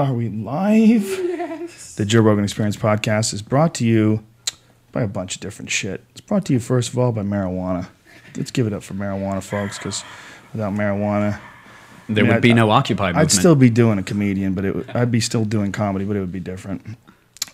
Are we live? Yes. The Joe Rogan Experience podcast is brought to you by a bunch of different shit. It's brought to you, first of all, by marijuana. Let's give it up for marijuana, folks, because without marijuana... There would be no Occupy movement. I'd still be doing a comedian, but I'd be still doing comedy, but it would be different.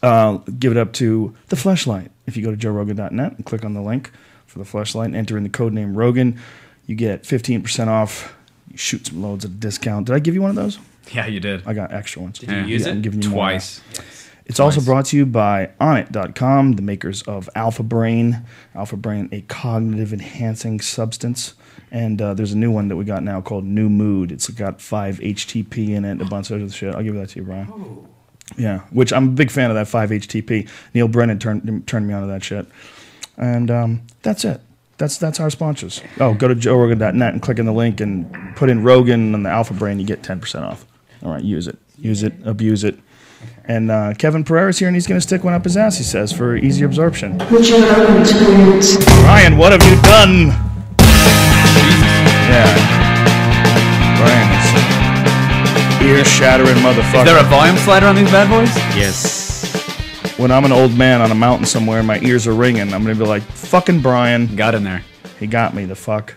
Give it up to The Fleshlight. If you go to joerogan.net and click on the link for The Fleshlight and enter in the code name Rogan, you get 15% off. You shoot some loads at a discount. Did I give you one of those? Yeah, you did. I got extra ones. Did you use it? I'm giving you Twice. more. It's also brought to you by Onnit.com, the makers of Alpha Brain. Alpha Brain, a cognitive enhancing substance. And there's a new one that we got now called New Mood. It's got 5-HTP in it, a bunch of other shit. I'll give that to you, Brian. Oh. Yeah, which I'm a big fan of that 5-HTP. Neil Brennan turned me onto that shit. And that's it. That's our sponsors. Oh, go to joerogan.net and click on the link and put in Rogan on the Alpha Brain. You get 10% off. All right, use it. Use it. Abuse it. And Kevin Pereira's here, and he's going to stick one up his ass, he says, for easy absorption. Brian, what have you done? Yeah. Brian is ear-shattering motherfucker. Is there a volume slider on these bad boys? Yes. When I'm an old man on a mountain somewhere and my ears are ringing, I'm going to be like, fucking Brian. Got in there. He got me, the fuck.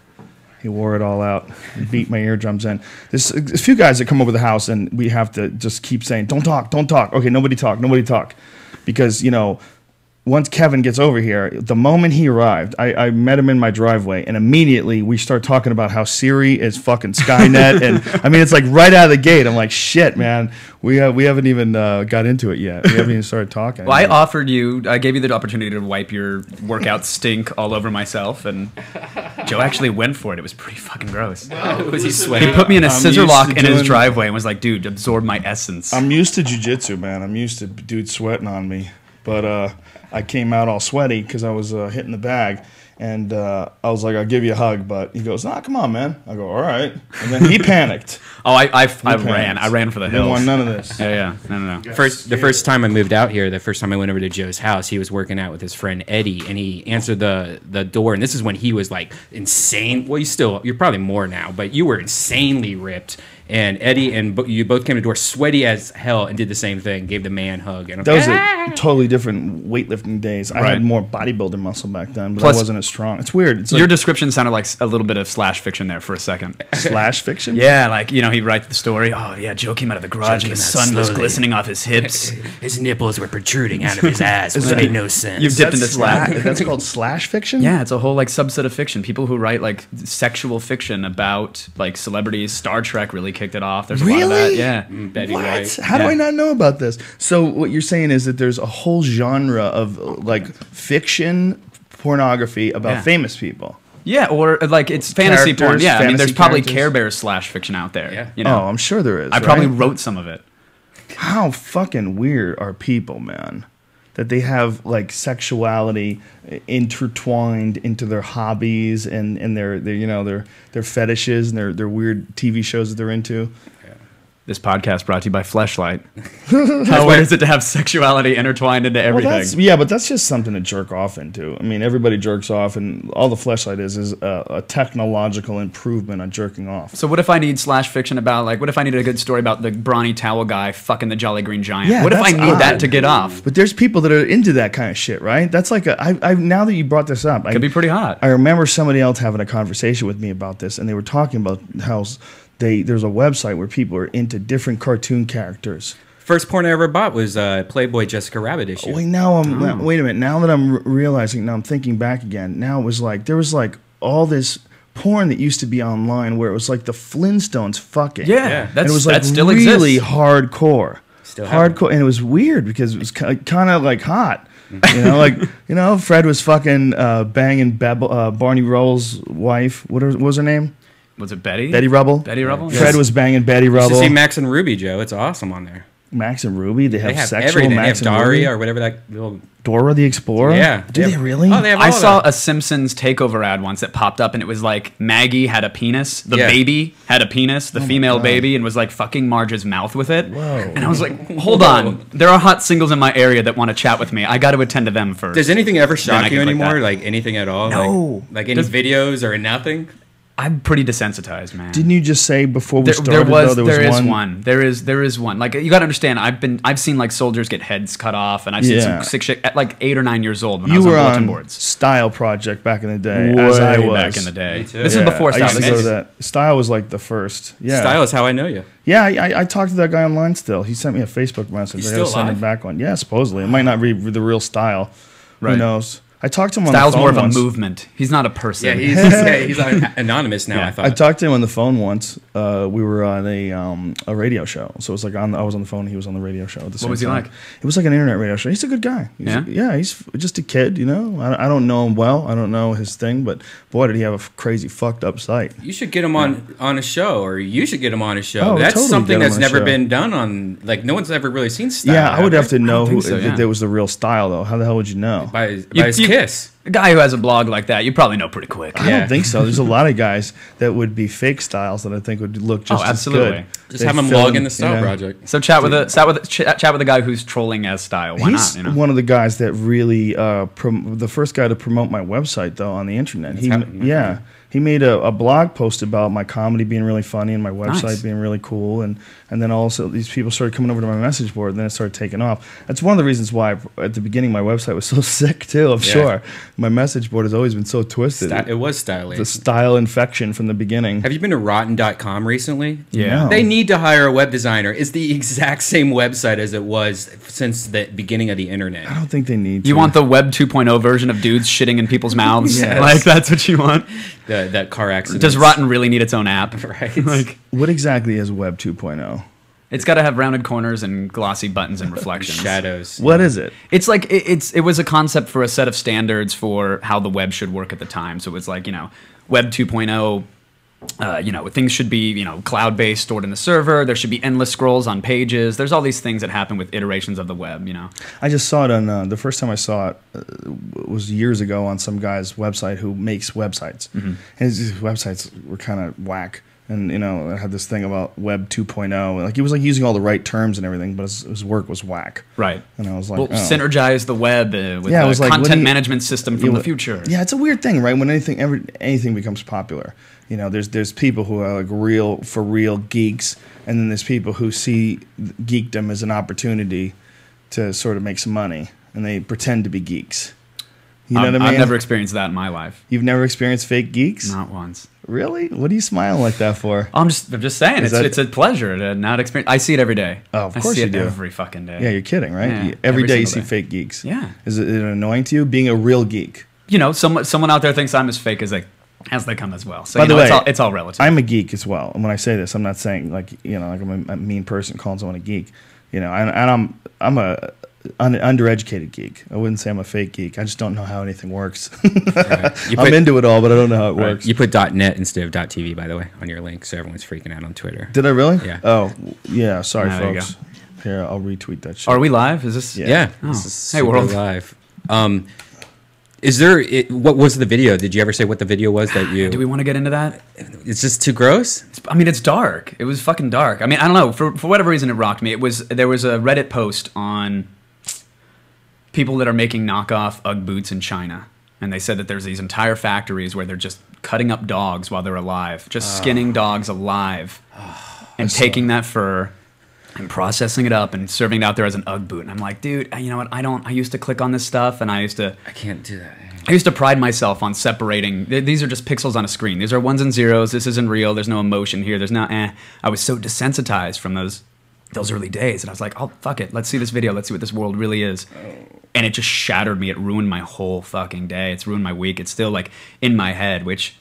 He wore it all out. He beat my eardrums in. There's a few guys that come over the house, and we have to just keep saying, don't talk, don't talk. Okay, nobody talk, nobody talk. Because, you know, once Kevin gets over here, the moment he arrived, I met him in my driveway, and immediately we start talking about how Siri is fucking Skynet. And, I mean, it's like right out of the gate. I'm like, shit, man. We haven't even got into it yet. We haven't even started talking. Well, I gave you the opportunity to wipe your workout stink all over myself, and Joe actually went for it. It was pretty fucking gross. Was he sweating? He put me in a scissor lock in his doing- driveway and was like, dude, absorb my essence. I'm used to jiu-jitsu, man. I'm used to dudes sweating on me. But I came out all sweaty because I was hitting the bag. And I was like, I'll give you a hug. But he goes, nah, come on, man. I go, all right. And then he panicked. Oh, I panicked. ran. I ran for the Didn't hills. want none of this. Yeah. No. The first time I moved out here, the first time I went over to Joe's house, he was working out with his friend Eddie, and he answered the door, and this is when he was like insane. Well, you're probably more now, but you were insanely ripped. And Eddie and you both came to the door sweaty as hell and did the same thing, gave the man hug. And That was a totally different weightlifting days. I Right. had more bodybuilder muscle back then, but Plus- I wasn't as strong. It's weird. It's like Your description sounded like a little bit of slash fiction there for a second. slash fiction. Yeah, like, you know, he'd write the story. Oh, yeah, Joe came out of the garage and the came out sun was slowly. glistening off his hips. his nipples were protruding out of his ass, which made no sense. You've dipped into slash. That's called slash fiction? Yeah, it's a whole like subset of fiction. People who write like sexual fiction about like celebrities. Star Trek really kicked it off. There's a lot of that. Really? Yeah. Betty What? White. How do Yeah. I not know about this? So what you're saying is that there's a whole genre of like fiction pornography about Yeah. famous people. Yeah, or like it's fantasy porn. Characters, Yeah, I mean, there's fantasy probably characters. Care Bears slash fiction out there. Yeah. You know? Oh, I'm sure there is. I probably right? wrote some of it. How fucking weird are people, man? That they have like sexuality intertwined into their hobbies and their fetishes and their weird TV shows that they're into. This podcast brought to you by Fleshlight. How weird is it to have sexuality intertwined into everything? But that's just something to jerk off into. I mean, everybody jerks off, and all the Fleshlight is a technological improvement on jerking off. So what if I need slash fiction about like what if I needed a good story about the brawny towel guy fucking the Jolly Green Giant? Yeah, What if I that's need that odd. to get off? But there's people that are into that kind of shit, right? That's like I now that you brought this up, Could be pretty hot. I remember somebody else having a conversation with me about this, and they were talking about how there's a website where people are into different cartoon characters. First porn I ever bought was Playboy Jessica Rabbit issue. Wait, wait a minute. Now that I'm realizing, now I'm thinking back again. Now it was like there was like all this porn that used to be online where it was like the Flintstones fucking. Yeah, and it was like that still really exists. hardcore. Still have Hardcore, and it was weird because it was kind of like hot. You know, like Fred was fucking banging Barney Rubble's wife. What was her name? Was it Betty? Betty Rubble. Betty Rubble? Fred was banging Betty You Rubble. should see Max and Ruby, Joe. It's awesome on there. Max and Ruby. They have, They have sexual everything. Max they have and Ruby. Daria or whatever that little... Dora the Explorer. Yeah. Do they really? Oh, they have I all saw that. a Simpsons takeover ad once that popped up, and it was like Maggie had a penis, the Yeah. baby had a penis, the female God. baby, and was like fucking Marge's mouth with it. Whoa. And I was like, hold on, there are hot singles in my area that want to chat with me. I got to attend to them first. Does anything ever Then I shock can you click anymore? that. Like anything at all? No. Like any videos or nothing? I'm pretty desensitized, man. Didn't you just say before we started? There is one. Like, you got to understand. I've seen like soldiers get heads cut off, and I've seen some sick shit at like 8 or 9 years old when I was on bulletin boards. Style Project back in the day, Way as I was back in the day. This is before I Style. used to go to that. Style was like the first. Yeah, Style is how I know you. Yeah, I talked to that guy online still. He sent me a Facebook message. He's I gotta still send him alive? back one. Yeah, supposedly. It might not be the real Style. Right. Who knows? I talked to him on Style's the phone more of a once. movement. He's not a person. Yeah, he's anonymous now. Yeah. I thought. I talked to him on the phone once. We were on a radio show, so it was like I was on the phone. And he was on the radio show. At the same What was he time. like? It was like an internet radio show. He's a good guy. He's just a kid. You know, I don't know him well. I don't know his thing, but boy, did he have a crazy fucked up site. You should get him on a show, or you should get him on a show. Oh, That's totally something get him that's on a never show. been done on. Like, no one's ever really seen Style. Yeah, I would have to know think so, if there was the real Style though. How the hell would you know? by his kiss. A guy who has a blog like that, you probably know pretty quick. I don't think so. There's a lot of guys that would be fake Styles that I think would look just absolutely. as good. Just They'd have him fill log in the Style Project. So chat with a guy who's trolling as Style. Why He's not? You know? one of the guys that really the first guy to promote my website though on the internet. He made a blog post about my comedy being really funny and my website Nice. being really cool, and then also these people started coming over to my message board, and then it started taking off. That's one of the reasons why at the beginning my website was so sick too. I'm sure my message board has always been so twisted. It was stylish. The Style infection from the beginning. Have you been to Rotten.com recently? Yeah. No. They need to hire a web designer. It's the exact same website as it was since the beginning of the internet. I don't think they need to. You want the Web 2.0 version of dudes shitting in people's mouths? Yes. Like, that's what you want? That car accident. Does Rotten really need its own app? Right. Like, What exactly is Web 2.0? it's got to have rounded corners and glossy buttons and reflections. shadows? What is it? It's like it was a concept for a set of standards for how the web should work at the time. So it was like, Web 2.0. Things should be, cloud-based, stored in the server. There should be endless scrolls on pages. There's all these things that happen with iterations of the web, I just saw it on the first time I saw it was years ago on some guy's website who makes websites. And his websites were kind of whack. And, it had this thing about Web 2.0. Like, he was, like, using all the right terms and everything, but his work was whack. Right. And I was like, Well, synergize the web with Yeah, it a was like, content management system from the future. Yeah, it's a weird thing, right? When anything becomes popular, there's people who are like for real geeks, and then there's people who see geekdom as an opportunity to sort of make some money, and they pretend to be geeks. You know what I mean? I've never experienced that in my life. You've never experienced fake geeks? Not once. Really? What are you smiling like that for? I'm just saying, it's a pleasure to not experience. I see it every day. Oh, of course I see you it do. every fucking day. Yeah, you're kidding, right? Yeah, every day you single see day. fake geeks. Yeah. Is it annoying to you being a real geek? Someone out there thinks I'm as fake as they come as well. So By the way, it's all relative. I'm a geek as well. And when I say this, I'm not saying like I'm a mean person calling someone a geek. And I'm a undereducated geek. I wouldn't say I'm a fake geek. I just don't know how anything works. I'm into it all, but I don't know how it works. You put .net instead of .tv, by the way, on your link, so everyone's freaking out on Twitter. Did I really? Yeah. Oh, yeah. Sorry, There you folks. Here, I'll retweet that shit. Are we live? Is this? Yeah. Oh. This is Hey, super world. live. What was the video? Did you ever say what the video was that you... Do we want to get into that? It's just too gross? It's dark. It was fucking dark. I don't know. For whatever reason, it rocked me. There was a Reddit post on people that are making knockoff Ugg boots in China, and they said that there's these entire factories where they're just cutting up dogs while they're alive, just skinning dogs alive, and taking that fur and processing it up and serving it out there as an Ugg boot. And I'm like, dude, you know what? I used to click on this stuff, and I can't do that. I used to pride myself on separating. These are just pixels on a screen. These are ones and zeros. This isn't real. There's no emotion here. There's no I was so desensitized from those early days, and I was like, oh, fuck it. Let's see this video. Let's see what this world really is. And it just shattered me. It ruined my whole fucking day. It's ruined my week. It's still like in my head, which,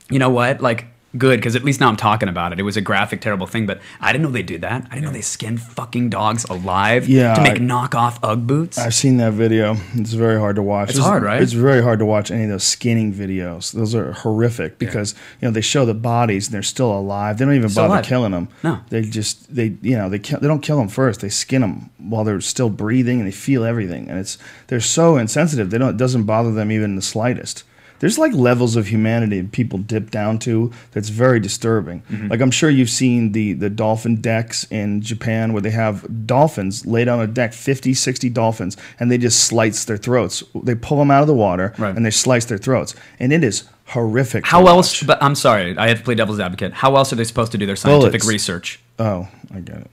you know what? Like, good, because at least now I'm talking about it. It was a graphic, terrible thing, but I didn't know they do that. I didn't know they skinned fucking dogs alive to make knockoff Ugg boots. I've seen that video. It's very hard to watch. It's hard, right? It's very hard to watch any of those skinning videos. Those are horrific because they show the bodies and they're still alive. They don't even bother killing them. No, they don't kill them first. They skin them while they're still breathing and they feel everything. And they're so insensitive. It doesn't bother them even in the slightest. There's like levels of humanity people dip down to that's very disturbing. Mm-hmm. Like I'm sure you've seen the dolphin decks in Japan where they have dolphins laid on a deck, 50, 60 dolphins, and they just slice their throats. They pull them out of the water and they slice their throats. And it is horrific. How to else? watch. But I'm sorry, I have to play devil's advocate. How else are they supposed to do their scientific Bullets. research? Oh, I get it.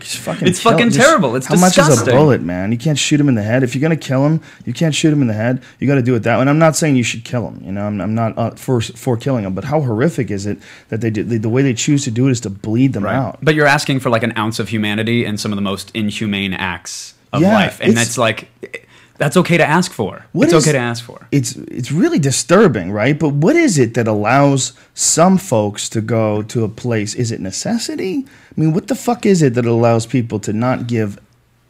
It's fucking terrible. It's how much is a disgusting. bullet, man? You can't shoot him in the head. If you're gonna kill him, you can't shoot him in the head. You got to do it that way. And I'm not saying you should kill him. You know, I'm not for killing him. But how horrific is it that they do, the way they choose to do it is to bleed them out? But you're asking for like an ounce of humanity in some of the most inhumane acts of Yeah, life, and it's- that's like. That's okay to ask for. It's okay to ask for. It's really disturbing, right? But what is it that allows some folks to go to a place? Is it necessity? I mean, what the fuck is it that allows people to not give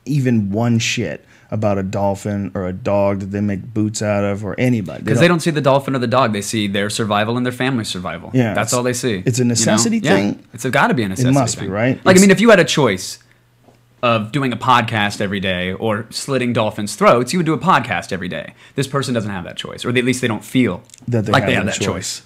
even one shit about a dolphin or a dog that they make boots out of or anybody? Because they don't see the dolphin or the dog. They see their survival and their family's survival. Yeah, That's all they see. it's a necessity thing? Yeah. It's got to be a necessity must be, thing. right? Like, I It's- mean, if you had a choice of doing a podcast every day or slitting dolphins' throats, you would do a podcast every day. This person doesn't have that choice, or at least they don't feel That they like have they have that that choice. choice.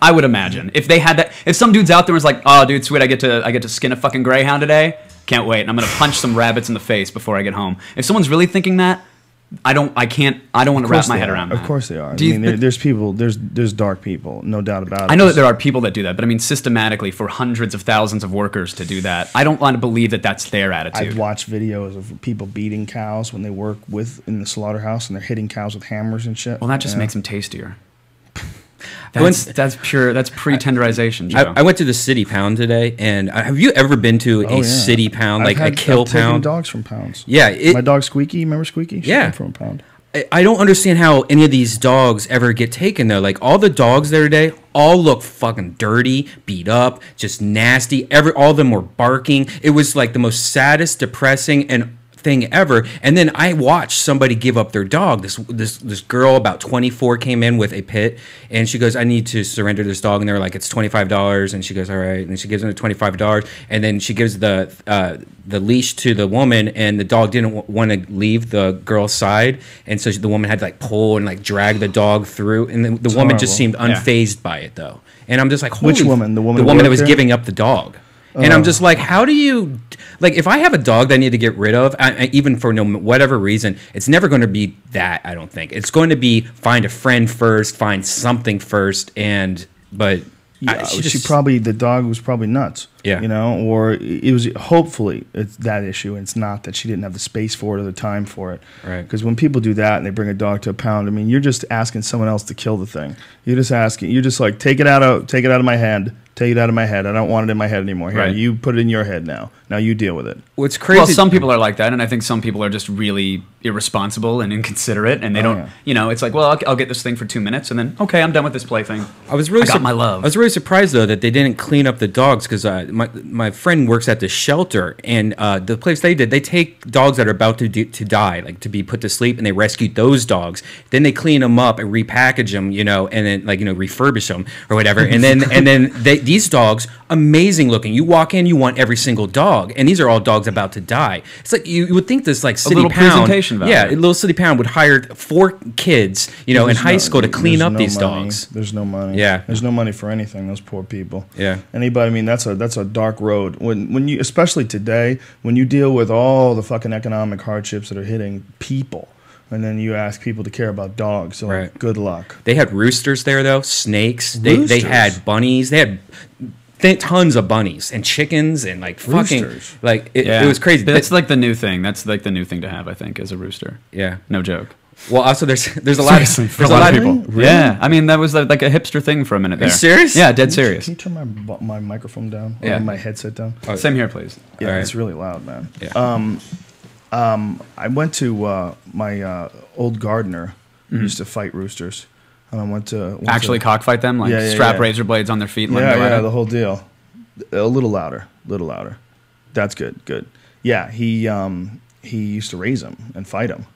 I would imagine if they had that. If some dude's out there was like, "Oh, dude, sweet, I get to skin a fucking greyhound today. Can't wait, and I'm gonna punch some rabbits in the face before I get home." If someone's really thinking that, I don't want to wrap my head around that. Of course they are. I Do you- mean, there's people, there's dark people, no doubt about it. I know that there are people that do that, but I mean, systematically for hundreds of thousands of workers to do that, I don't want to believe that that's their attitude. I've watched videos of people beating cows when they work in the slaughterhouse and they're hitting cows with hammers and shit. Well, that just Yeah. makes them tastier. That's pure. That's pre-tenderization, Joe. I went to the City Pound today, and have you ever been to Oh, a yeah. City Pound, like I've a kill taken pound? dogs from pounds. Yeah, My dog Squeaky, remember Squeaky? She Yeah. came from a pound. I don't understand how any of these dogs ever get taken though. Like all the dogs there today, all look fucking dirty, beat up, just nasty. All of them were barking. It was like the most saddest, depressing, and thing ever. And then I watched somebody give up their dog. This girl about 24 came in with a pit, and she goes, "I need to surrender this dog." And they were like, "It's $25." And she goes, "All right." And she gives them the $25, and then she gives the leash to the woman, and the dog didn't want to leave the girl's side, and so the woman had to like pull and like drag the dog through, and the woman just seemed Yeah. unfazed by it though. And I'm just like, Which holy woman? The woman the who woman that worked was there? giving up the dog. And I'm just like, how do you, like, if I have a dog that I need to get rid of, even for whatever reason, it's never going to be that, I don't think. It's going to be find a friend first, find something first, but Yeah, the dog was probably nuts. Yeah. You know, or it was, hopefully it's that issue. And it's not that she didn't have the space for it or the time for it. Right. Because when people do that and they bring a dog to a pound, I mean, you're just asking someone else to kill the thing. You're just like, take it out of my hand. Take it out of my head. I don't want it in my head anymore. Here, Right. you put it in your head now. Now you deal with it. what's crazy. Well, some people are like that, and I think some people are just really irresponsible and inconsiderate, and they don't. yeah. You know, it's like, well, I'll get this thing for 2 minutes, and then okay, I'm done with this plaything. I was really I got my love. I was really surprised though that they didn't clean up the dogs because my friend works at the shelter, and the place they take dogs that are about to die, like to be put to sleep, and they rescue those dogs. Then they clean them up and repackage them, you know, and then refurbish them or whatever. And then these dogs, amazing looking. You walk in, you want every single dog, and these are all dogs about to die. It's like you would think this like City little Pound, presentation value. yeah, a little City Pound would hire 4 kids, you know, in high school to clean There's up no these money. dogs. There's no money. Yeah. There's no money for anything. Those poor people. Yeah. Anybody? I mean, that's a dark road. When you, especially today, when you deal with all the fucking economic hardships that are hitting people, and then you ask people to care about dogs. So Right. good luck. They had roosters there though, snakes. They Roosters? had bunnies. They had tons of bunnies and chickens and like fucking Roosters? like it was crazy. That's like the new thing. That's like the new thing to have, I think, as a rooster. Yeah. No joke. Well, also there's a lot Seriously, for there's a lot of of people. Yeah, I mean that was like a hipster thing for a minute there. you serious? Yeah, dead serious. Can you turn my microphone down? Or Yeah. my headset down? Same here, please. Yeah, All right. it's really loud, man. Yeah. I went to my old gardener who used to fight roosters, and I went to Actually, cockfight them, like Yeah, yeah, strap yeah. razor blades on their feet. And let them go at it. the whole deal. A little louder. That's good. Yeah, he used to raise them and fight them,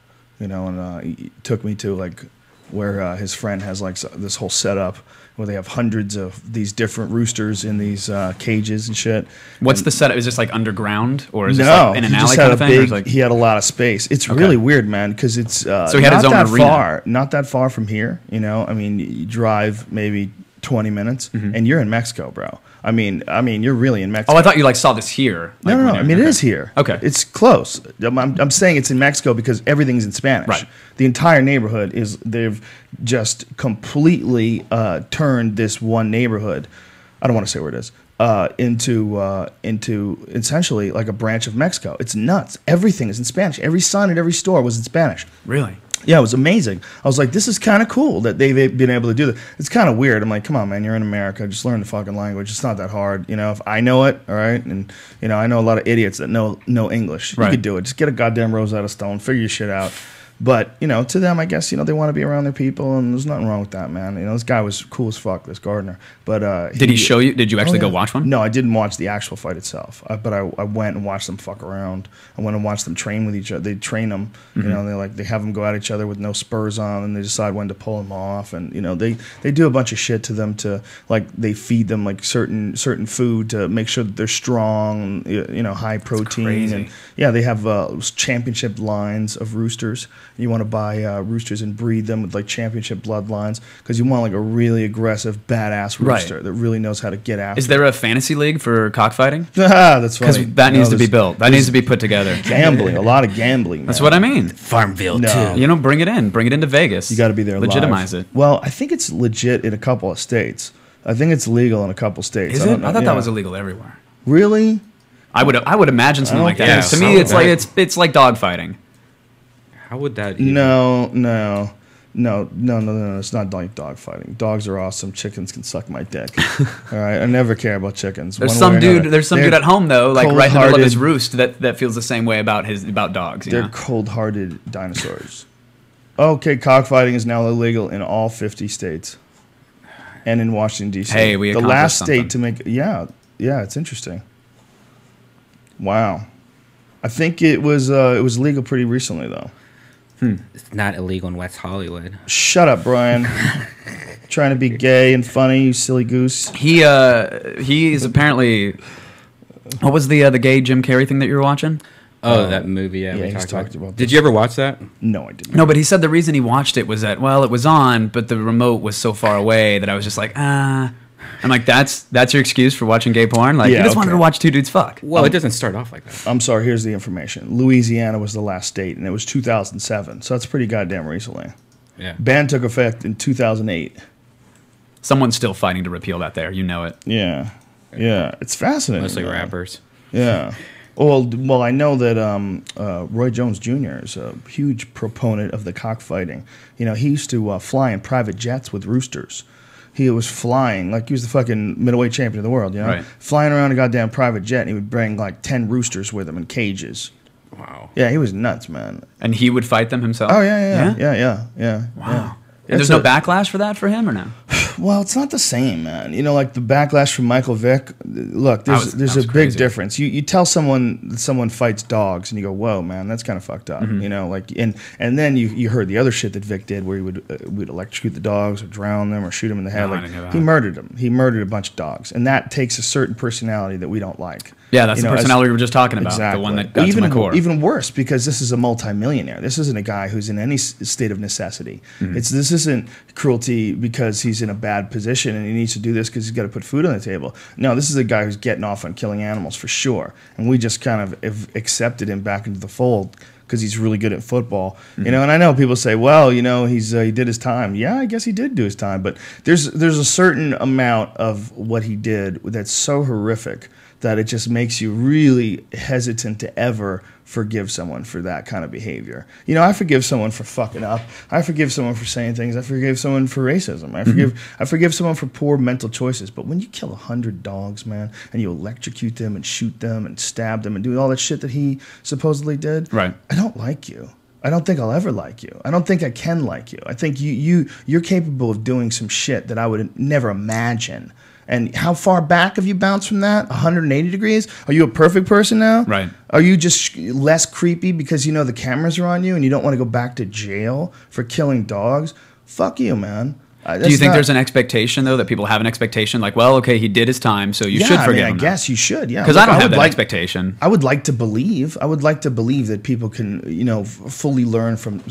you know, and he took me to like where his friend has like this whole setup where they have hundreds of these different roosters in these cages and shit. What's the setup? Is this like underground, or is this No, like in an he alley just kind had of a thing? Or is big. like, He had a lot of space. It's really weird, man, because it's So he had not his own that arena. far. Not that far from here. You know, I mean, you drive maybe 20 minutes, and you're in Mexico, bro. I mean, you're really in Mexico. Oh, I thought you like saw this here. Like, No. I mean, it is here. Okay. It's close. I'm saying it's in Mexico because everything's in Spanish. Right. The entire neighborhood they've just completely turned this one neighborhood. I don't want to say where it is. Into essentially like a branch of Mexico. It's nuts. Everything is in Spanish. Every sign at every store was in Spanish. Really? Yeah, it was amazing. I was like, this is kind of cool that they've been able to do this. It's kind of weird. I'm like, come on, man, you're in America. Just learn the fucking language. It's not that hard. If I know it, all right? And, I know a lot of idiots that know English. Right. You could do it. Just get a goddamn Rosetta Stone. Figure your shit out. But, to them, I guess, they want to be around their people, and there's nothing wrong with that, man. This guy was cool as fuck, this gardener. But did he show you? Did you actually go watch one? No, I didn't watch the actual fight itself. But I went and watched them fuck around. I went and watched them train with each other. They train them, they have them go at each other with no spurs on, and they decide when to pull them off. And they do a bunch of shit to them to they feed them like certain food to make sure that they're strong, high protein. Crazy. And yeah, they have championship lines of roosters. You want to buy roosters and breed them with like championship bloodlines because you want like a really aggressive, badass rooster that really knows how to get after. Is there a fantasy league for cockfighting? That's funny. Because that needs to be built. That needs to be put together. Gambling, a lot of gambling. Man. That's what I mean. Farmville No. too. Bring it in. Bring it into Vegas. You got to be there. Legitimize live. it. Well, I think it's legit in a couple of states. I think it's legal in a couple of states. Is it? I thought that was illegal everywhere. Really? I would imagine something like that. Yeah, To me, it's like dog fighting. How would that? Even... No. It's not like dog fighting. Dogs are awesome. Chickens can suck my dick. All right, I never care about chickens. There's some dude at home though, like right in the middle of his roost, that feels the same way about dogs. They're cold-hearted dinosaurs. Okay, cockfighting is now illegal in all 50 states, and in Washington D.C. Hey, we the accomplished last something. state to make. Yeah, it's interesting. Wow, I think it was legal pretty recently though. It's not illegal in West Hollywood. Shut up, Brian. Trying to be gay and funny, you silly goose. He is apparently. What was the gay Jim Carrey thing that you were watching? Oh, that movie. Yeah, yeah, we he's talked talked about. about Did this. you ever watch that? No, I didn't. No, but he said the reason he watched it was that it was on, but the remote was so far away that I was just like I'm like that's your excuse for watching gay porn? Like you just wanted to watch two dudes fuck. Well, it doesn't start off like that. I'm sorry, here's the information. Louisiana was the last state, and it was 2007, so that's pretty goddamn recently. Yeah. Ban took effect in 2008. Someone's still fighting to repeal that there. You know it. Yeah, it's fascinating. Mostly man. rappers. Yeah. Well, I know that Roy Jones Jr. is a huge proponent of the cockfighting. He used to fly in private jets with roosters. He was flying, like he was the fucking middleweight champion of the world, Right. Flying around a goddamn private jet, and he would bring like 10 roosters with him in cages. Wow. Yeah, he was nuts, man. And he would fight them himself? Oh, yeah. Wow. And there's no backlash for that for him or no? Well, it's not the same, man. Like the backlash from Michael Vick. Look, there's a big crazy. difference. You tell someone that someone fights dogs, and you go, "Whoa, man, that's kind of fucked up." Mm-hmm. And then you heard the other shit that Vick did, where he would electrocute the dogs or drown them or shoot them in the head. No, I didn't know that. He murdered them. He murdered a bunch of dogs, and that takes a certain personality that we don't like. Yeah, that's the personality we were just talking about. Exactly. The one that got to my core. Even worse, because this is a multimillionaire. This isn't a guy who's in any state of necessity. Mm-hmm. This isn't cruelty because he's in a bad position and he needs to do this because he's got to put food on the table. No, this is a guy who's getting off on killing animals for sure. And we just kind of have accepted him back into the fold because he's really good at football. Mm-hmm. And I know people say, well, he did his time. Yeah, I guess he did do his time. But there's a certain amount of what he did that's so horrific that it just makes you really hesitant to ever forgive someone for that kind of behavior. I forgive someone for fucking up. I forgive someone for saying things. I forgive someone for racism. I forgive someone for poor mental choices. But when you kill 100 dogs, man, and you electrocute them and shoot them and stab them and do all that shit that he supposedly did, Right. I don't like you. I don't think I'll ever like you. I don't think I can like you. I think you're capable of doing some shit that I would never imagine. And how far back have you bounced from that? 180 degrees? Are you a perfect person now? Right. Are you just less creepy because the cameras are on you and you don't want to go back to jail for killing dogs? Fuck you, man. Do you think there's an expectation, though, that people have an expectation? Like, well, okay, he did his time, so you should forgive him. I guess you should, yeah. Because I don't have that expectation. I would like to believe that people can, fully learn from.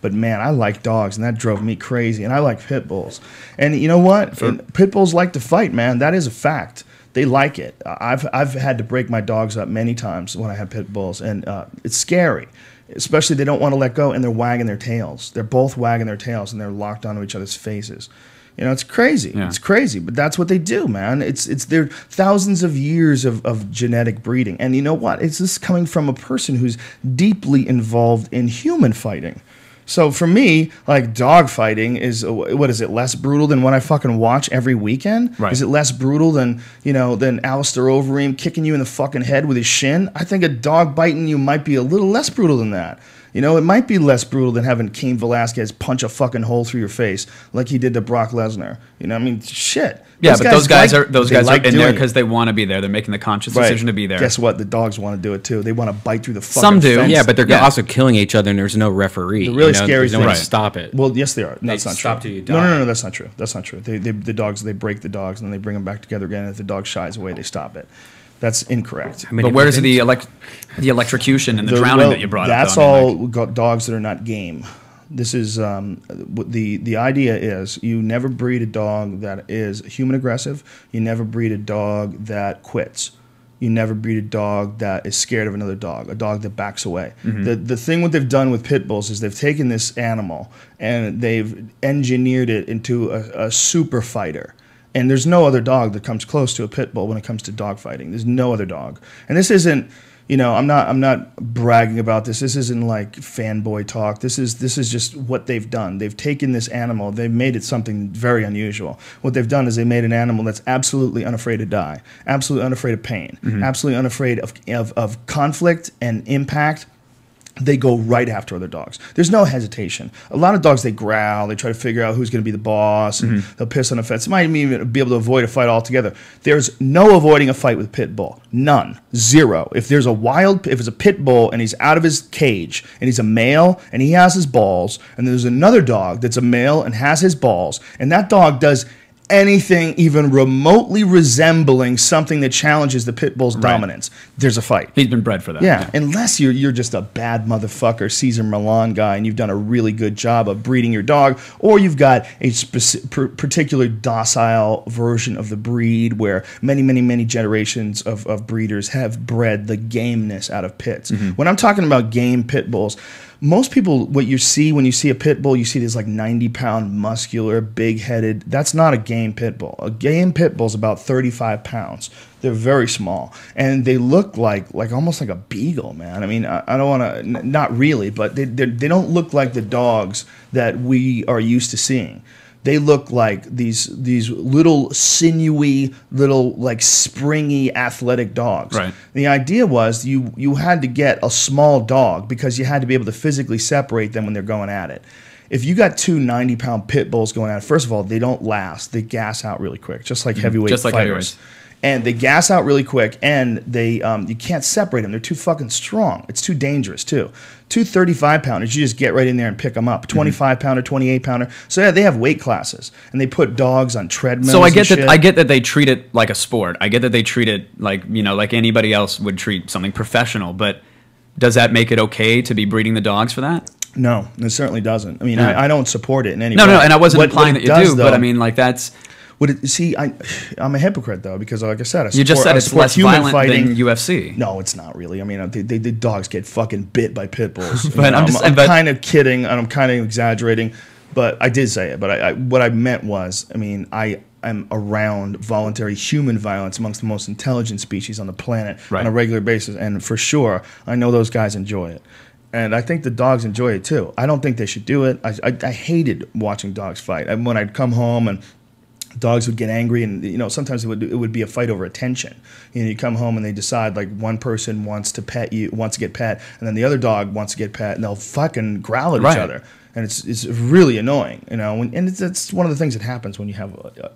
But man, I like dogs, and that drove me crazy. And I like pit bulls. And you know what? Pit bulls like to fight, man. That is a fact. They like it. I've had to break my dogs up many times when I have pit bulls, and it's scary. Especially they don't want to let go, and they're wagging their tails. They're both wagging their tails, and they're locked onto each other's faces. You know, it's crazy. Yeah. It's crazy, but that's what they do, man. It's their thousands of years of genetic breeding. And you know what? It's this coming from a person who's deeply involved in human fighting. So for me, like, dog fighting is, what is it, less brutal than what I fucking watch every weekend? Right. Is it less brutal than, than Alistair Overeem kicking you in the fucking head with his shin? I think a dog biting you might be a little less brutal than that. It might be less brutal than having Cain Velasquez punch a fucking hole through your face like he did to Brock Lesnar. I mean, shit. Yeah, but those guys are in there because they want to be there. They're making the conscious decision to be there. Guess what? The dogs want to do it too. They want to bite through the fucking Some do. fence. Yeah, but they're also killing each other, and there's no referee. The really scary thing. No one to stop it. Well, yes, they are. They that's not stop true. till you die. No, that's not true. That's not true. The dogs, they break the dogs, and then they bring them back together again. And if the dog shies away, they stop it. That's incorrect. But where is the electrocution and the drowning that you brought up? That's all dogs that are not game. This is the idea is you never breed a dog that is human aggressive. You never breed a dog that quits. You never breed a dog that is scared of another dog, a dog that backs away. Mm-hmm. The thing what they've done with pit bulls is they've taken this animal and they've engineered it into a super fighter. And there's no other dog that comes close to a pit bull when it comes to dog fighting. There's no other dog. And this isn't, I'm not bragging about this. This isn't like fanboy talk. This is just what they've done. They've taken this animal, they've made it something very unusual. What they've done is they made an animal that's absolutely unafraid to die, absolutely unafraid of pain, absolutely unafraid of conflict and impact. They go right after other dogs. There's no hesitation. A lot of dogs, they growl. They try to figure out who's going to be the boss, and they'll piss on the fence. They might even be able to avoid a fight altogether. There's no avoiding a fight with pit bull. None. Zero. If it's a pit bull and he's out of his cage and he's a male and he has his balls, and there's another dog that's a male and has his balls, and that dog does anything even remotely resembling something that challenges the pit bull's dominance, there's a fight. He's been bred for that. Yeah, unless you're just a bad motherfucker, Cesar Millan guy, and you've done a really good job of breeding your dog, or you've got a particular docile version of the breed where many generations of breeders have bred the gameness out of pits. When I'm talking about game pit bulls, most people, what you see when you see a pit bull, you see this like 90-pound, muscular, big-headed. That's not a game pit bull. A game pit bull is about 35 pounds. They're very small, and they look like almost like a beagle, man. I mean, I don't want to, not really, but they don't look like the dogs that we are used to seeing. They look like these little sinewy, little like springy, athletic dogs. Right. The idea was you had to get a small dog because you had to be able to physically separate them when they're going at it. If you got two 90-pound pit bulls going at it, first of all, they don't last. They gas out really quick, just like heavyweight fighters. And they gas out really quick, and they you can't separate them. They're too fucking strong. It's too dangerous, too. Two 35-pounders, you just get right in there and pick them up. 25-pounder, 28-pounder. So, yeah, they have weight classes, and they put dogs on treadmills. So I get that they treat it like a sport. I get that they treat it like anybody else would treat something professional. But does that make it okay to be breeding the dogs for that? No, it certainly doesn't. I mean, I don't support it in any way. No, and I wasn't implying that you do, but I mean, like, that's... I'm a hypocrite, though, because like I said, you just said it's less violent than UFC. No, it's not really. I mean, the dogs get fucking bit by pit bulls. But I'm kind of kidding, and I'm kind of exaggerating, but I did say it. But what I meant was, I mean, I am around voluntary human violence amongst the most intelligent species on the planet on a regular basis, and for sure, I know those guys enjoy it. And I think the dogs enjoy it, too. I don't think they should do it. I hated watching dogs fight. And when I'd come home and dogs would get angry, and sometimes it would be a fight over attention. You come home and they decide like one person wants to get pet, and then the other dog wants to get pet, and they'll fucking growl at each other, and it's really annoying, and it's one of the things that happens when you have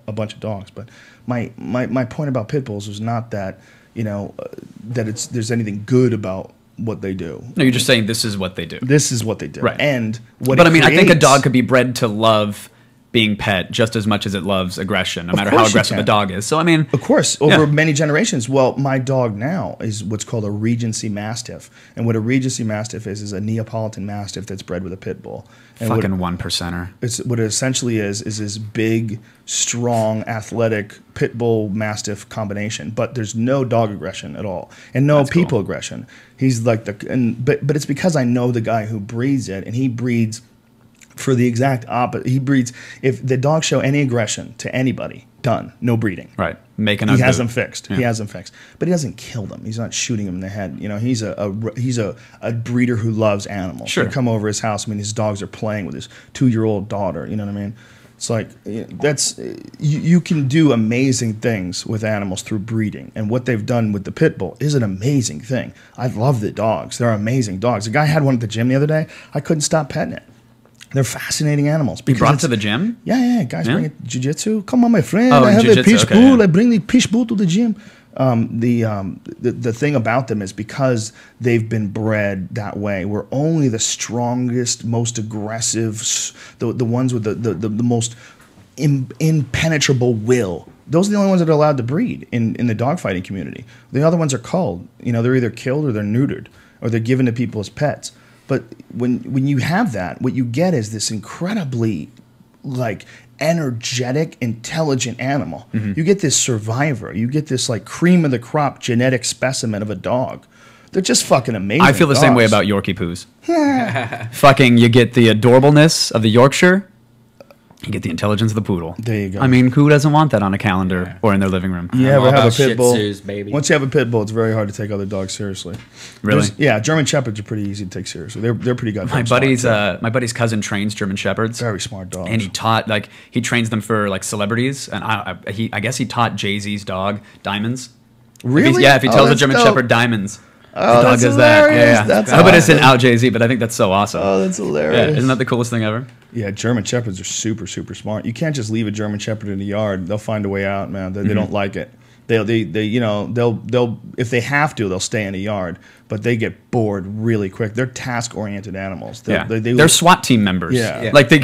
a bunch of dogs. But my point about pit bulls was not that that there's anything good about what they do. No, you're just saying this is what they do. This is what they do, right? And what. But I mean, I think a dog could be bred to love being pet just as much as it loves aggression, no matter how course you aggressive can. a dog is. So I mean, Of course, over many generations. Well, my dog now is what's called a Regency Mastiff. And what a Regency Mastiff is a Neapolitan Mastiff that's bred with a pit bull. And fucking 1%er. what it essentially is this big, strong, athletic pit bull mastiff combination. But there's no dog aggression at all, and no people aggression. He's like but it's because I know the guy who breeds it, and he breeds for the exact opposite. He breeds if the dogs show any aggression to anybody, done, no breeding. Right, making He has them fixed. Yeah. He has them fixed, but he doesn't kill them. He's not shooting them in the head. You know, he's a breeder who loves animals. Sure. You come over his house. I mean, his dogs are playing with his 2-year-old daughter. You know what I mean? It's like you can do amazing things with animals through breeding, and what they've done with the pit bull is an amazing thing. I love the dogs; they're amazing dogs. A guy had one at the gym the other day. I couldn't stop petting it. They're fascinating animals. You brought it to the gym? Yeah. Guys bring it to jiu-jitsu. Come on, my friend. Oh, I have a pitch okay, bull. yeah. I bring the pitch bull to the gym. The thing about them is because they've been bred that way, we're only the strongest, most aggressive, the ones with the most impenetrable will. Those are the only ones that are allowed to breed in the dogfighting community. The other ones are culled. You know, they're either killed or they're neutered or they're given to people as pets. But when you have that, what you get is this incredibly like energetic, intelligent animal. Mm-hmm. You get this survivor. You get this like cream of the crop genetic specimen of a dog. They're just fucking amazing. I feel the same way about Yorkie poos. Fucking, you get the adorableness of the Yorkshire. You get the intelligence of the poodle. There you go. I mean, who doesn't want that on a calendar or in their living room? You ever have a Shih pit bull? Tzus, baby. Once you have a pit bull, it's very hard to take other dogs seriously. Really? Yeah, German Shepherds are pretty easy to take seriously. They're pretty good. My buddy's cousin trains German Shepherds. Very smart dogs. And he trains them for like celebrities. And I guess he taught Jay-Z's dog Diamonds. Really? If he tells a German dope. Shepherd Diamonds. Oh, the dog that's does hilarious. that. Yeah. That's I hope it awesome. isn't out Jay-Z, but I think that's so awesome. Oh, that's hilarious. Yeah, isn't that the coolest thing ever? Yeah, German Shepherds are super, super smart. You can't just leave a German Shepherd in the yard. They'll find a way out, man. They don't like it. They'll if they have to, they'll stay in the yard, but they get bored really quick. They're task-oriented animals. They're SWAT team members. Yeah. Like they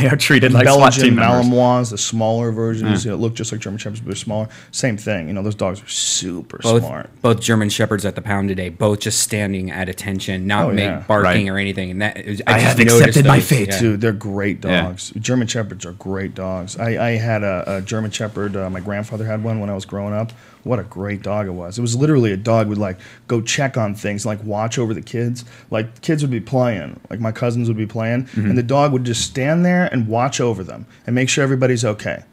are treated like SWAT team Belgian members. Malinois, the smaller versions, look just like German Shepherds, but they're smaller. Same thing. Those dogs are super smart. Both German Shepherds at the pound today, both just standing at attention, not barking or anything. And that I have accepted my fate. Yeah. Dude, they're great dogs. Yeah. German Shepherds are great dogs. I had a German Shepherd. My grandfather had one when I was growing up. What a great dog it was. It was literally a dog would like go check on things, like watch over the kids. Like kids would be playing, like my cousins would be playing, and the dog would just stand there and watch over them and make sure everybody's okay.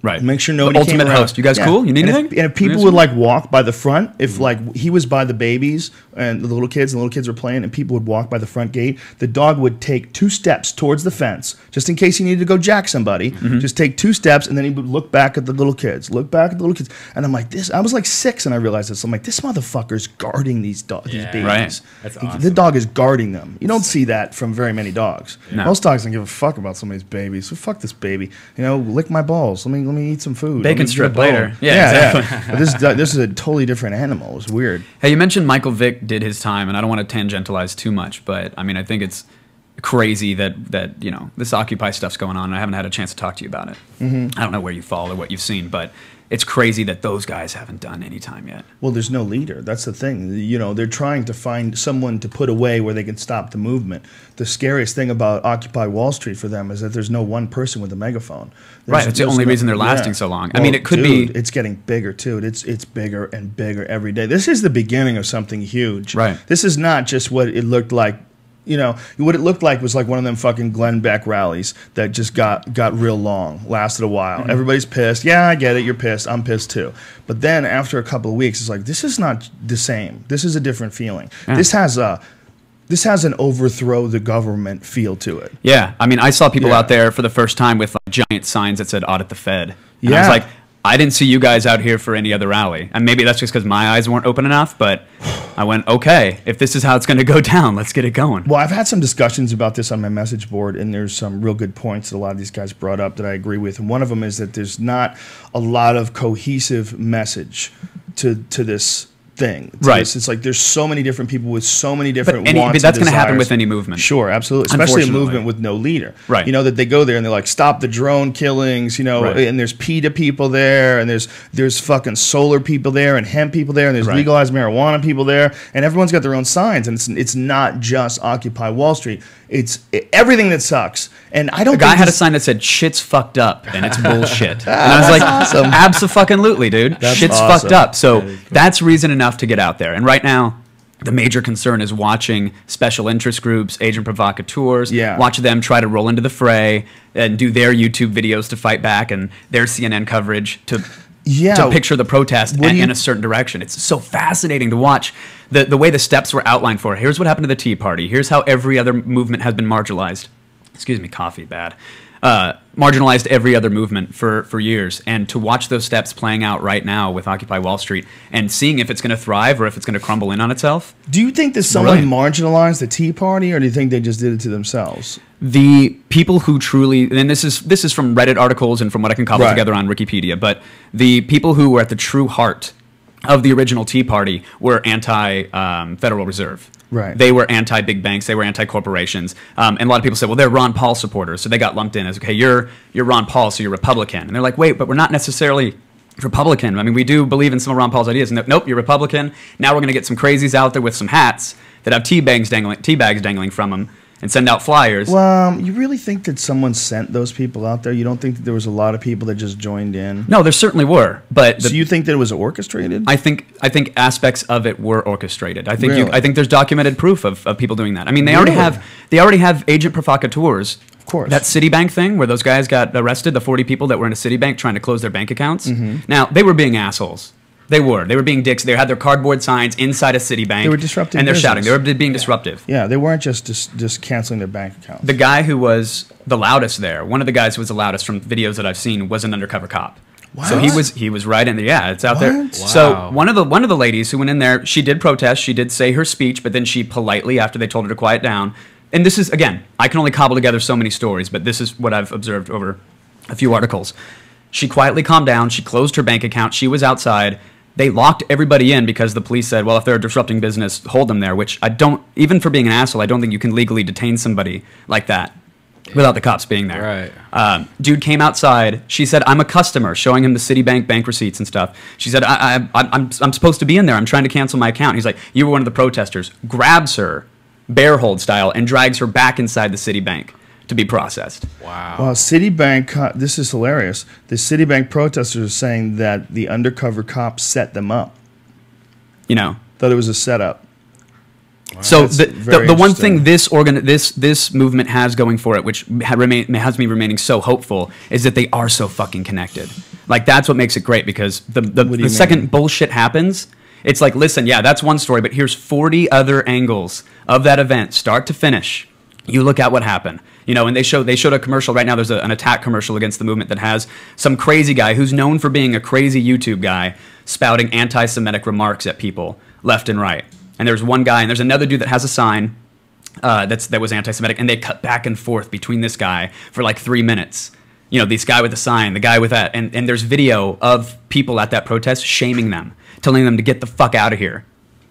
Right. Make sure nobody ultimate came around. host. You guys cool? You need anything? And if people would like walk by the front, if like he was by the babies and the little kids were playing and people would walk by the front gate, the dog would take 2 steps towards the fence just in case he needed to go jack somebody. Just take 2 steps and then he would look back at the little kids. And I'm like, I was like 6 and I realized this. I'm like, this motherfucker's guarding these babies. Right. That's awesome. The dog is guarding them. You don't see that from very many dogs. No. Most dogs don't give a fuck about somebody's babies. So fuck this baby. Lick my balls. Let me eat some food. Bacon Let me strip get a bone. later. Yeah, exactly. But this is a totally different animal. It's weird. Hey, you mentioned Michael Vick did his time, and I don't want to tangentialize too much, but I mean, I think it's crazy that this Occupy stuff's going on, and I haven't had a chance to talk to you about it. I don't know where you fall or what you've seen, but it's crazy that those guys haven't done any time yet. Well, there's no leader. That's the thing. They're trying to find someone to put away where they can stop the movement. The scariest thing about Occupy Wall Street for them is that there's no one person with a megaphone. Right. It's the only reason they're lasting so long. I mean, it could be. It's getting bigger too. It's bigger and bigger every day. This is the beginning of something huge. Right. This is not just what it looked like. What it looked like was like one of them fucking Glenn Beck rallies that just got real long, lasted a while. Everybody's pissed. Yeah, I get it. You're pissed. I'm pissed too. But then after a couple of weeks, it's like, this is not the same. This is a different feeling. Yeah. This has an overthrow the government feel to it. Yeah. I mean, I saw people out there for the first time with like giant signs that said audit the Fed. And I was like, I didn't see you guys out here for any other rally. And maybe that's just because my eyes weren't open enough, but I went, okay, if this is how it's going to go down, let's get it going. Well, I've had some discussions about this on my message board, and there's some real good points that a lot of these guys brought up that I agree with. And one of them is that there's not a lot of cohesive message to this thing. Right. It's like there's so many different people with so many different But wants. that's going to happen with any movement. Sure, absolutely. Especially a Unfortunately. movement with no leader. Right. You know, that they go there and they're like, stop the drone killings, you know, Right. and there's PETA people there, and there's fucking solar people there, and hemp people there, and there's Right. legalized marijuana people there, and everyone's got their own signs, and it's not just Occupy Wall Street. It's everything that sucks. And I don't A guy think had a this- sign that said "shit's fucked up" and it's bullshit. And I was like, awesome. "Abso-fucking-lutely, dude. That's Shit's awesome. fucked up." So that's reason enough to get out there. And right now, the major concern is watching special interest groups, agent provocateurs, Yeah. watch them try to roll into the fray and do their YouTube videos to fight back and their CNN coverage to picture the protest in a certain direction. It's so fascinating to watch the way the steps were outlined for it. Here's what happened to the Tea Party. Here's how every other movement has been marginalized. Excuse me, coffee, bad. Marginalized every other movement for years. And to watch those steps playing out right now with Occupy Wall Street and seeing if it's going to thrive or if it's going to crumble in on itself. Do you think that someone Brilliant. marginalized the Tea Party, or do you think they just did it to themselves? The people who truly, and this is from Reddit articles and from what I can cobble Right. together on Wikipedia, but the people who were at the true heart of the original Tea Party were anti-Federal Reserve. Right. They were anti-big banks. They were anti-corporations. And a lot of people say, well, they're Ron Paul supporters. So they got lumped in as, okay, you're Ron Paul, so you're Republican. And they're like, wait, but we're not necessarily Republican. I mean, we do believe in some of Ron Paul's ideas. And nope, you're Republican. Now we're going to get some crazies out there with some hats that have tea bags dangling from them and send out flyers. Well, you really think that someone sent those people out there? You don't think that there was a lot of people that just joined in? No, there certainly were. But So you think that it was orchestrated? I think aspects of it were orchestrated. I think Really? I think there's documented proof of people doing that. I mean, they already have agent provocateurs. Of course. That Citibank thing where those guys got arrested, the 40 people that were in a Citibank trying to close their bank accounts. Mm-hmm. Now, they were being assholes. They were being dicks. They had their cardboard signs inside a Citibank. They were disrupting and they're business. shouting. They were being disruptive. Yeah, they weren't just canceling their bank accounts. The guy who was the loudest there, one of the guys who was the loudest from videos that I've seen, was an undercover cop. So he was right in there. Yeah, it's out there. What? So Wow. one of the ladies who went in there, she did protest. She did say her speech, but then she politely, after they told her to quiet down, and this is, again, I can only cobble together so many stories, but this is what I've observed over a few articles. She quietly calmed down. She closed her bank account. She was outside. They locked everybody in because the police said, well, if they're disrupting business, hold them there, which I don't, even for being an asshole, I don't think you can legally detain somebody like that without the cops being there. Right. Dude came outside. She said, I'm a customer, showing him the Citibank bank receipts and stuff. She said, I'm supposed to be in there. I'm trying to cancel my account. He's like, you were one of the protesters. Grabs her, bear hold style, and drags her back inside the Citibank to be processed. Wow. Well, Citibank, this is hilarious. The Citibank protesters are saying that the undercover cops set them up. You know? Thought it was a setup. So That's the very one thing interesting. this movement has going for it, which has me remaining so hopeful, is that they are so fucking connected. Like, that's what makes it great, because the second bullshit happens, it's like, listen, yeah, that's one story, but here's 40 other angles of that event, start to finish. You look at what happened. You know, and they showed a commercial right now. There's an attack commercial against the movement that has some crazy guy who's known for being a crazy YouTube guy spouting anti-Semitic remarks at people left and right. And there's one guy, and there's another dude that has a sign that was anti-Semitic, and they cut back and forth between this guy for like 3 minutes. You know, this guy with the sign, the guy with that, and there's video of people at that protest shaming them, telling them to get the fuck out of here.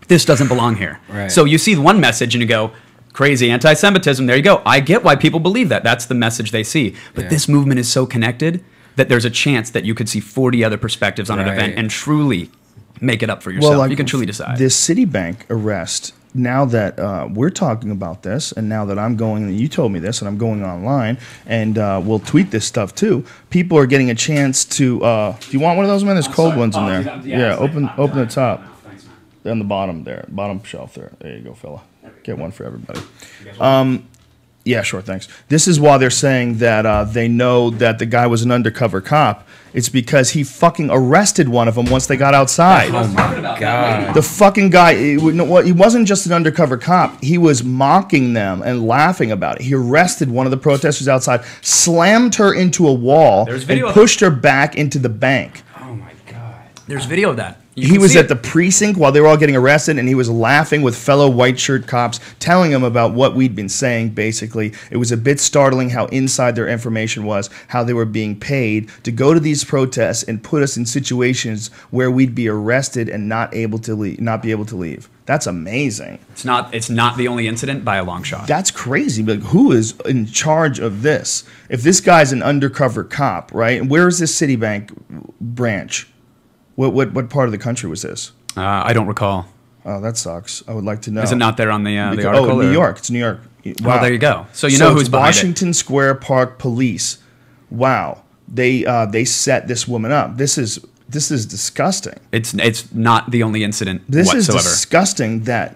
This doesn't belong here. Right. So you see one message and you go, crazy anti-Semitism, there you go. I get why people believe that. That's the message they see. But this movement is so connected that there's a chance that you could see 40 other perspectives on an event and truly make it up for yourself. Well, like, you can truly decide. This Citibank arrest, now that we're talking about this, and now that I'm going, and you told me this, and I'm going online, and we'll tweet this stuff too, people are getting a chance to, do you want one of those, man? There's cold ones in there. Yeah, open the top. On the bottom there, bottom shelf there. There you go, fella. Get one for everybody. Yeah, sure, thanks. This is why they're saying that they know that the guy was an undercover cop. It's because he fucking arrested one of them once they got outside. I was talking about God. The fucking guy, he wasn't just an undercover cop. He was mocking them and laughing about it. He arrested one of the protesters outside, slammed her into a wall, There's and video of pushed her back into the bank. Oh my God. There's video of that. He was at the precinct while they were all getting arrested, and he was laughing with fellow white shirt cops, telling them about what we'd been saying, basically. It was a bit startling how inside their information was, how they were being paid to go to these protests and put us in situations where we'd be arrested and not be able to leave. That's amazing. It's not the only incident by a long shot. That's crazy. But who is in charge of this? If this guy's an undercover cop, right? And where is this Citibank branch? What part of the country was this? I don't recall. Oh, that sucks. I would like to know. Is it not there on the article? Oh, New York. It's New York. Wow. Well, there you go. So you know who's behind Washington Square Park Police. Wow. They set this woman up. This is disgusting. It's not the only incident this whatsoever. Is disgusting that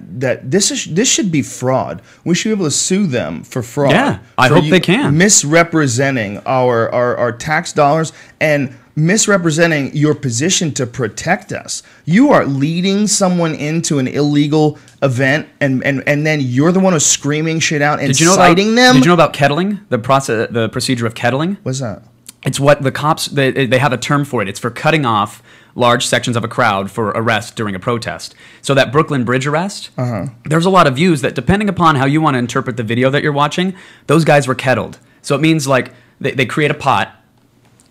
this should be fraud. We should be able to sue them for fraud. Yeah, I hope they can. Misrepresenting our tax dollars and misrepresenting your position to protect us. You are leading someone into an illegal event, and then you're the one who's screaming shit out and inciting them. Did you know about kettling? The procedure of kettling? What's that? It's what the cops, they have a term for it. It's for cutting off large sections of a crowd for arrest during a protest. So that Brooklyn Bridge arrest, there's a lot of views that depending upon how you want to interpret the video that you're watching, those guys were kettled. So it means like they create a pot.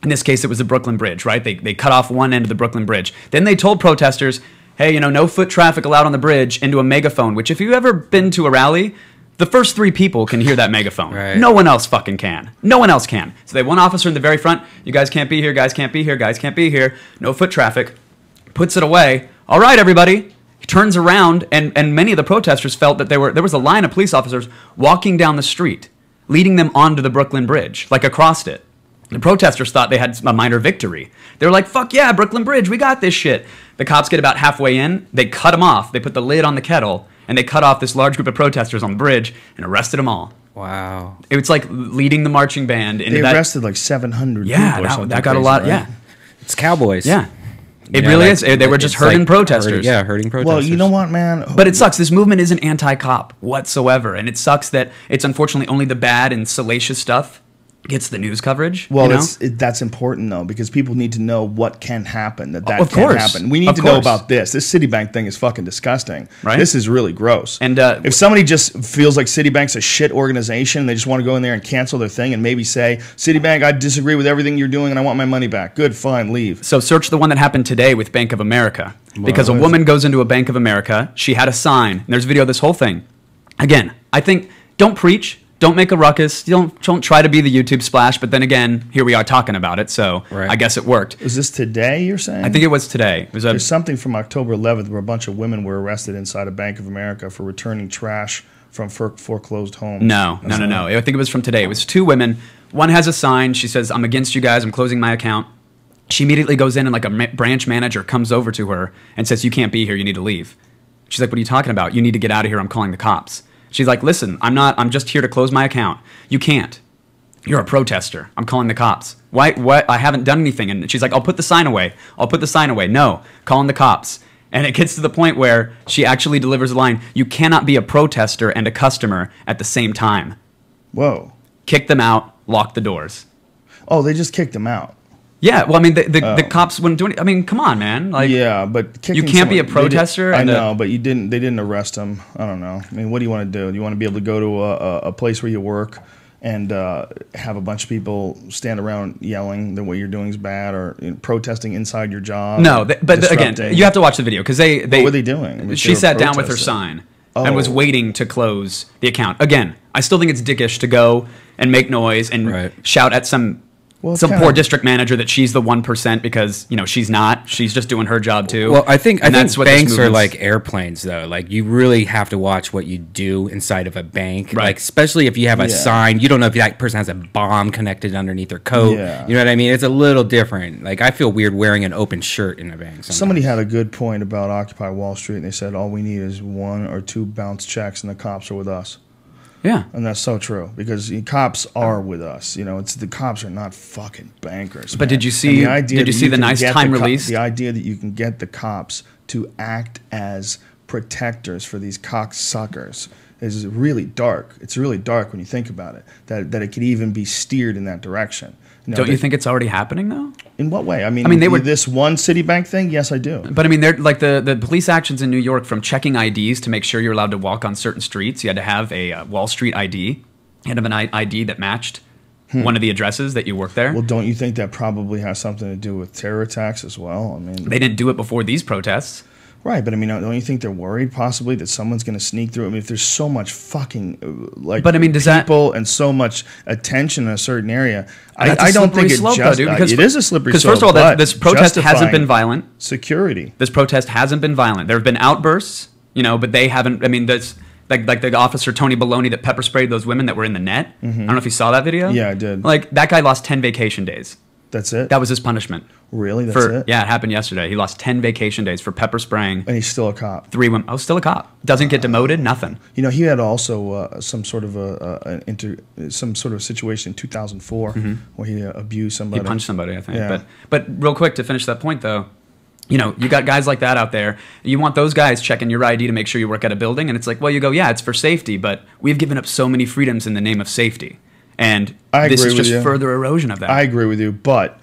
In this case, it was the Brooklyn Bridge, right? They cut off one end of the Brooklyn Bridge. Then they told protesters, hey, no foot traffic allowed on the bridge, into a megaphone, which if you've ever been to a rally, the first 3 people can hear that megaphone. Right. No one else fucking can. No one else can. So they have one officer in the very front. You guys can't be here. Guys can't be here. Guys can't be here. No foot traffic. Puts it away. All right, everybody. He turns around, and many of the protesters felt that there was a line of police officers walking down the street, leading them onto the Brooklyn Bridge, like across it. The protesters thought they had a minor victory. They were like, fuck yeah, Brooklyn Bridge, we got this shit. The cops get about halfway in. They cut them off. They put the lid on the kettle, and they cut off this large group of protesters on the bridge and arrested them all. Wow. It's like leading the marching band into They arrested like 700 people or something. That got a lot, right? Yeah. It's cowboys. Yeah. It really is. They were just hurting protesters. Hurting protesters. Well, you know what, man? But it sucks. This movement isn't anti-cop whatsoever. And it sucks that it's unfortunately only the bad and salacious stuff gets the news coverage. Well, that's important, though, because people need to know what can happen, that of can course. happen. We need to know about this. This Citibank thing is fucking disgusting. Right? This is really gross. And if somebody just feels like Citibank's a shit organization, they just want to go in there and cancel their thing and maybe say, Citibank, I disagree with everything you're doing and I want my money back. Good, fine, leave. So search the one that happened today with Bank of America. Because a woman goes into a Bank of America. She had a sign. And there's video of this whole thing. Again, I think, don't preach. Don't make a ruckus. Don't try to be the YouTube splash. But then again, here we are talking about it. So I guess it worked. Was this today, you're saying? I think it was today. There's something from October 11th where a bunch of women were arrested inside a Bank of America for returning trash from foreclosed homes. No. I think it was from today. It was 2 women. One has a sign. She says, I'm against you guys. I'm closing my account. She immediately goes in and like a branch manager comes over to her and says, you can't be here. You need to leave. She's like, what are you talking about? You need to get out of here. I'm calling the cops. She's like, listen, I'm just here to close my account. You can't. You're a protester. I'm calling the cops. Why? What? I haven't done anything. And she's like, I'll put the sign away. No, calling the cops. And it gets to the point where she actually delivers a line, you cannot be a protester and a customer at the same time. Whoa. Kick them out, lock the doors. Oh, they just kicked them out. Yeah, well, I mean, the cops wouldn't do anything. I mean, come on, man. Like, yeah, but you can't be a protester. I know, but they didn't arrest him. I don't know. I mean, what do you want to do? Do you want to be able to go to a place where you work and have a bunch of people stand around yelling that what you're doing is bad, or protesting inside your job? No, but again, you have to watch the video because they what were they doing? I mean, she sat down with her sign and was waiting to close the account. Again, I still think it's dickish to go and make noise and shout at some poor district manager that she's the 1% because she's not. She's just doing her job too. Well, I think banks are like airplanes though. Like you really have to watch what you do inside of a bank. Right. Like especially if you have a sign, you don't know if that person has a bomb connected underneath their coat. Yeah. You know what I mean? It's a little different. Like I feel weird wearing an open shirt in a bank. Sometimes. Somebody had a good point about Occupy Wall Street, and they said all we need is 1 or 2 bounce checks, and the cops are with us. Yeah, and that's so true because the cops are with us. It's the cops are not fucking bankers. But did you see? The nice time release? The idea that you can get the cops to act as protectors for these cocksuckers is really dark. It's really dark when you think about it. That it could even be steered in that direction. Don't you think it's already happening though? In what way? I mean, they were this one Citibank thing. Yes, I do. But I mean, they're like the police actions in New York, from checking IDs to make sure you're allowed to walk on certain streets. You had to have a Wall Street ID. You had to have an ID that matched one of the addresses that you worked there. Well, don't you think that probably has something to do with terror attacks as well? I mean, they didn't do it before these protests. Right, but I mean, don't you think they're worried possibly that someone's going to sneak through? I mean, if there's so much fucking people and so much attention in a certain area, I don't think it just it is a slippery slope. Because first of all, this protest hasn't been violent. Security. This protest hasn't been violent. There have been outbursts, but they haven't. I mean, that's like the officer Tony Baloney that pepper sprayed those women that were in the net. I don't know if you saw that video. Yeah, I did. Like, that guy lost 10 vacation days. That's it? That was his punishment. Really? That's it? Yeah, it happened yesterday. He lost 10 vacation days for pepper spraying. And he's still a cop. 3 women. Oh, still a cop. Doesn't get demoted, nothing. You know, he had also some sort of situation in 2004 where he abused somebody. He punched somebody, I think. Yeah. But real quick, to finish that point, though, you got guys like that out there. You want those guys checking your ID to make sure you work at a building, and it's like, well, you go, yeah, it's for safety, but we've given up so many freedoms in the name of safety. And this is just further erosion of that. I agree with you, but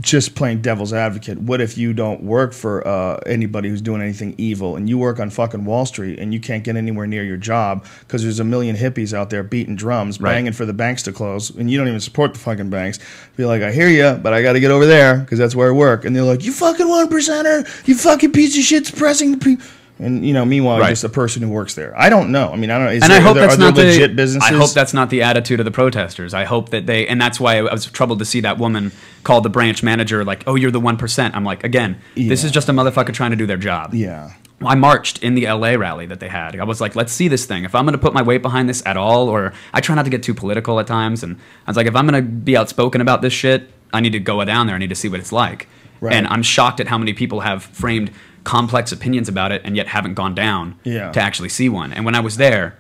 just playing devil's advocate, what if you don't work for anybody who's doing anything evil, and you work on fucking Wall Street and you can't get anywhere near your job because there's a million hippies out there beating drums, banging for the banks to close, and you don't even support the fucking banks. Be like, I hear you, but I got to get over there because that's where I work. And they're like, you fucking 1%er, you fucking piece of shit suppressing the people. And meanwhile, just a person who works there. I don't know. I mean, I don't know. Are there legit businesses? I hope that's not the attitude of the protesters. I hope that and that's why I was troubled to see that woman call the branch manager like, "Oh, you're the 1%." I'm like, again, this is just a motherfucker trying to do their job. Yeah. I marched in the LA rally that they had. I was like, let's see this thing. If I'm going to put my weight behind this at all, or I try not to get too political at times, and I was like, if I'm going to be outspoken about this shit, I need to go down there. I need to see what it's like. Right. And I'm shocked at how many people have framed complex opinions about it and yet haven't gone down to actually see one. And when I was there,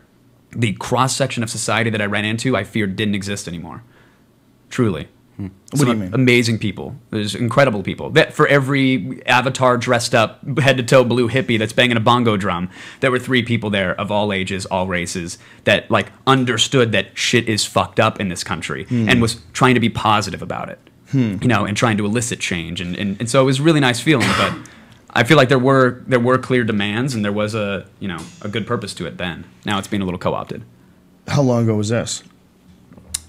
the cross-section of society that I ran into, I feared didn't exist anymore. Truly. What do you mean? Amazing people. There's incredible people. That for every avatar dressed up, head-to-toe blue hippie that's banging a bongo drum, there were 3 people there of all ages, all races, that understood that shit is fucked up in this country and was trying to be positive about it. And trying to elicit change. And so it was a really nice feeling, but I feel like there were clear demands, and there was a good purpose to it then. Now it's being a little co-opted. How long ago was this?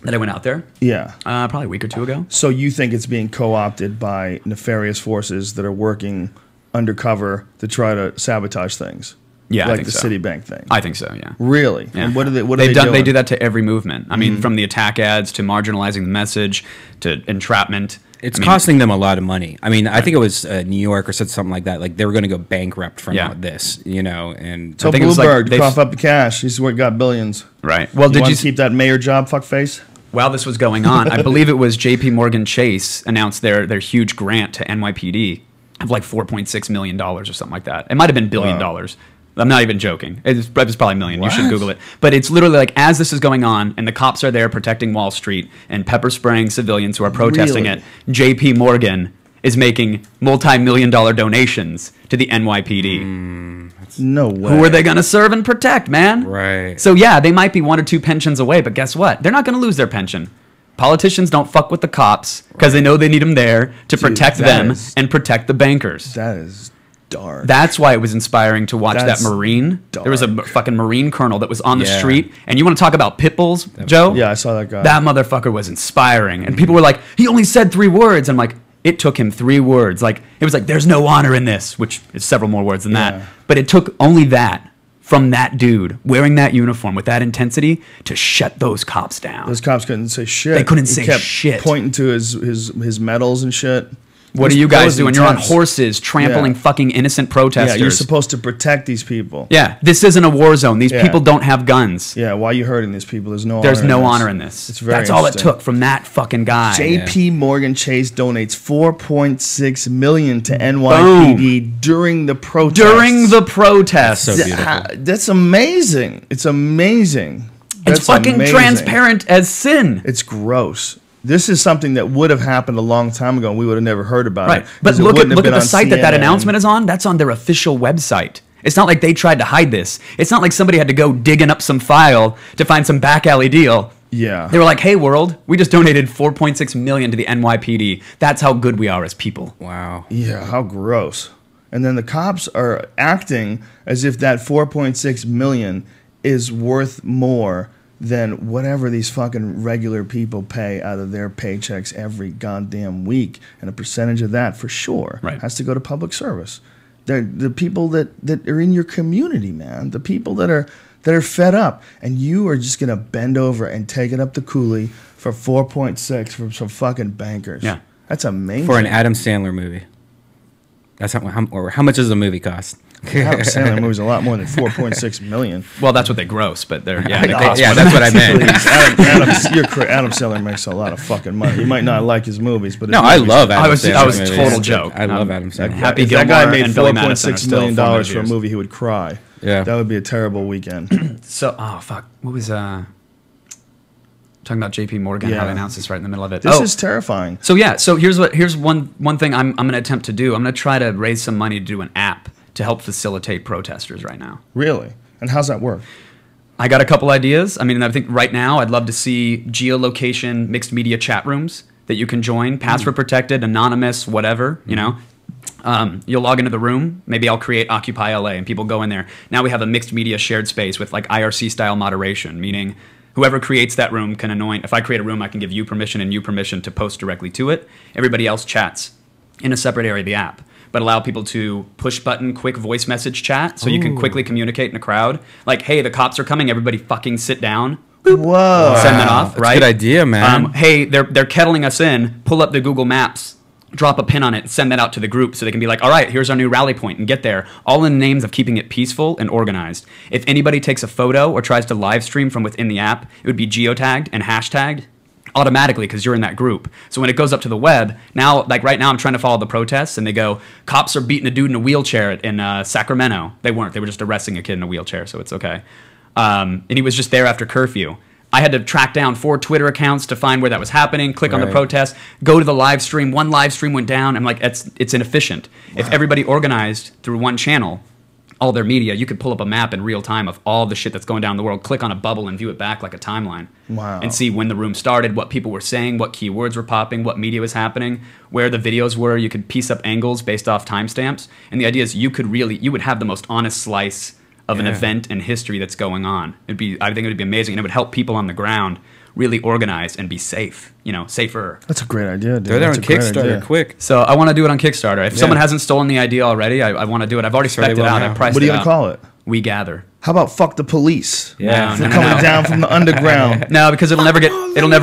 That I went out there? Yeah. Probably a week or 2 ago. So you think it's being co-opted by nefarious forces that are working undercover to try to sabotage things? Yeah, like I think the so. Citibank thing. I think so. Yeah. Really? Yeah. And what are they doing? They do that to every movement. I mean, from the attack ads to marginalizing the message to entrapment. It's costing them a lot of money. I mean, I think it was New York or something like that. Like, they were going to go bankrupt from this, And so Bloomberg, cough up the cash. He's got billions. Right. Well, did you keep that mayor job, fuckface? While this was going on, I believe it was J.P. Morgan Chase announced their huge grant to NYPD of like $4.6 million or something like that. It might have been $1 billion. I'm not even joking. It was probably $1 million. You should Google it. But it's literally like, as this is going on and the cops are there protecting Wall Street and pepper spraying civilians who are protesting it, J.P. Morgan is making multi-million-dollar donations to the NYPD. No way. Who are they going to serve and protect, man? Right. So yeah, they might be 1 or 2 pensions away, but guess what? They're not going to lose their pension. Politicians don't fuck with the cops because they know they need them there to protect them and protect the bankers. That is dark. That's why it was inspiring to watch that Marine. Dark. There was a fucking Marine colonel that was on the street, and you want to talk about pit bulls, Joe? Yeah, I saw that guy. That motherfucker was inspiring, and people were like, he only said 3 words. I'm like, it took him 3 words. Like, it was like, there's no honor in this, which is several more words than that. But it took only that from that dude wearing that uniform with that intensity to shut those cops down. Those cops couldn't say shit. They couldn't say kept shit. Pointing to his medals and shit. What are you guys doing? You're on horses trampling fucking innocent protesters. Yeah, you're supposed to protect these people. Yeah, this isn't a war zone. These people don't have guns. Yeah, why are you hurting these people? There's no honor in this. It's very That's all it took from that fucking guy. J.P. Morgan Chase donates $4.6 million to NYPD during the protests. During the protests. That's so beautiful. That's amazing. It's amazing. It's fucking transparent as sin. It's gross. This is something that would have happened a long time ago, and we would have never heard about it. But look at the site that announcement is on. That's on their official website. It's not like they tried to hide this. It's not like somebody had to go digging up some file to find some back alley deal. Yeah. They were like, hey, world, we just donated $4.6 million to the NYPD. That's how good we are as people. Wow. Yeah, how gross. And then the cops are acting as if that $4.6 million is worth more than whatever these fucking regular people pay out of their paychecks every goddamn week. And a percentage of that, for sure, has to go to public service. They're the people that are in your community, man. The people that are fed up. And you are just going to bend over and take it up the coolie for 4.6 from some fucking bankers. Yeah. That's amazing. For an Adam Sandler movie. That's how much does a movie cost? Adam Sandler movie's a lot more than 4.6 million. Well, that's what they gross, but they're That's what I meant. Adam Sandler makes a lot of fucking money. You might not like his movies, but no, I love Adam Sandler. I was total joke. I love Adam Sandler. Happy if that Gilmore guy made and Billy Madison are $4.6 still million for a years. movie, he would cry. Yeah, that would be a terrible weekend. So, oh fuck, what was talking about JP Morgan, how they announced this right in the middle of it. This is terrifying. So yeah, so here's one thing I'm going to attempt to do. I'm going to try to raise some money to do an app to help facilitate protesters right now. Really? And how's that work? I got a couple ideas. I mean, I think right now I'd love to see geolocation mixed media chat rooms that you can join, password protected, anonymous, whatever, you know. You'll log into the room. Maybe I'll create Occupy LA and people go in there. Now we have a mixed media shared space with like IRC style moderation, meaning whoever creates that room can anoint. If I create a room, I can give you permission and you permission to post directly to it. Everybody else chats in a separate area of the app, but allow people to push button quick voice message chat so you can quickly communicate in a crowd. Like, hey, the cops are coming. Everybody fucking sit down. Whoa. Send that off, right? That's a good idea, man. Hey, they're kettling us in. Pull up the Google Maps. Drop a pin on it and send that out to the group so they can be like, all right, here's our new rally point and get there. All in the names of keeping it peaceful and organized. If anybody takes a photo or tries to live stream from within the app, it would be geotagged and hashtagged automatically because you're in that group. So when it goes up to the web, now, like right now I'm trying to follow the protests and they go, cops are beating a dude in a wheelchair in Sacramento. They weren't. They were just arresting a kid in a wheelchair, so it's okay. And he was just there after curfew. I had to track down 4 Twitter accounts to find where that was happening, click on the protest, go to the live stream. One live stream went down. I'm like, it's inefficient. Wow. If everybody organized through one channel, all their media, you could pull up a map in real time of all the shit that's going down in the world, click on a bubble and view it back like a timeline. Wow. And see when the room started, what people were saying, what keywords were popping, what media was happening, where the videos were. You could piece up angles based off timestamps. And the idea is you would have the most honest slice of an event in history that's going on. I think it would be amazing, and it would help people on the ground really organize and be safe, safer. That's a great idea, dude. Throw that on Kickstarter quick. So I want to do it on Kickstarter. If someone hasn't stolen the idea already, I want to do it. I've already spec'd it out. I priced it out. What are you going to call it? We Gather. How about fuck the police? Yeah, They're coming down from the underground. No, because it'll never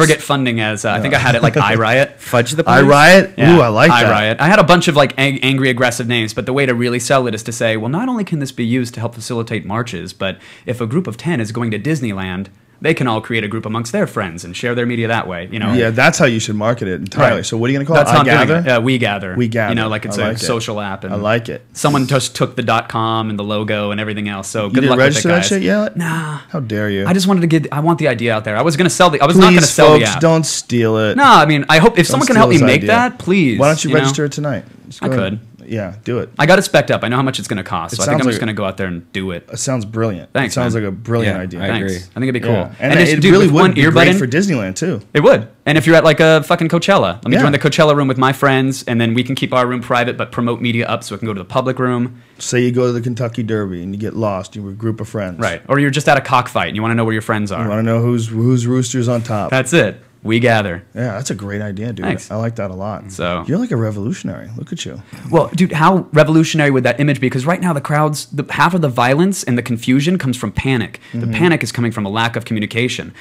get funding as I think I had it like I Riot. Fudge the police. I Riot. Yeah. Ooh, I like that. I Riot. I had a bunch of like angry, aggressive names, but the way to really sell it is to say, well, not only can this be used to help facilitate marches, but if a group of 10 is going to Disneyland, they can all create a group amongst their friends and share their media that way. Yeah, that's how you should market it entirely. Right. So what are you going to call that's it? How I Gather? We Gather. We Gather. Like it's like a social app. And I like it. Someone just took the .com and the logo and everything else. So You good didn't luck register with it, that guys. shit yet? Nah. How dare you? I just wanted to I want the idea out there. I was going to sell I was not going to sell folks, the app. don't steal it. No, I mean, I hope if someone can help me steal this make idea. that, please. Why don't you register it tonight? Just I go ahead. could. Yeah, do it. I got it spec'd up. I know how much it's going to cost, so I think sounds I'm like just going to go out there and do it. It sounds brilliant. Thanks, It sounds man. like a brilliant Yeah, idea. I Thanks. agree. I think it'd be cool. Yeah. And just, it dude, really with one would be earbud great in, for Disneyland, too. It would. And if you're at like a fucking Coachella, let me Yeah. join the Coachella room with my friends, and then we can keep our room private, but promote media up so it can go to the public room. Say you go to the Kentucky Derby and you get lost. You're with a group of friends. Right. Or you're just at a cockfight and you want to know where your friends You are. want to know whose rooster's on top. That's it. We gather. Yeah, that's a great idea, dude. Thanks. I like that a lot. So- You're like a revolutionary. Look at you. Well, dude, how revolutionary would that image be? Because right now the crowds, half of the violence and the confusion comes from panic. The panic is coming from a lack of communication.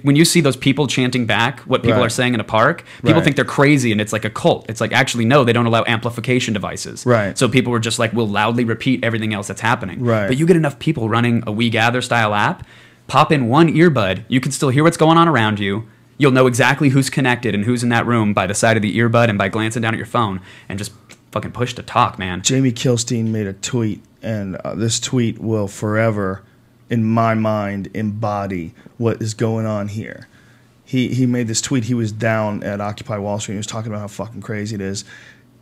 When you see those people chanting back what people Right. are saying in a park, people Right. think they're crazy and it's like a cult. It's like, actually, no, they don't allow amplification devices. Right. So people were just like, we'll loudly repeat everything else that's happening. Right. But you get enough people running a We Gather style app, pop in one earbud, you can still hear what's going on around you. You'll know exactly who's connected and who's in that room by the side of the earbud and by glancing down at your phone and just fucking push to talk, man. Jamie Kilstein made a tweet, and this tweet will forever, in my mind, embody what is going on here. He made this tweet. He was down at Occupy Wall Street. He was talking about how fucking crazy it is.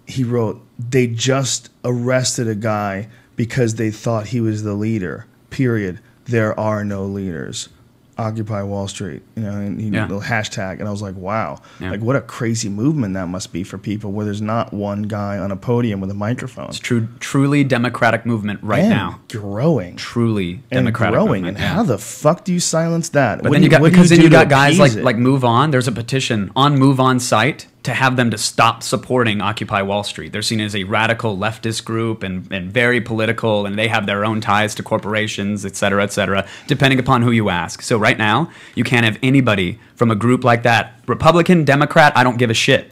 He wrote, they just arrested a guy because they thought he was the leader. Period. There are no leaders. Occupy Wall Street, you know, and the hashtag, and I was like, wow, like what a crazy movement that must be for people where there's not one guy on a podium with a microphone. It's truly democratic movement now. Growing. Truly democratic growing. movement. And how the fuck do you silence that? But then you got guys like Move On. There's a petition on Move On site to have them to stop supporting Occupy Wall Street. They're seen as a radical leftist group and very political, and they have their own ties to corporations, et cetera, depending upon who you ask. So right now, you can't have anybody from a group like that, Republican, Democrat, I don't give a shit.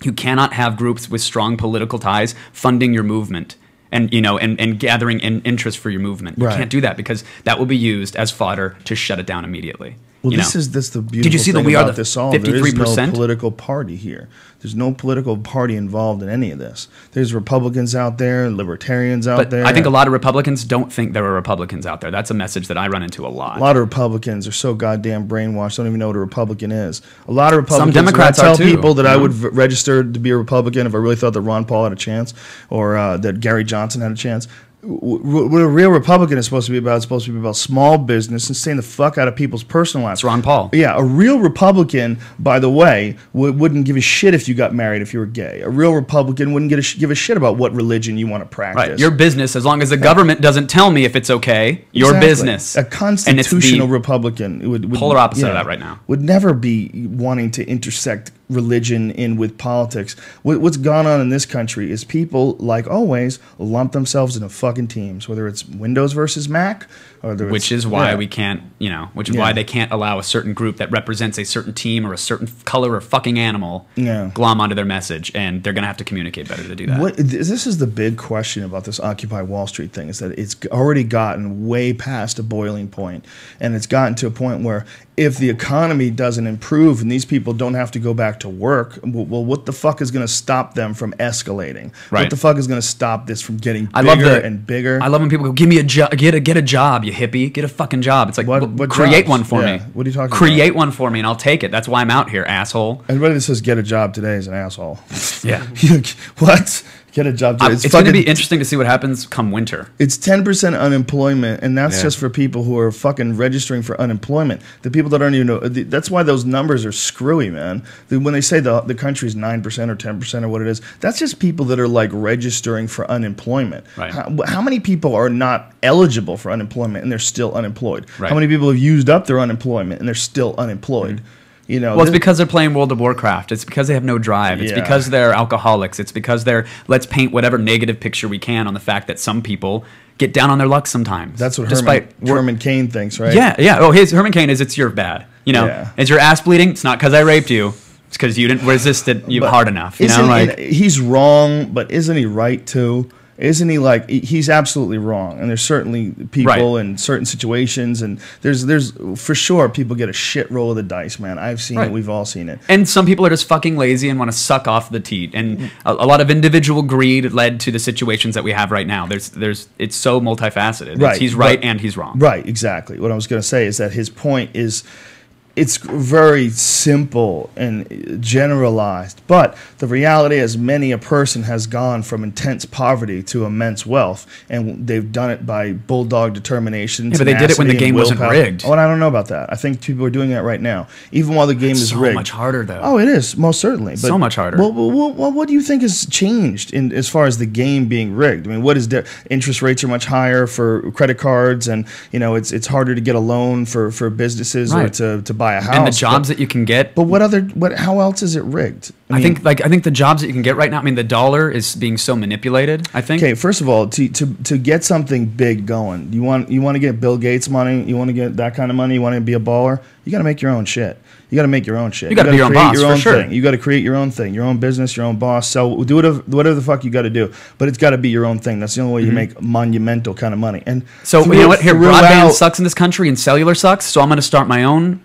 You cannot have groups with strong political ties funding your movement and gathering interest for your movement. You can't do that because that will be used as fodder to shut it down immediately. Well, this is the beautiful Did you see thing that we are about the this all. 53%? There is no political party here. There's no political party involved in any of this. There's Republicans out there, libertarians out there. I think a lot of Republicans don't think there are Republicans out there. That's a message that I run into a lot. A lot of Republicans are so goddamn brainwashed, don't even know what a Republican is. A lot of Republicans. Some Democrats I tell are too, people that I would register to be a Republican if I really thought that Ron Paul had a chance or that Gary Johnson had a chance. What a real Republican is supposed to be about is supposed to be about small business and staying the fuck out of people's personal lives. It's Ron Paul. Yeah, a real Republican, by the way, wouldn't give a shit if you got married if you were gay. A real Republican wouldn't give a shit about what religion you want to practice. Right, your business, as long as the government doesn't tell me if it's okay, your business. A constitutional Republican would polar opposite of that right now. Would never be wanting to intersect religion in with politics. What's gone on in this country is people, like always, lump themselves into fucking teams, whether it's Windows versus Mac, or which is why we can't, which is why they can't allow a certain group that represents a certain team or a certain color or fucking animal glom onto their message, and they're gonna have to communicate better to do that. This is the big question about this Occupy Wall Street thing, is that it's already gotten way past a boiling point, and it's gotten to a point where if the economy doesn't improve and these people don't have to go back to work, well, what the fuck is going to stop them from escalating? Right. What the fuck is going to stop this from getting bigger and bigger? I love when people go, "Give me a job, get a job, you hippie, get a fucking job." It's like, what create jobs? one for me. What are you talking about? Create one for me, and I'll take it. That's why I'm out here, asshole. Everybody that says get a job today is an asshole. Yeah. What? Get a job today. It's going to be interesting to see what happens come winter. It's 10% unemployment, and that's just for people who are fucking registering for unemployment. The people that aren't even know. That's why those numbers are screwy, man. When they say the country's 9% or 10% or what it is, that's just people that are like registering for unemployment. Right. How many people are not eligible for unemployment and they're still unemployed? Right. How many people have used up their unemployment and they're still unemployed? Well, it's because they're playing World of Warcraft. It's because they have no drive. It's because they're alcoholics. It's because let's paint whatever negative picture we can on the fact that some people get down on their luck sometimes. That's what Herman Cain thinks, right? Yeah. Oh, Herman Cain is it's your bad. Is your ass bleeding? It's not because I raped you. It's because you didn't resist it hard enough. He's wrong, but isn't he right too? Isn't he he's absolutely wrong, and there's certainly people in certain situations, and there's for sure people get a shit roll of the dice, man. I've seen it, we've all seen it. And some people are just fucking lazy and want to suck off the teat, and a lot of individual greed led to the situations that we have right now. It's so multifaceted. Right, he's right and he's wrong. Right, exactly. What I was going to say is that his point is, it's very simple and generalized, but the reality is many a person has gone from intense poverty to immense wealth, and they've done it by bulldog determination. Yeah, but they did it when the game wasn't rigged. Oh, and I don't know about that. I think people are doing that right now, even while the game is rigged. So much harder, though. Oh, it is, most certainly. But, so much harder. Well, what do you think has changed as far as the game being rigged? I mean, what is interest rates are much higher for credit cards, and it's harder to get a loan for businesses or to buy a house. And the jobs that you can get. But how else is it rigged? I think the jobs that you can get right now. I mean, the dollar is being so manipulated. I think. Okay, first of all, to get something big going, you want to get Bill Gates money. You want to get that kind of money. You want to be a baller. You got to make your own shit. You got to make your own shit. You got to be your own boss, for sure. You got to create your own thing, your own business, your own boss. So do whatever the fuck you got to do, but it's got to be your own thing. That's the only way you make monumental kind of money. And so you know what? Here, broadband sucks in this country, and cellular sucks. So I'm going to start my own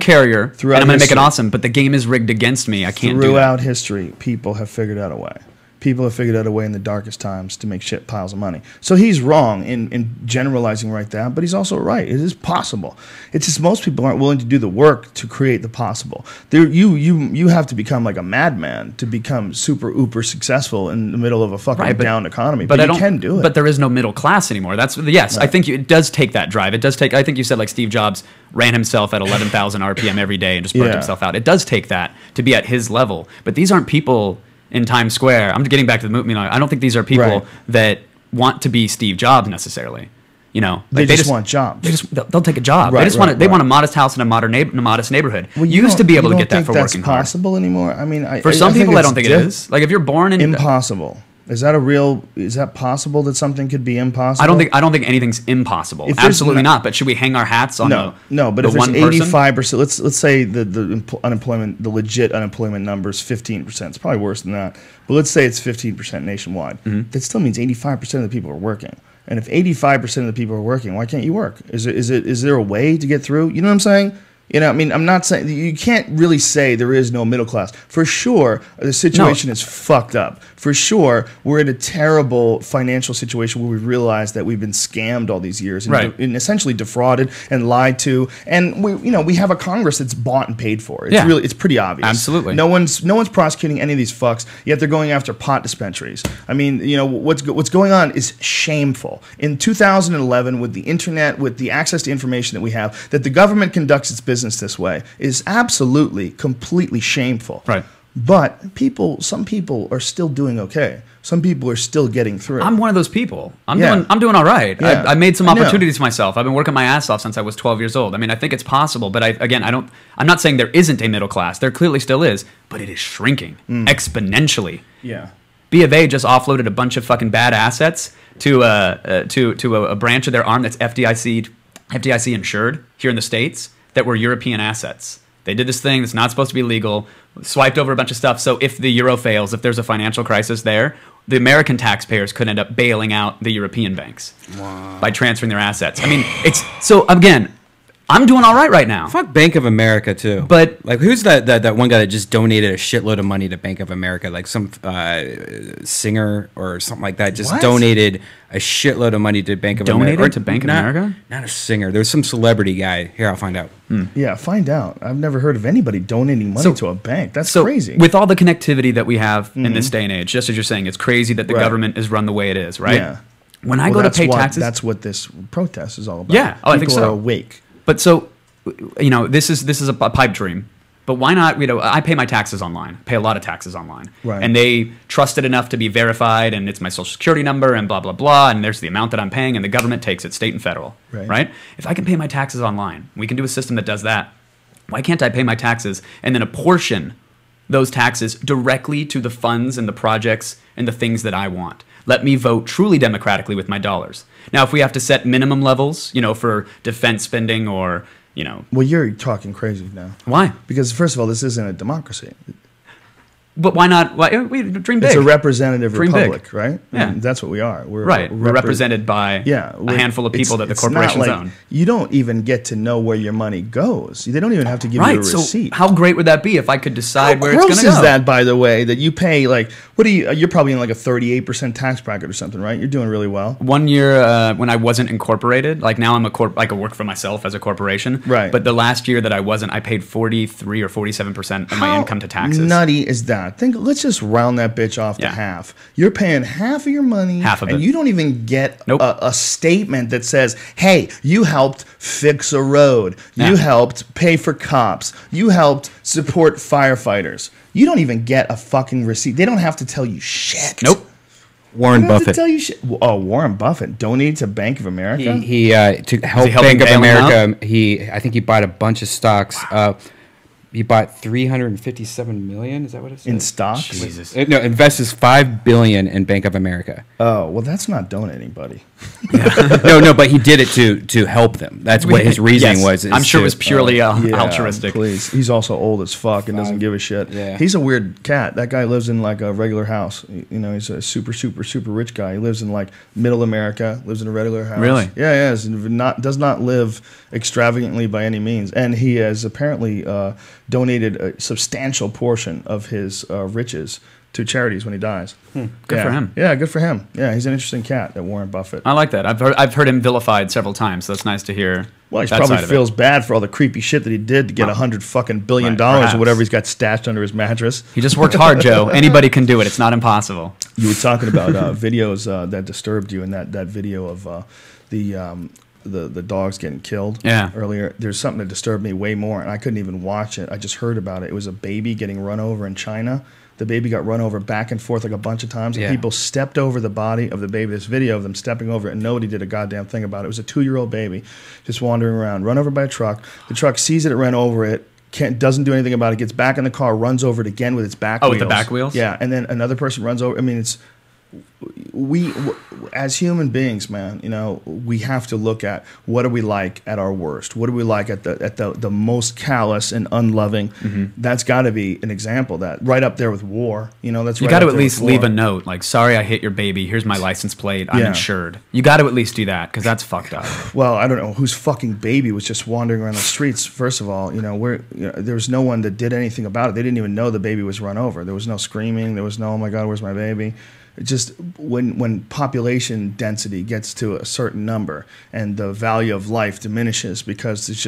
carrier, and I'm going to make it awesome. But the game is rigged against me. I can't do that. Throughout history, people have figured out a way. People have figured out a way in the darkest times to make shit piles of money. So he's wrong in generalizing right there, but he's also right. It is possible. It's just most people aren't willing to do the work to create the possible. You have to become like a madman to become super uber successful in the middle of a fucking down economy. But you can do it. But there is no middle class anymore. That's yes. Right. I think it does take that drive. It does take. I think you said like Steve Jobs ran himself at 11,000 RPM every day and just burnt himself out. It does take that to be at his level. But these aren't people in Times Square. I'm getting back to the movie. I don't think these are people that want to be Steve Jobs necessarily. You know, like they just want jobs. They'll take a job. Right, they want a modest house in a modest neighborhood. Well, you used to be able to get that for working hard. That's possible anymore. I mean, for some people, I don't think it is. Like if you're born in impossible. Is that possible that something could be impossible? I don't think anything's impossible. Absolutely not. But should we hang our hats on no, but if there's 85%, let's say the unemployment, the legit unemployment number is 15%. It's probably worse than that. But let's say it's 15% nationwide. Mm-hmm. That still means 85% of the people are working. And if 85% of the people are working, why can't you work? Is there a way to get through? You know what I'm saying? You know, I mean, I'm not saying you can't really say there is no middle class. For sure, the situation is fucked up. For sure, we're in a terrible financial situation where we realize that we've been scammed all these years and essentially defrauded and lied to. And we have a Congress that's bought and paid for. It's pretty obvious. Absolutely. No one's prosecuting any of these fucks. Yet they're going after pot dispensaries. I mean, what's going on is shameful. In 2011, with the internet, with the access to information that we have, that the government conducts its business this way is absolutely, completely shameful. Right. But some people are still doing okay. Some people are still getting through. I'm one of those people. I'm doing all right. Yeah. I made some opportunities for myself. I've been working my ass off since I was 12 years old. I mean, I think it's possible, but I'm not saying there isn't a middle class. There clearly still is, but it is shrinking exponentially. Yeah. B of A just offloaded a bunch of fucking bad assets to a branch of their arm that's FDIC insured here in the States that were European assets. They did this thing that's not supposed to be legal, swiped over a bunch of stuff. So if the euro fails, if there's a financial crisis there, the American taxpayers could end up bailing out the European banks by transferring their assets. I mean, again, I'm doing all right now. Fuck Bank of America too. But like, who's that one guy that just donated a shitload of money to Bank of America? Like some singer or something like that just donated a shitload of money to Bank of America. Donated to Bank of America? Not a singer. There's some celebrity guy. Here, I'll find out. Yeah, find out. I've never heard of anybody donating money to a bank. That's crazy. With all the connectivity that we have in this day and age, just as you're saying, it's crazy that the government is run the way it is, right? Yeah. When I go to pay taxes, that's what this protest is all about. Yeah, I think so. People are awake. But so, this is a pipe dream. But why not? I pay my taxes online. Pay a lot of taxes online, and they trust it enough to be verified, and it's my social security number, and blah blah blah, and there's the amount that I'm paying, and the government takes it, state and federal, right? If I can pay my taxes online, we can do a system that does that. Why can't I pay my taxes and then apportion those taxes directly to the funds and the projects and the things that I want? Let me vote truly democratically with my dollars. Now, if we have to set minimum levels, for defense spending or well, you're talking crazy now. Why? Because first of all, this isn't a democracy. But why not? We dream big. It's a representative republic, right? Yeah, that's what we are. We're represented by a handful of people that the corporations own. You don't even get to know where your money goes. They don't even have to give you a receipt. So how great would that be if I could decide where it's going to go? How gross is that, by the way? That you pay you're probably in like a 38% tax bracket or something, right? You're doing really well. 1 year when I wasn't incorporated, like now I'm I could work for myself as a corporation, right? But the last year that I wasn't, I paid 43 or 47% of my income to taxes. How nutty is that? Let's just round that bitch off to half. You're paying half of your money, and you don't even get a statement that says, "Hey, you helped fix a road. You helped pay for cops. You helped support firefighters." You don't even get a fucking receipt. They don't have to tell you shit. Nope. Warren Buffett. To tell you shit. Oh, Warren Buffett donated to Bank of America. He to help Bank of America. I think he bought a bunch of stocks. He bought $357 million. Is that what it says? In stocks? Jesus. No, invests $5 billion in Bank of America. Oh, well, that's not donating, buddy. No, but he did it to help them. That's what his reasoning was. I'm sure it was purely altruistic. Please. He's also old as fuck and doesn't give a shit. Yeah. He's a weird cat. That guy lives in like a regular house. He's a super, super, super rich guy. He lives in like middle America, lives in a regular house. Really? Yeah. Does not live extravagantly by any means. And he has apparently donated a substantial portion of his riches to charities when he dies. Good for him. Yeah, good for him. Yeah, he's an interesting cat, that Warren Buffett. I like that. I've heard him vilified several times, so that's nice to hear. Well, he that probably side of feels bad for all the creepy shit that he did to get $100 billion or whatever he's got stashed under his mattress. He just worked hard, Joe. Anybody can do it. It's not impossible. You were talking about videos that disturbed you, and that video of the dogs getting killed earlier. There's something that disturbed me way more, and I couldn't even watch it. I just heard about it. It was a baby getting run over in China. The baby got run over back and forth like a bunch of times. And people stepped over the body of the baby. This video of them stepping over it, and nobody did a goddamn thing about it. It was a 2-year-old baby just wandering around, run over by a truck. The truck sees it ran over it. Doesn't do anything about it. Gets back in the car, runs over it again with its back wheels. Oh, with the back wheels? Yeah, and then another person runs over. I mean, it's... We as human beings, man, we have to look at what are we like at our worst. What are we like at the most callous and unloving. That's got to be an example of that, right up there with war. That's you got to at least leave a note like, sorry I hit your baby, here's my license plate, I'm insured. You got to at least do that, because that's fucked up. Well, I don't know whose fucking baby was just wandering around the streets. First of all, there was no one that did anything about it. They didn't even know the baby was run over. There was no screaming. There was no, oh my God, where's my baby? Just when population density gets to a certain number and the value of life diminishes because there's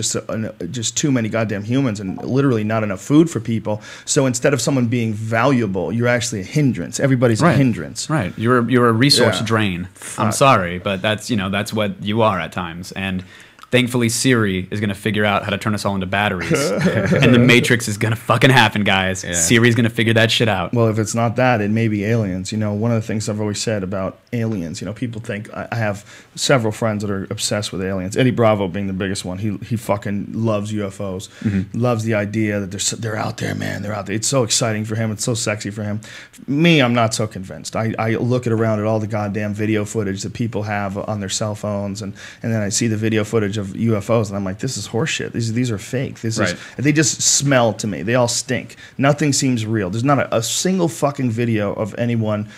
just too many goddamn humans and literally not enough food for people. So instead of someone being valuable, you're actually a hindrance. Everybody's a hindrance. Right. You're a resource drain. I'm sorry, but that's what you are at times. And thankfully, Siri is going to figure out how to turn us all into batteries. And the Matrix is going to fucking happen, guys. Yeah. Siri's going to figure that shit out. Well, if it's not that, it may be aliens. One of the things I've always said about aliens, people think, I have several friends that are obsessed with aliens. Eddie Bravo being the biggest one. He fucking loves UFOs. Loves the idea that they're out there, man. They're out there. It's so exciting for him. It's so sexy for him. Me, I'm not so convinced. I look around at all the goddamn video footage that people have on their cell phones, and then I see the video footage of UFOs, and I'm like, this is horseshit. These are fake. They just smell to me. They all stink. Nothing seems real. There's not a single fucking video of anyone,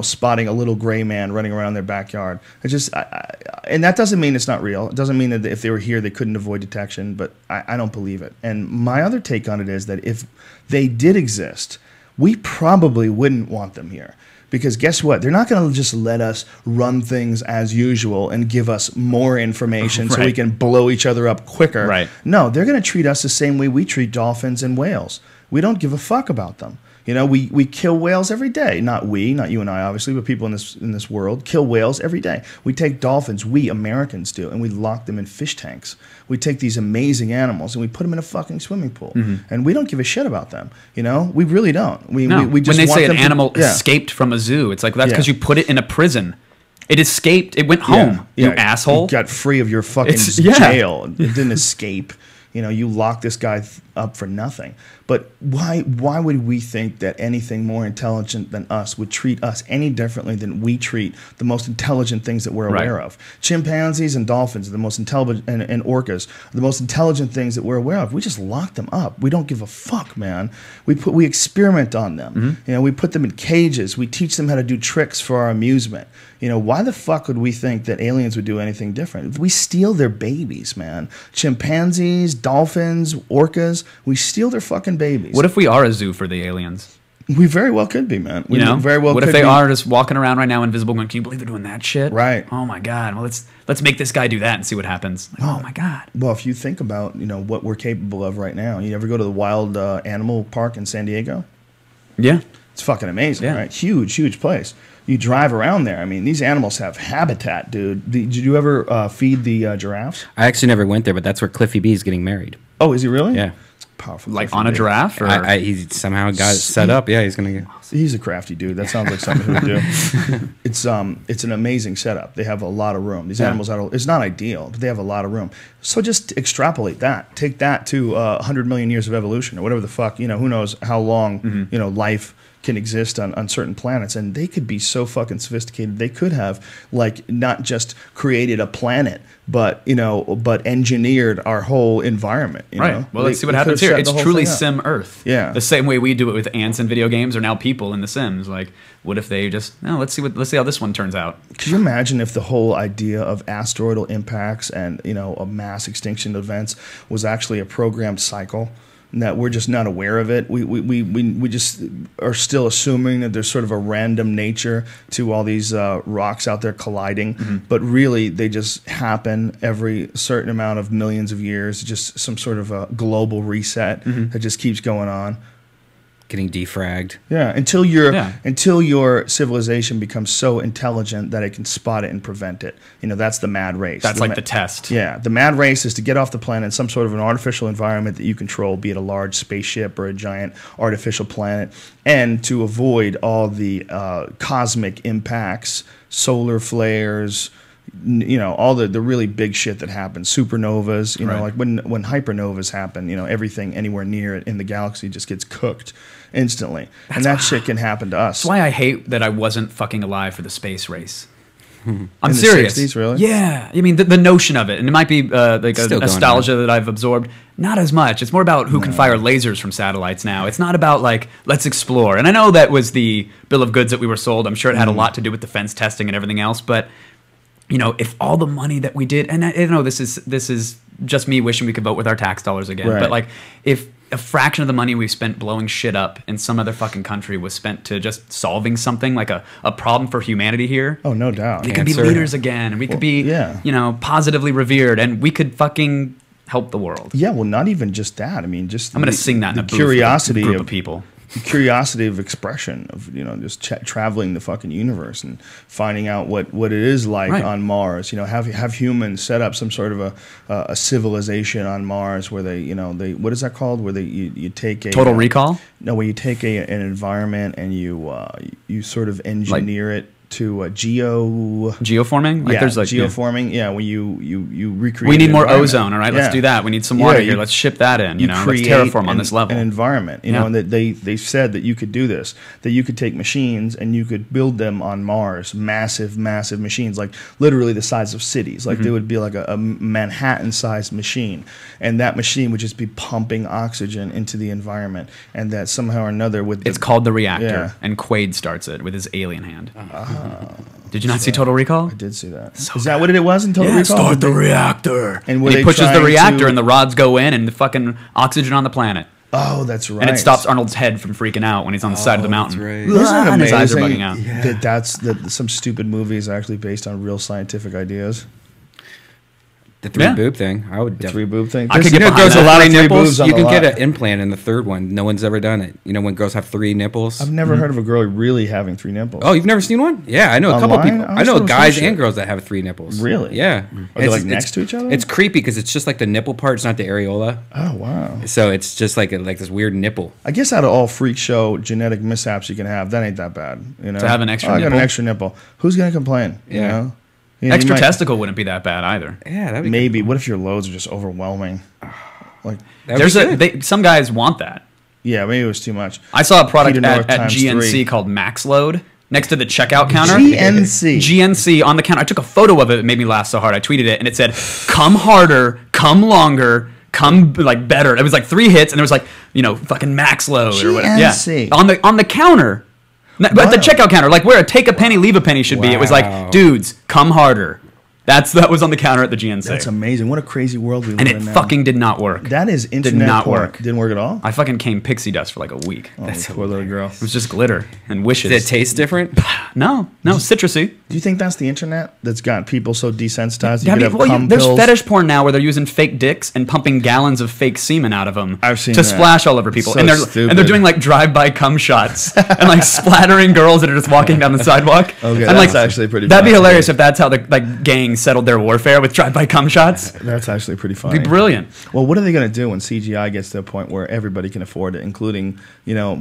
spotting a little gray man running around their backyard. And that doesn't mean it's not real. It doesn't mean that if they were here, they couldn't avoid detection, but I don't believe it. And my other take on it is that if they did exist, we probably wouldn't want them here. Because guess what? They're not going to just let us run things as usual and give us more information so we can blow each other up quicker. Right. No, they're going to treat us the same way we treat dolphins and whales. We don't give a fuck about them. We kill whales every day. Not you and I, obviously, but people in this world kill whales every day. We take dolphins, we Americans do, and we lock them in fish tanks. We take these amazing animals and we put them in a fucking swimming pool, and we don't give a shit about them. We really don't. We just when they say an animal to, escaped from a zoo, it's like that's because you put it in a prison. It escaped. It went home. You asshole. You got free of your fucking jail. It didn't escape. You lock this guy up for nothing. But why would we think that anything more intelligent than us would treat us any differently than we treat the most intelligent things that we're aware of? Chimpanzees and dolphins are the most intelligent, and orcas are the most intelligent things that we're aware of. We just lock them up. We don't give a fuck, man. We experiment on them. We put them in cages. We teach them how to do tricks for our amusement. Why the fuck would we think that aliens would do anything different? We steal their babies, man. Chimpanzees, dolphins, orcas, we steal their fucking babies. What if we are a zoo for the aliens? We very well could be, man. We very well. What if they are just walking around right now invisible going, can you believe they're doing that shit? Right. Oh my God. Well, let's make this guy do that and see what happens. Like, oh my God. Well, if you think about, what we're capable of right now, you ever go to the wild animal park in San Diego? Yeah. It's fucking amazing, right? Huge place. You drive around there. I mean, these animals have habitat, dude. Did you ever feed the giraffes? I actually never went there, but that's where Cliffy B is getting married. Oh, is he really? Yeah. Powerful. Like on a giraffe? Or? He somehow got it set up. Yeah, he's going to get... He's a crafty dude. That sounds like something he would do. It's an amazing setup. They have a lot of room. These animals, it's not ideal, but they have a lot of room. So just extrapolate that. Take that to 100 million years of evolution or whatever the fuck, who knows how long, life can exist on certain planets, and they could be so fucking sophisticated. They could have not just created a planet, but engineered our whole environment. Right. Well, let's see what happens here. It's truly Sim Earth. Yeah. The same way we do it with ants in video games, or now people in The Sims. Like, what if they just let's see how this one turns out. Could you imagine if the whole idea of asteroidal impacts and a mass extinction events was actually a programmed cycle? that we're just not aware of it. We just are still assuming that there's sort of a random nature to all these rocks out there colliding, but really they just happen every certain amount of millions of years, just some sort of a global reset that just keeps going on. Getting defragged. Yeah, until your civilization becomes so intelligent that it can spot it and prevent it. That's the mad race. That's like the test. Yeah, the mad race is to get off the planet in some sort of an artificial environment that you control, be it a large spaceship or a giant artificial planet, and to avoid all the cosmic impacts, solar flares, all the really big shit that happens, supernovas, like when hypernovas happen, everything anywhere near it in the galaxy just gets cooked instantly. And that shit can happen to us. That's why I hate that I wasn't fucking alive for the space race. I'm in serious. The 60s, really? Yeah. I mean, the notion of it, and it might be like a nostalgia that I've absorbed. Not as much. It's more about who can fire lasers from satellites now. It's not about, like, let's explore. And I know that was the bill of goods that we were sold. I'm sure it had a lot to do with defense testing and everything else, but if all the money that we did, and I know this is just me wishing we could vote with our tax dollars again, but like if a fraction of the money we spent blowing shit up in some other fucking country was spent to just solving something like a problem for humanity here. Oh, no doubt. We could be leaders again, and we could be, positively revered, and we could fucking help the world. Yeah, well, not even just that. I mean, just I'm going to sing that in a booth curiosity with a group of people. The curiosity of expression of just traveling the fucking universe and finding out what it is like on Mars. Have humans set up some sort of a civilization on Mars where they what is that called? Where you take a Total Recall? No, where you take an environment and you sort of engineer it to geoforming. Like there's like geoforming. Yeah, when you recreate. We need more ozone. All right, let's do that. We need some water here. Let's ship that in. Let's terraform on this level. An environment. And that they said that you could do this. That you could take machines and you could build them on Mars. Massive machines, like literally the size of cities. Like they would be like a Manhattan-sized machine, and that machine would just be pumping oxygen into the environment, and that somehow or another it's called the reactor, and Quaid starts it with his alien hand. Did you not see Total Recall? I did see that. Is that what it was in Total Recall? Start the reactor. And he pushes the reactor and the rods go in and the fucking oxygen on the planet. Oh, that's right. And it stops Arnold's head from freaking out when he's on the side of the mountain. That's right. Isn't it amazing? His eyes are bugging out. Yeah. That some stupid movie is actually based on real scientific ideas. The three boob thing. I would the three boob thing. I could get behind that. A lot of nipples. You can get an implant in the third one. No one's ever done it. When girls have 3 nipples. I've never heard of a girl really having 3 nipples. Oh, you've never seen one? Yeah, I know a couple people. I know guys and girls that have 3 nipples. Really? Yeah. Are they like next to each other? It's creepy because it's just like the nipple part. It's not the areola. Oh, wow. So it's just like this weird nipple. I guess out of all freak show genetic mishaps you can have, that ain't that bad. To have an extra nipple? I got an extra nipple. Who's going to complain? Yeah. Extra testicle wouldn't be that bad either. Yeah, that'd be maybe. What if your loads are just overwhelming? Like some guys want that. Yeah, maybe it was too much. I saw a product at GNC called Max Load next to the checkout counter. GNC on the counter. I took a photo of it. It made me laugh so hard. I tweeted it and it said, "Come harder, come longer, come like better." It was like 3 hits and there was like fucking Max Load or whatever. Yeah, on the counter. But at the checkout counter, like where a take a penny, leave a penny should be. It was like, dudes, come harder. That was on the counter at the GNC. That's amazing. What a crazy world we live in now. And it fucking did not work. That is internet did not porn. work. Didn't work at all? I fucking came pixie dust for like a week. Oh, that's poor little girl. It was just glitter and wishes. Did it taste different? No, citrusy. Do you think that's the internet that's got people so desensitized? There's fetish porn now where they're using fake dicks and pumping gallons of fake semen out of them. I've seen to splash all over people. So and they're doing like drive-by cum shots and like splattering girls that are just walking down the sidewalk. Okay, and that's actually pretty. That'd be hilarious if that's how the gang settled their warfare with drive-by cum shots. That's actually pretty funny. It'd be brilliant. Well, what are they going to do when CGI gets to a point where everybody can afford it, including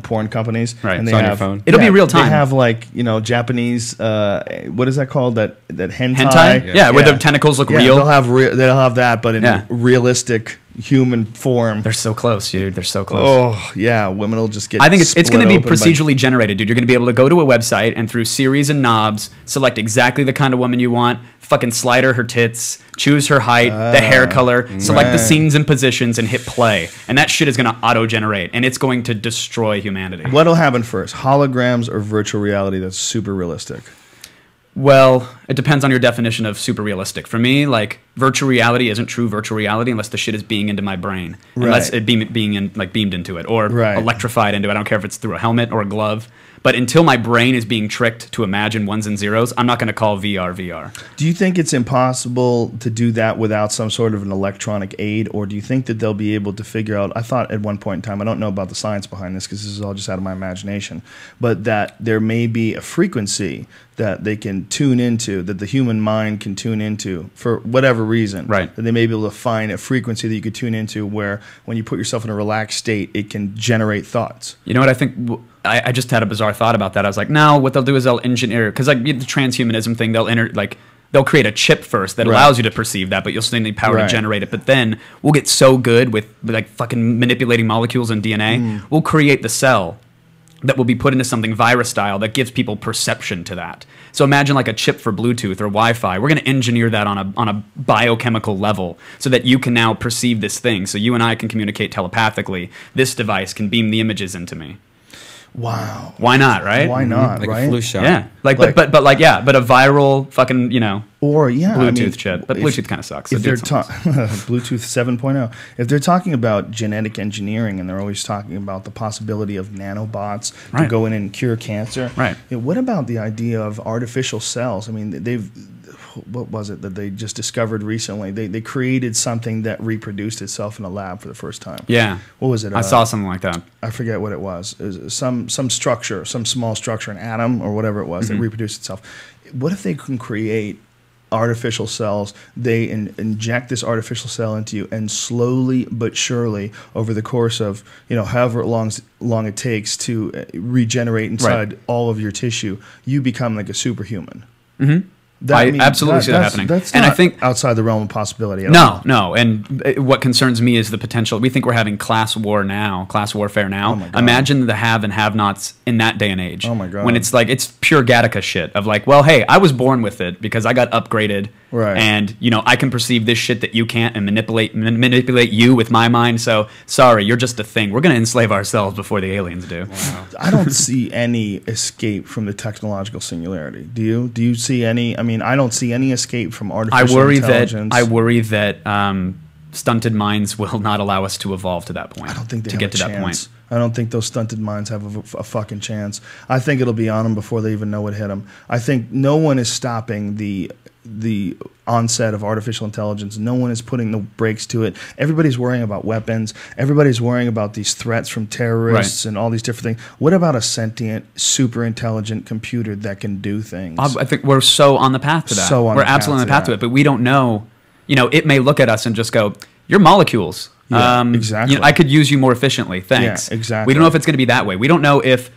porn companies? Right, and it's on your phone. It'll be real time. They have like Japanese. What is that called? That hentai. Hentai? Yeah, where the tentacles look real. They'll have that, but in realistic human form. They're so close, dude. They're so close. Oh, yeah. Women will just get I think it's going to be procedurally generated, dude. You're going to be able to go to a website and through series and knobs, select exactly the kind of woman you want, fucking slide her tits, choose her height, the hair color, select the scenes and positions, and hit play. And that shit is going to auto-generate, and it's going to destroy humanity. What'll happen first? Holograms or virtual reality that's super realistic? Well, it depends on your definition of super realistic. For me, like virtual reality isn't true virtual reality unless the shit is being into my brain, unless it beamed into it or electrified into it. I don't care if it's through a helmet or a glove. But until my brain is being tricked to imagine ones and zeros, I'm not going to call VR VR. Do you think it's impossible to do that without some sort of an electronic aid, or do you think that they'll be able to figure out, I thought at one point in time, I don't know about the science behind this because this is all just out of my imagination, but that there may be a frequency that they can tune into, that the human mind can tune into for whatever reason. Right. That they may be able to find a frequency that you could tune into where when you put yourself in a relaxed state, it can generate thoughts. You know what I think? I just had a bizarre thought about that. I was like, no, what they'll do is they'll engineer, because like the transhumanism thing, they'll create a chip first that allows you to perceive that, but you'll still need power to generate it. But then we'll get so good with like fucking manipulating molecules and DNA, we'll create the cell that will be put into something virus style that gives people perception to that. So imagine like a chip for Bluetooth or Wi-Fi. We're going to engineer that on a biochemical level so that you can now perceive this thing. So you and I can communicate telepathically. This device can beam the images into me. Wow. Why not, right? Why not, like right? a flu shot. Yeah. But a viral fucking, or Bluetooth chip. But Bluetooth kind of sucks. If so they're Bluetooth 7.0, if they're talking about genetic engineering and they're always talking about the possibility of nanobots to go in and cure cancer, right? What about the idea of artificial cells? I mean, what was it that they just discovered recently? They created something that reproduced itself in a lab for the first time. Yeah. What was it? I saw something like that. I forget what it was. It was some structure, some small structure, an atom or whatever it was that reproduced itself. What if they can create artificial cells? They inject this artificial cell into you, and slowly but surely, over the course of however long it takes to regenerate inside all of your tissue, you become like a superhuman. Mm-hmm. I absolutely see that happening. That's and not I think outside the realm of possibility at all. No. And what concerns me is the potential. We think we're having class warfare now. Oh my God. Imagine the have and have-nots in that day and age. Oh my God. When it's like, it's pure Gattaca shit of like, well, hey, I was born with it because I got upgraded. Right. And, I can perceive this shit that you can't and manipulate you with my mind. So, sorry, you're just a thing. We're going to enslave ourselves before the aliens do. Wow. I don't see any escape from the technological singularity. Do you? Do you see any? I mean, I don't see any escape from artificial intelligence. I worry that stunted minds will not allow us to evolve to that point. I don't think they to have get a to chance. that point. I don't think those stunted minds have a fucking chance. I think it'll be on them before they even know what hit them. I think no one is stopping the onset of artificial intelligence. No one is putting the brakes to it. Everybody's worrying about weapons. Everybody's worrying about these threats from terrorists and all these different things. What about a sentient, super intelligent computer that can do things? I think we're so on the path to that. We're absolutely on the path to it, but we don't know. It may look at us and just go, "You're molecules. Yeah, exactly. I could use you more efficiently. Thanks." Yeah, exactly. We don't know if it's going to be that way. We don't know if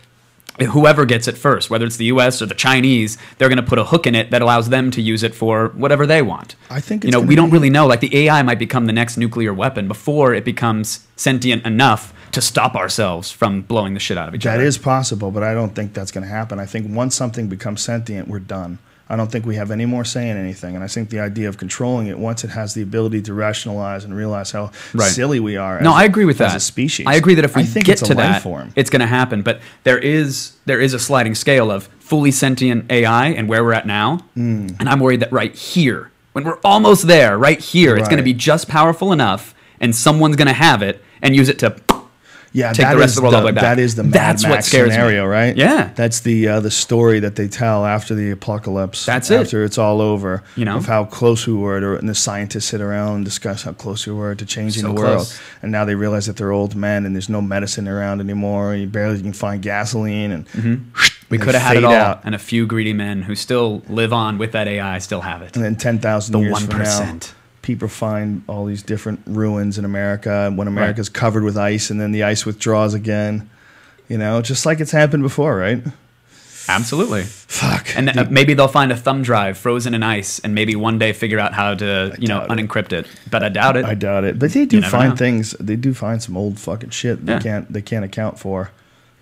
whoever gets it first, whether it's the U.S. or the Chinese, they're going to put a hook in it that allows them to use it for whatever they want. I think it's we don't really know. Like the AI might become the next nuclear weapon before it becomes sentient enough to stop ourselves from blowing the shit out of each other. That is possible, but I don't think that's going to happen. I think once something becomes sentient, we're done. I don't think we have any more say in anything. And I think the idea of controlling it, once it has the ability to rationalize and realize how silly we are I agree with that. As a species. I agree that if we get to that, form. it's going to happen. But there is a sliding scale of fully sentient AI and where we're at now. And I'm worried that right here, when we're almost there, right here, it's going to be just powerful enough and someone's going to have it and use it to take the rest of the world up like that. That is the Mad Max scenario, right? Yeah. That's the story that they tell after the apocalypse. That's it. After it's all over. Of how close we were, and the scientists sit around and discuss how close we were to changing the world. Close. And now they realize that they're old men and there's no medicine around anymore. You barely can find gasoline. And we could have had it all. And a few greedy men who still live on with that AI still have it. And then 10,000 years 1%. from now, people find all these different ruins in America when America's covered with ice and then the ice withdraws again. Just like it's happened before, right? Absolutely. Fuck. And maybe they'll find a thumb drive frozen in ice and maybe one day figure out how to, unencrypt it. But I doubt it. I doubt it. But they do find things. They do find some old fucking shit they can't account for.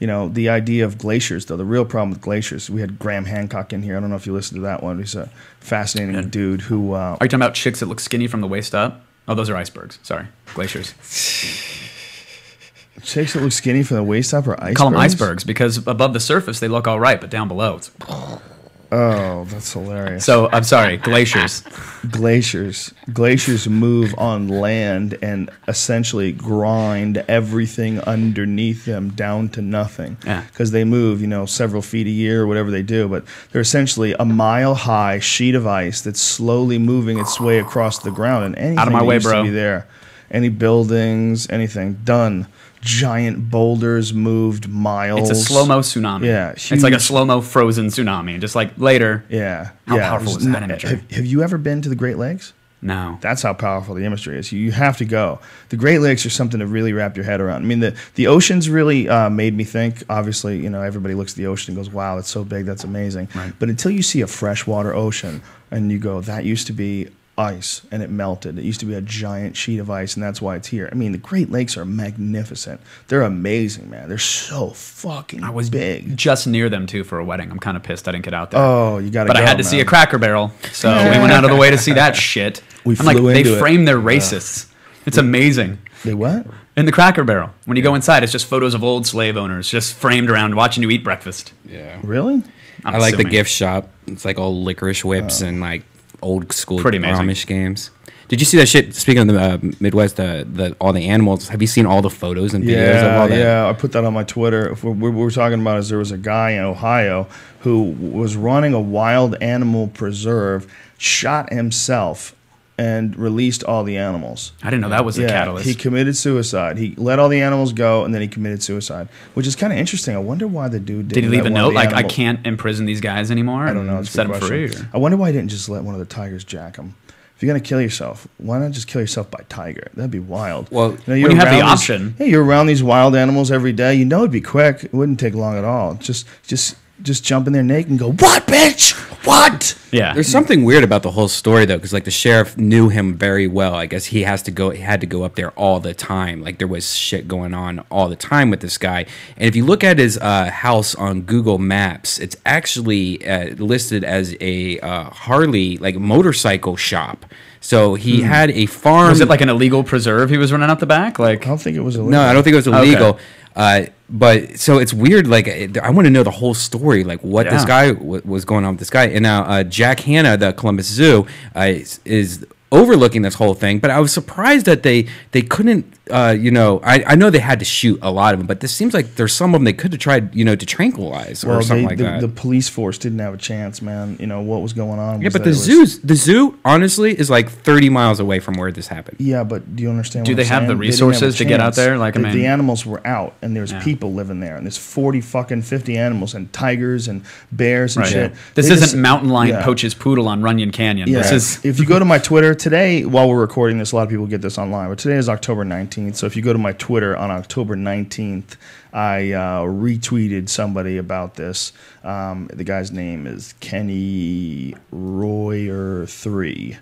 The idea of glaciers, though, the real problem with glaciers, we had Graham Hancock in here. I don't know if you listened to that one. He's a fascinating dude who... Are you talking about chicks that look skinny from the waist up? Oh, those are icebergs. Sorry. Glaciers. Chicks that look skinny from the waist up are icebergs? Call them icebergs because above the surface they look all right, but down below it's... Oh, that's hilarious. So I'm sorry, glaciers. Glaciers move on land and essentially grind everything underneath them down to nothing. Yeah. Because they move, several feet a year or whatever they do. But they're essentially a mile-high sheet of ice that's slowly moving its way across the ground. And anything Out of my that way, used bro. to be there, any buildings, anything, done. Giant boulders moved miles. It's a slow-mo tsunami. Yeah, It's like a huge. slow-mo frozen tsunami. Just like later. Yeah. How yeah. powerful is that imagery? Have you ever been to the Great Lakes? No. That's how powerful the imagery is. You have to go. The Great Lakes are something to really wrap your head around. I mean, the oceans really made me think. Obviously, everybody looks at the ocean and goes, wow, that's so big, that's amazing. Right. But until you see a freshwater ocean and you go, that used to be ice and it melted. It used to be a giant sheet of ice and that's why it's here. I mean, the Great Lakes are magnificent. They're amazing, man. They're so fucking big. Just near them, too, for a wedding. I'm kind of pissed I didn't get out there. Oh, you got to go, But I had to see a Cracker Barrel, so we went out of the way to see that shit. We I'm like, flew they into it. frame their racists. It's amazing. They what? In the Cracker Barrel, when you go inside, it's just photos of old slave owners just framed around watching you eat breakfast. Yeah. Really? I'm I like the assuming. gift shop. It's like all licorice whips and like old school Pretty amazing. Amish games. Did you see that shit? Speaking of the Midwest, all the animals. Have you seen all the photos and videos of all that? Yeah, I put that on my Twitter. What we're talking about is there was a guy in Ohio who was running a wild animal preserve, shot himself, and released all the animals. I didn't know that was the catalyst. He committed suicide. He let all the animals go, and then he committed suicide, which is kind of interesting. I wonder why the dude didn't. Did he leave let a one of note the like, I animal- can't imprison these guys anymore? I don't know. and It's a set good them free? question. Or? I wonder why he didn't just let one of the tigers jack him. If you're gonna kill yourself, why not just kill yourself by tiger? That'd be wild. Well, you're when you have the around option. you're around these wild animals every day. You know it'd be quick. It wouldn't take long at all. Just jump in there naked and go, "What, bitch? What?" Yeah. There's something weird about the whole story though, because like the sheriff knew him very well. I guess he had to go up there all the time. Like there was shit going on all the time with this guy. And if you look at his house on Google Maps, it's actually listed as a Harley like motorcycle shop. So he had a farm. Was it like an illegal preserve he was running out the back? Like, I don't think it was illegal. No, I don't think it was illegal. Okay. But so it's weird. Like I want to know the whole story. Like what this guy was going on with this guy. And now Jack Hanna, the Columbus Zoo, is overlooking this whole thing. But I was surprised that they couldn't. I know they had to shoot a lot of them, but this seems like there's some of them they could have tried. To tranquilize or something like that. The police force didn't have a chance, man. What was going on? Yeah, was but that the zoo honestly is like 30 miles away from where this happened. Yeah, but do you understand? Do what they I'm have saying? the They didn't have a resources to get out chance. there? Like, I the mean- animals were out, and there's people living there, and there's 50 animals, and tigers and bears and right. shit. This They isn't just- Mountain Lion yeah. poaches poodle on Runyon Canyon. Yeah. This is If you go to my Twitter today, while we're recording this, a lot of people get this online, but today is October 19th. So if you go to my Twitter on October 19th, I retweeted somebody about this. The guy's name is Kenny Royer3.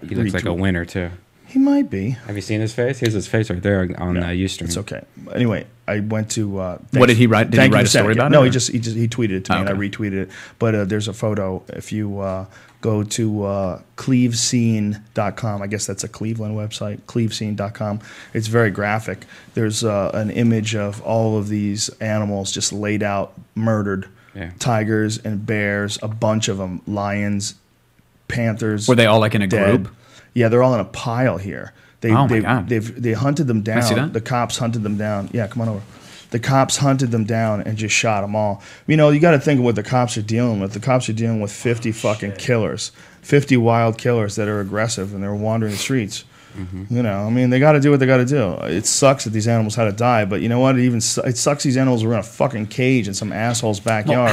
He looks like a winner too. He might be. Have you seen his face? Here's his face right there on Ustream. It's okay. Anyway, I went to. What did he write? Did he write a story about it? No, or? he tweeted it to me, and I okay. retweeted it. But there's a photo. If you go to clevescene.com, I guess that's a Cleveland website, clevescene.com. It's very graphic. There's an image of all of these animals just laid out, murdered. Yeah. Tigers and bears, a bunch of them, lions, panthers. Were they all like in a dead. group? Yeah, they're all in a pile here. They God. they hunted them down. I see that? The cops hunted them down. Yeah, come on over. The cops hunted them down and just shot them all. You got to think of what the cops are dealing with. The cops are dealing with 50 fucking killers, 50 wild killers that are aggressive and they're wandering the streets. Mm-hmm. They got to do what they got to do. It sucks that these animals had to die, but you know what? It sucks these animals were in a fucking cage in some asshole's backyard. Well,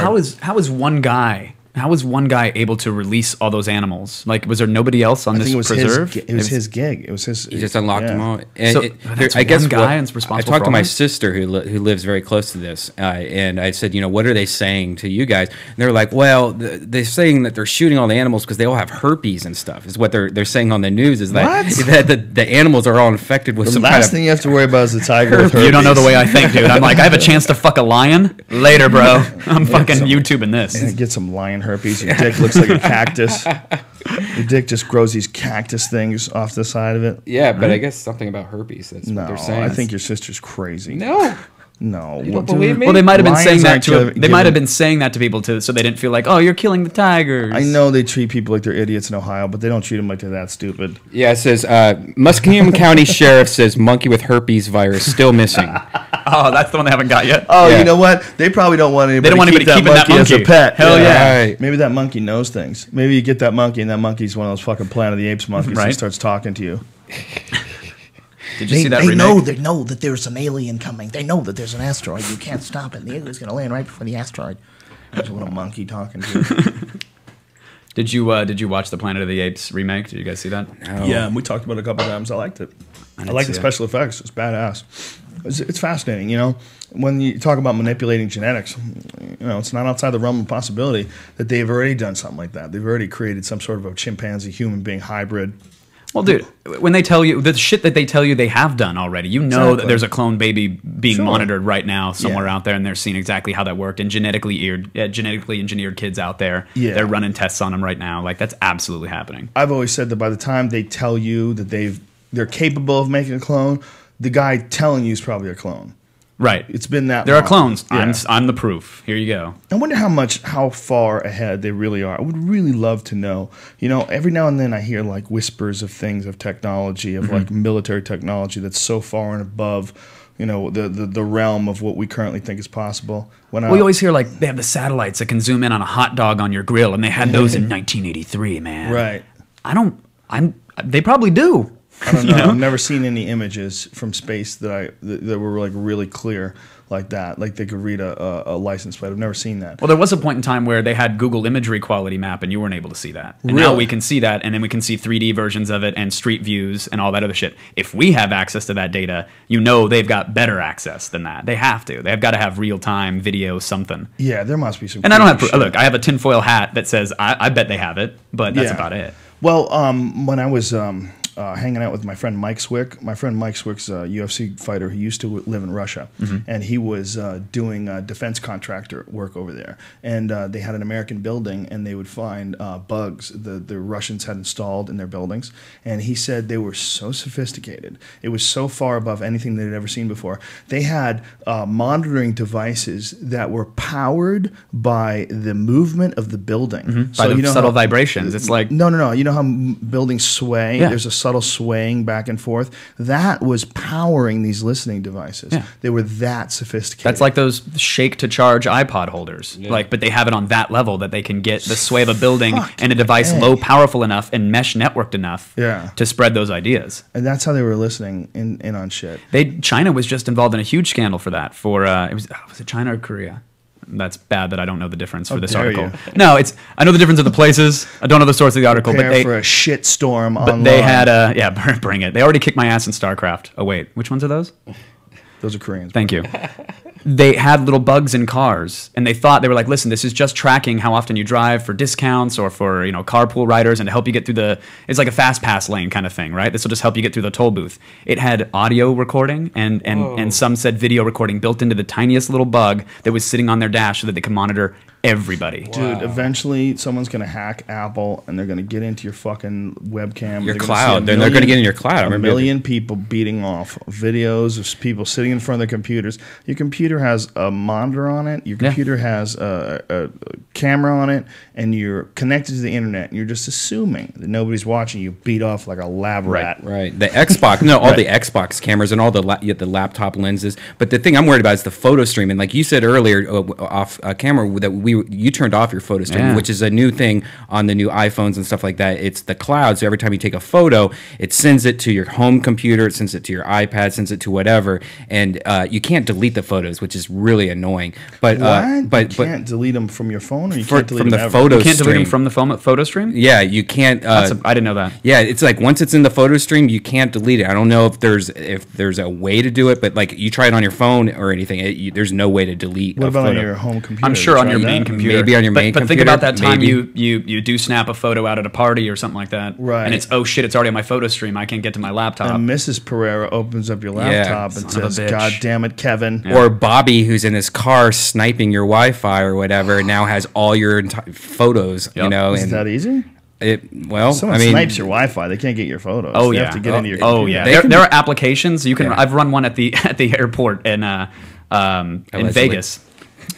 how is one guy able to release all those animals? Like, was there nobody else on I this think it was preserve? it was his gig. It was his. He just unlocked them all. And So that's one guy and it's responsible I talked for to all my that? sister who lives very close to this, and I said, what are they saying to you guys? And they're like, well, they're saying that they're shooting all the animals because they all have herpes and stuff. Is what they're saying on the news. Is that the animals are all infected with The some last kind of. thing you have to worry about is the tiger with herpes. You don't know the way I think, dude. I'm like, I have a chance to fuck a lion later, bro. I'm fucking YouTubing this. And get some lion herpes. Your dick looks like a cactus. Your dick just grows these cactus things off the side of it. Yeah, but I guess something about herpes. That's No, what they're saying. I think your sister's crazy. No. No. You don't believe me? Well, they might have been Lions saying that aren't to. given- They might have been saying that to people too, so they didn't feel like, oh, you're killing the tigers. I know they treat people like they're idiots in Ohio, but they don't treat them like they're that stupid. Yeah, it says Muskingum County Sheriff says monkey with herpes virus still missing. Oh, that's the one they haven't got yet. Oh, Yeah. you know what? They probably don't want anybody. They don't want anybody keeping that as a monkey. pet. Hell yeah. Right. Maybe that monkey knows things. Maybe you get that monkey, and that monkey's one of those fucking Planet of the Apes monkeys Right. that starts talking to you. Did you see that they remake? they know that there's an alien coming. They know that there's an asteroid. You can't stop it. The alien's going to land right before the asteroid. There's a little monkey talking to you. Did you watch the Planet of the Apes remake? Did you guys see that? No. Yeah, and we talked about it a couple times. I liked it. I didn't like the see it. special effects. It's badass. It's fascinating, you know. When you talk about manipulating genetics, you know, it's not outside the realm of possibility that they've already done something like that. They've already created some sort of a chimpanzee human being hybrid. Well, dude, when they tell you the shit that they tell you they have done already, you know that Exactly. there's a clone baby being Sure. monitored right now somewhere Yeah. out there, and they're seeing exactly how that worked. And genetically engineered kids out there, Yeah. they're running tests on them right now. Like that's absolutely happening. I've always said that by the time they tell you that they're capable of making a clone, the guy telling you is probably a clone. Right. It's been that There are long. clones. Yeah. I'm the proof. Here you go. I wonder how far ahead they really are. I would really love to know. You know, every now and then I hear like whispers of things, of technology, of like military technology that's so far and above, you know, the realm of what we currently think is possible. When Well, you always hear like they have the satellites that can zoom in on a hot dog on your grill, and they had those in 1983, man. right. They probably do. I don't know. You know? I've never seen any images from space that were like really clear like that. Like they could read a license plate. I've never seen that. Well, there was a point in time where they had Google imagery quality map, and you weren't able to see that. And now Really? we can see that, and then we can see 3D versions of it and street views and all that other shit. If we have access to that data, you know they've got better access than that. They have to. They've got to have real time video something. Yeah, there must be some. And I don't have creepy shit. look. I have a tinfoil hat that says I bet they have it, but that's Yeah. about it. Well, when I was hanging out with my friend Mike Swick, Mike Swick's a UFC fighter who used to live in Russia, and he was doing defense contractor work over there. And they had an American building, and they would find bugs the Russians had installed in their buildings. And he said they were so sophisticated. It was so far above anything they'd ever seen before. They had monitoring devices that were powered by the movement of the building. By the you know subtle how- vibrations. It's like No. You know how buildings sway? Yeah. There's a subtle swaying back and forth. That was powering these listening devices. Yeah. They were that sophisticated. that's like those shake to charge iPod holders. Like, but they have it on that level that they can get the sway of a building and a device Fucking low A. powerful enough and mesh networked enough Yeah. to spread those ideas. And that's how they were listening in on shit. China was just involved in a huge scandal for that. Was it China or Korea? That's bad that I don't know the difference for this dare article. you. No, I know the difference of the places. I don't know the source of the article, but Prepare for a shit storm online. they had bring it. They already kicked my ass in StarCraft. Oh wait, which ones are those? Those are Koreans. Thank you. They had little bugs in cars, and they were like, listen, this is just tracking how often you drive for discounts or for carpool riders, and to help you get through it's like a fast pass lane kind of thing, right? This will just help you get through the toll booth. It had audio recording and some said video recording built into the tiniest little bug that was sitting on their dash so that they could monitor everybody. Dude, eventually someone's going to hack Apple and they're going to get into your fucking webcam. Your They're gonna see cloud. a Then they're going to million- get in your cloud. I A remember million people beating off videos of people sitting in front of their computers. Your computer has a monitor on it. Your Yeah. computer has a camera on it, and you're connected to the internet. And you're just assuming that nobody's watching you beat off like a lab rat. Right, the Xbox, all the Xbox cameras and all the laptop lenses. But the thing I'm worried about is the photo streaming. Like you said earlier, off camera, that you turned off your photo streaming, Yeah. which is a new thing on the new iPhones and stuff like that. It's the cloud, so every time you take a photo, it sends it to your home computer, it sends it to your iPad, sends it to whatever, and you can't delete the photos, which is really annoying. But What? You can't delete them from your phone, or you can't delete from them the ever? photo You can't delete stream. them from the photo stream? Yeah, you can't. I didn't know that. Yeah, it's like once it's in the photo stream, you can't delete it. I don't know if there's a way to do it, but like you try it on your phone or anything, there's no way to delete. What a about photo. on your home computer? I'm sure You on tried your that? main computer. Maybe on your main But think computer, about that time maybe. you do snap a photo out at a party or something like that. Right. And it's, oh shit, it's already on my photo stream. I can't get to my laptop. And Mrs. Pereira opens up your laptop and son of a says, bitch. "God damn it, Kevin." Or Bobby, who's in his car sniping your Wi-Fi or whatever, now has all your photos. Yep. You know, Is and that easy? Someone I mean, snipes your Wi-Fi. They can't get your photos. They have to get into your Oh computer. yeah. They There, can- there are applications you can. Yeah. I've run one at the airport, and in Allegedly. Vegas.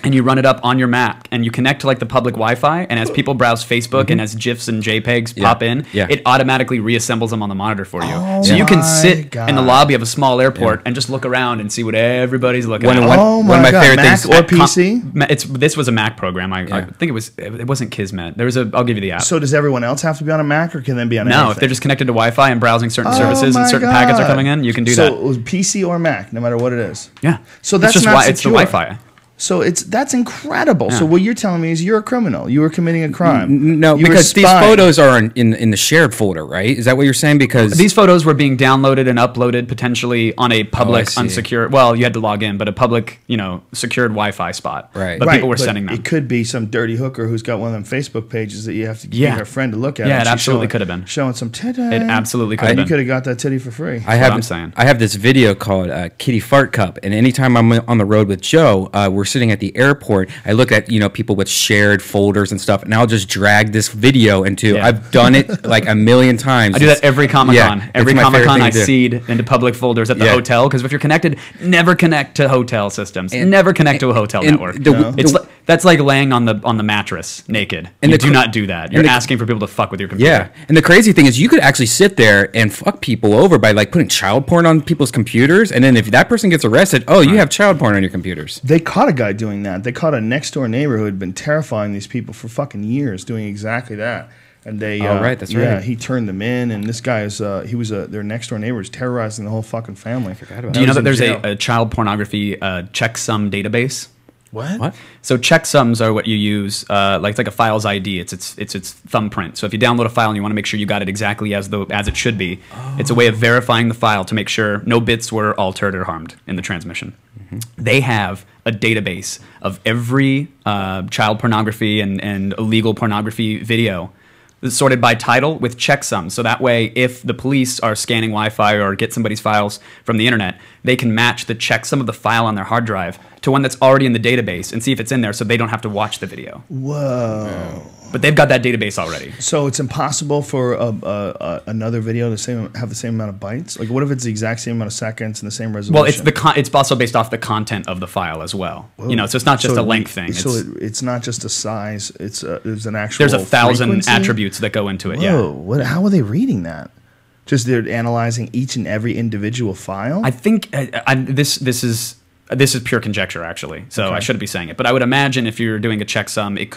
And you run it up on your Mac, and you connect to like the public Wi-Fi. And as people browse Facebook and as GIFs and JPEGs pop in, it automatically reassembles them on the monitor for you. Oh so you can my sit God. in the lobby of a small airport and just look around and see what everybody's looking at. Oh one of my God, favorite Mac things- or PC? This was a Mac program. I think it wasn't Kismet. There was I'll give you the app. So does everyone else have to be on a Mac, or can they be on no, anything? if they're just connected to Wi-Fi and browsing certain services my and certain God. packets are coming in, you can do that. So PC or Mac, no matter what it is. Yeah. So that's it's just not it's the secure. Wi-Fi. So that's incredible. Yeah. So what you're telling me is you're a criminal. You were committing a crime. No, You were because these spying. photos are in the shared folder, right? Is that what you're saying? Because These photos were being downloaded and uploaded potentially on a public, see. unsecure. Well, you had to log in, but a public, secured Wi-Fi spot. Right. But Right, people were but sending them. It could be some dirty hooker who's got one of them Facebook pages that you have to give Yeah. her friend to look at. Yeah, and it she's absolutely showing- could have been. showing some titty. It absolutely could have You been. could have got that titty for free. I have, I'm saying. I have this video called Kitty Fart Cup, and anytime I'm on the road with Joe, we're sitting at the airport. I look at people with shared folders and stuff, and I'll just drag this video into. Yeah. I've done it like a million times. I do that every Comic-Con. Yeah, every it's my favorite Comic-Con I thing to do. seed into public folders at the Yeah. hotel, because if you're connected, never connect to hotel systems. And- never connect to a hotel and network. the- It's that's like laying on the mattress naked. And You the do cr- not do that. You're and the- asking for people to fuck with your computer. Yeah, and the crazy thing is, you could actually sit there and fuck people over by like putting child porn on people's computers, and then if that person gets arrested, oh, you have child porn on your computers. They caught a guy doing that. They caught a next door neighbor who had been terrifying these people for fucking years, doing exactly that. And they, Oh, right, that's yeah, right. he turned them in. And this guy is, he was their next door neighbor, was terrorizing the whole fucking family. Do you know that there's a a child pornography checksum database? What? So checksums are what you use, like it's like a file's ID. It's its thumbprint. So if you download a file and you want to make sure you got it exactly as it should be, it's a way of verifying the file to make sure no bits were altered or harmed in the transmission. They have a database of every child pornography and illegal pornography video sorted by title with checksums. So that way, if the police are scanning Wi-Fi or get somebody's files from the internet, they can match the checksum of the file on their hard drive to one that's already in the database and see if it's in there, so they don't have to watch the video. Whoa. But they've got that database already. So it's impossible for another video to have the same amount of bytes? Like, what if it's the exact same amount of seconds and the same resolution? Well, it's also based off the content of the file as well. So it's not just a length thing. It's not just a size. There's an actual. There's 1,000 frequency? attributes that go into it. Whoa! Yeah. How are they reading that? Just they're analyzing each and every individual file. I think this is pure conjecture, actually. So Okay. I shouldn't be saying it, but I would imagine if you're doing a checksum, it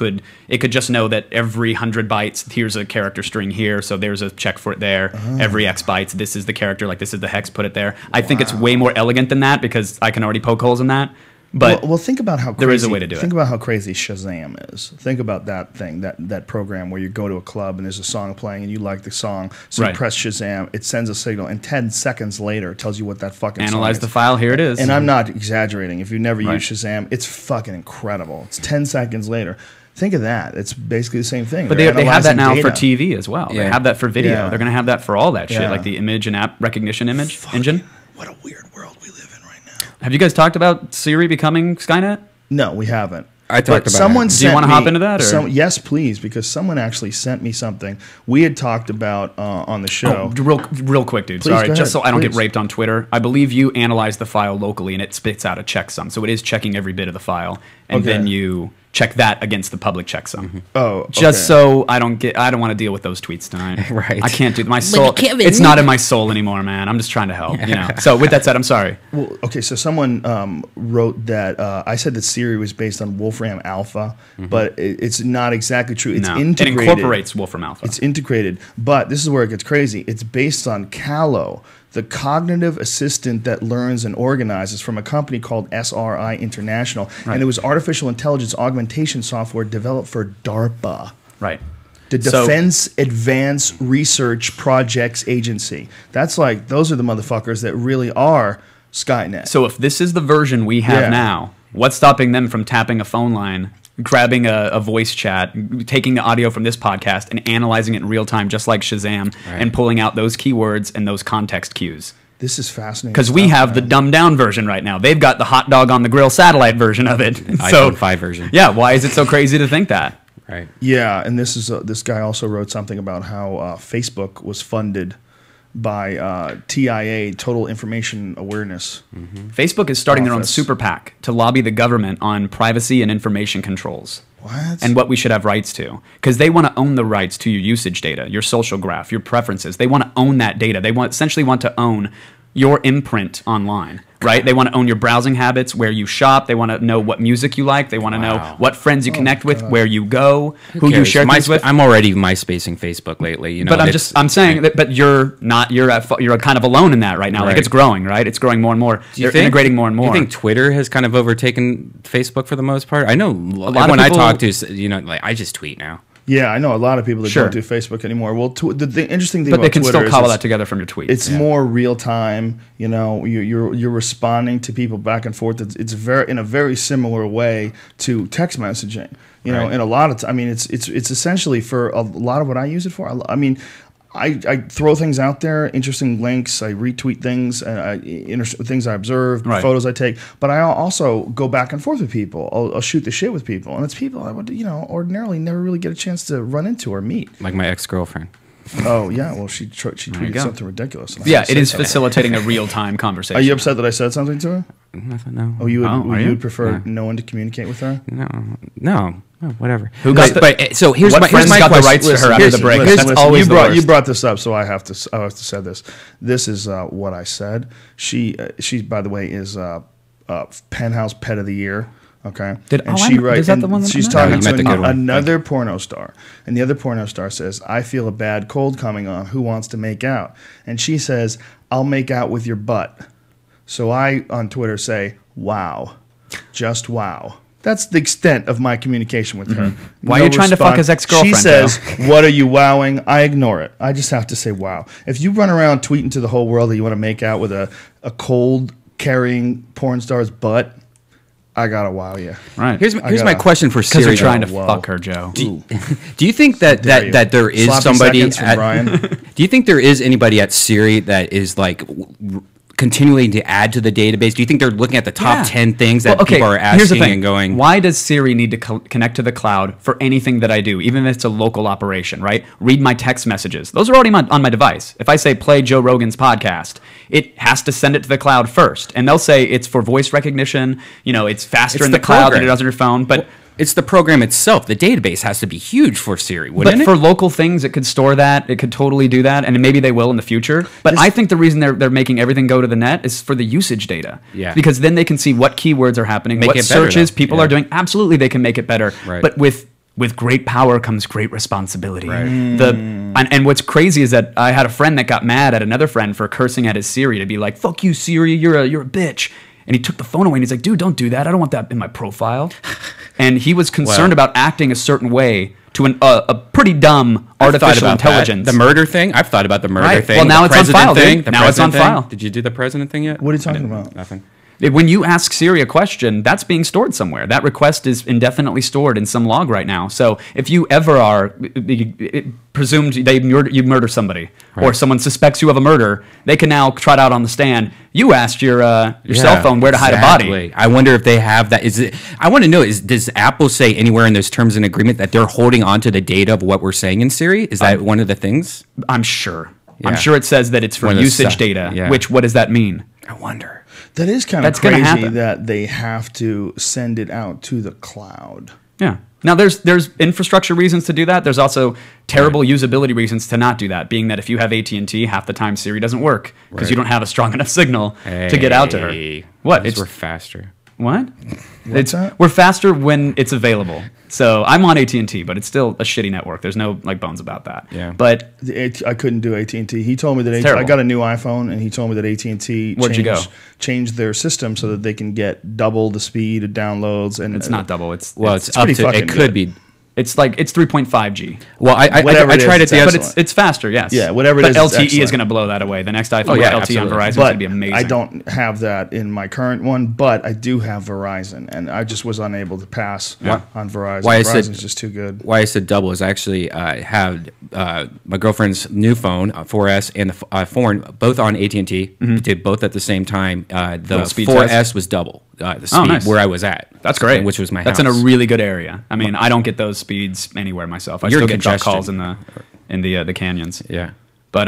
could just know that every 100 bytes, here's a character string here, so there's a check for it there. Every X bytes, this is the character, like this is the hex, put it there. I think it's way more elegant than that because I can already poke holes in that. But well, think about how crazy, there is a way to do it. Think about how crazy Shazam is. Think about that thing, that program where you go to a club and there's a song playing and you like the song, so Right. you press Shazam, it sends a signal, and 10 seconds later it tells you what that fucking analyze song the is. file. Here it is. And I'm not exaggerating. If you've never Right. used Shazam, it's fucking incredible. It's 10 seconds later. Think of that. It's basically the same thing. But They're they have that now analyzing for data. TV as well. They Yeah. have that for video. Yeah. They're going to have that for all that shit, Yeah. like the image and app recognition engine. What a weird world we live in right now. Have you guys talked about Siri becoming Skynet? No, we haven't. I talked But about someone it. Do you sent wanna me hop into that, or- yes, please, because someone actually sent me something we had talked about on the show. Real quick, dude. Please, Sorry, go just so ahead, I don't get please. raped on Twitter. I believe you analyze the file locally and it spits out a checksum. So it is checking every bit of the file, and Okay. then you check that against the public checksum. Oh, Just okay. so I don't want to deal with those tweets tonight. Right. I can't do my soul. Kevin- It's not in my soul anymore, man. I'm just trying to help. So with that said, I'm sorry. Well, okay, so someone wrote that I said that Siri was based on Wolfram Alpha, but it's not exactly true. It's No, it integrated. incorporates Wolfram Alpha. It's integrated, but this is where it gets crazy. It's based on Callow, the cognitive assistant that learns and organizes from a company called SRI International, and it was artificial intelligence augmentation software developed for DARPA. Right. The So- Defense Advanced Research Projects Agency. That's like, those are the motherfuckers that really are Skynet. So if this is the version we have Yeah. now, what's stopping them from tapping a phone line, grabbing a voice chat, taking the audio from this podcast and analyzing it in real time, just like Shazam, and pulling out those keywords and those context cues? This is fascinating. Because we stuff, have the man. dumbed down version right now. They've got the hot dog on the grill satellite version of it. iPhone 5 version. Yeah, why is it so crazy to think that? Right. Yeah, and this guy also wrote something about how Facebook was funded by TIA, Total Information Awareness. Facebook is starting their own Office. super PAC to lobby the government on privacy and information controls. What? And what we should have rights to. Because they want to own the rights to your usage data, your social graph, your preferences. They want to own that data. They essentially want to own your imprint online, right? They want to own your browsing habits, where you shop. They want to know what music you like. They want to know what friends you connect with, where you go, who you share things with. I'm already MySpacing Facebook lately, you know. But I'm saying that, but you're not, you're kind of alone in that right now. Like, Right. it's growing, right? It's growing more and more. They're integrating more and more. You think Twitter has kind of overtaken Facebook for the most part? I know lot of when I people- talk to, you know, like I just tweet now. Yeah, I know a lot of people that Sure. don't do Facebook anymore. Well, the interesting thing But about they can Twitter still is cobble it's- that together from your tweets. It's more real time. You know, you're responding to people back and forth. It's very in a very similar way to text messaging. You know, Right. and a lot of I mean, it's essentially for a lot of what I use it for. I mean, I throw things out there, interesting links. I retweet things, things I observe, Right. photos I take. But I also go back and forth with people. I'll shoot the shit with people, and it's people I would ordinarily never really get a chance to run into or meet. Like my ex-girlfriend. Oh yeah, well she tweeted go. something ridiculous. and I yeah, just it said is something. facilitating a real-time conversation. Are you upset that I said something to her? Nothing, no. Oh, you would, Oh, are you you? would prefer Yeah. no one to communicate with her? No, whatever. Who got so here's what my friends got question. the rights to her after Here's- the break? here's- That's Listen, always the worst. you brought this up, so I have to say this. This is what I said. She by the way is Penthouse Pet of the Year. Okay, Is that the one that she's I met? talking No, you met the to good one. another porno star, and the other porno star says, "I feel a bad cold coming on. Who wants to make out?" And she says, "I'll make out with your butt." So I on Twitter say, "Wow, just wow." That's the extent of my communication with her. Why are you trying to fuck his ex-girlfriend, She says, "What are you wowing?" I ignore it. I just have to say, "Wow." If you run around tweeting to the whole world that you want to make out with a cold carrying porn star's butt, I gotta wow you. Right. Here's my gotta- question for because Siri. you're trying to Whoa. fuck her, Joe. Ooh. Do you think that Dare you. there is Sloppy somebody seconds from at, Brian. do you think there is anybody at Siri that is like continuing to add to the database? Do you think they're looking at the top 10 things that people are Here's the asking thing. and going, Why does Siri need to connect to the cloud for anything that I do, even if it's a local operation, right? Read my text messages. Those are already on my device. If I say play Joe Rogan's podcast, it has to send it to the cloud first. And they'll say it's for voice recognition. You know, it's faster It's in the the cloud than program. it does on your phone. But it's the program itself. The database has to be huge for Siri, wouldn't But it? for local things, it could store that. It could totally do that, and maybe they will in the future. But I think the reason they're making everything go to the net is for the usage data. Yeah. Because then they can see what keywords are happening, Make what it better, searches though. people Yeah. are doing. Absolutely, they can make it better. Right. But with great power comes great responsibility. Right. And what's crazy is that I had a friend that got mad at another friend for cursing at his Siri to be like, "Fuck you, Siri, you're a bitch." And he took the phone away and he's like, "Dude, don't do that. I don't want that in my profile." And he was concerned about acting a certain way to a pretty dumb I've thought artificial about intelligence. that. The murder thing? I've thought about the murder Right. thing. Well, now the it's on president file, dude. thing, the Now it's on president thing. file. Did you do the president thing yet? What are you talking about? Nothing. When you ask Siri a question, that's being stored somewhere. That request is indefinitely stored in some log right now. So if you ever are presumed you murder somebody, or Right. someone suspects you of a murder, they can now trot out on the stand. You asked your cell phone where to hide a body. Exactly. I wonder if they have that. I want to know, does Apple say anywhere in those terms and agreement that they're holding on to the data of what we're saying in Siri? Is that one of the things? I'm sure. Yeah. I'm sure it says that it's for One of the usage stuff. data. Yeah. Which, what does that mean? I wonder. That is kind of That's gonna crazy happen. that they have to send it out to the cloud. Yeah. Now there's infrastructure reasons to do that. There's also terrible usability reasons to not do that. Being that if you have AT&T, half the time Siri doesn't work because you don't have a strong enough signal to get out to her. Hey, What? We're faster. What? that? We're faster when it's available. So I'm on AT&T, but it's still a shitty network. There's no bones about that. Yeah. But I couldn't do AT&T. He told me that I terrible. got a new iPhone, and he told me that AT&T Where'd you go? changed their system so that they can get double the speed of downloads. And it's not double. It's It's up pretty to. fucking It could good. be. It's 3.5G. Well, I Whatever it is, tried it it's the other. excellent. But it's faster, yes. Yeah, whatever it but is, it's LTE is excellent. going to blow that away. The next iPhone Oh, yeah, with LTE on absolutely. Verizon is but going to be amazing. I don't have that in my current one, but I do have Verizon, and I just was unable to pass on Verizon. Why I said- Verizon's just too good. Why I said double is I actually had my girlfriend's new phone, 4S, and the foreign, both on AT&T. Did both at the same time. The What, speed 4S test? was double the speed nice. where I was at. That's great. Which was my That's house. in a really good area. I mean, I don't get those speeds anywhere myself. I You're still get drop congestion. calls in the canyons. Yeah. But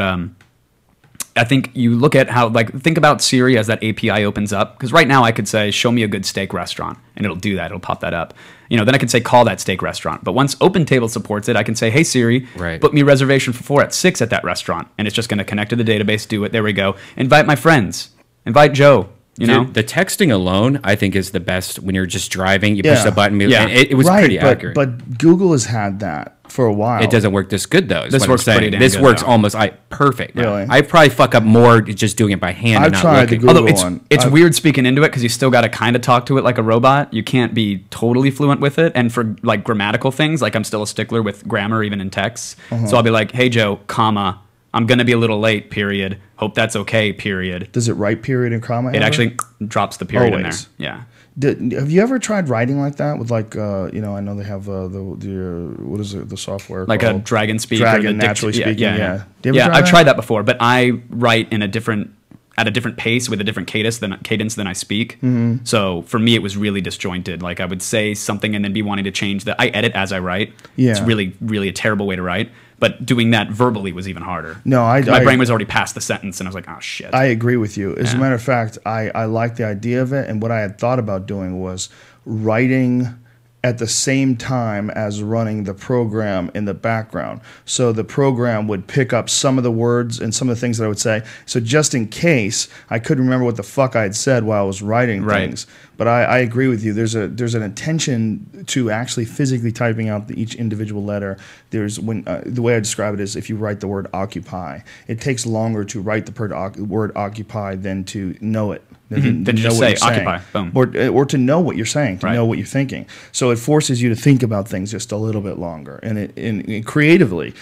I think you look at how, like, think about Siri as that API opens up. Because right now I could say, show me a good steak restaurant, and it'll do that. It'll pop that up. You know, then I can say, call that steak restaurant. But once OpenTable supports it, I can say, hey, Siri, book me a reservation for 4 at 6 at that restaurant. And it's just going to connect to the database, do it. There we go. Invite my friends. Invite Joe. You know, the texting alone, I think, is the best when you're just driving. You push the button, and it was pretty accurate. But Google has had that for a while. It doesn't work this good though. This works pretty damn This good, works though. almost perfect. Really? I probably fuck up more just doing it by hand. I've and not tried looking. the Google Although one. it's weird speaking into it because you still got to kind of talk to it like a robot. You can't be totally fluent with it. And for like grammatical things, like I'm still a stickler with grammar even in texts. So I'll be like, hey Joe, comma, I'm going to be a little late, period. Hope that's okay, period. Does it write period and comma? It actually drops the period in there. Always. Yeah. Have you ever tried writing like that with like you know, I know they have what is it, the software Like called? a Dragon Speak or Dragon the naturally Dict- speaking. Yeah. Yeah, Do you ever try I've that? tried that before, but I write in at a different pace with a different cadence than I speak. So for me, it was really disjointed. Like I would say something and then be wanting to change that. I edit as I write. Yeah. It's really, really a terrible way to write. But doing that verbally was even harder. No, my brain was already past the sentence, and I was like, oh shit. I agree with you. As a matter of fact, I like the idea of it, and what I had thought about doing was writing at the same time as running the program in the background. So the program would pick up some of the words and some of the things that I would say. So just in case I couldn't remember what the fuck I had said while I was writing things. But I agree with you. There's an intention to actually physically typing out each individual letter. There's the way I describe it is if you write the word occupy, it takes longer to write the word occupy than to know it. Then just say occupy. Boom. Or to know what you're saying, to Right. know what you're thinking. So it forces you to think about things just a little bit longer. And it creatively,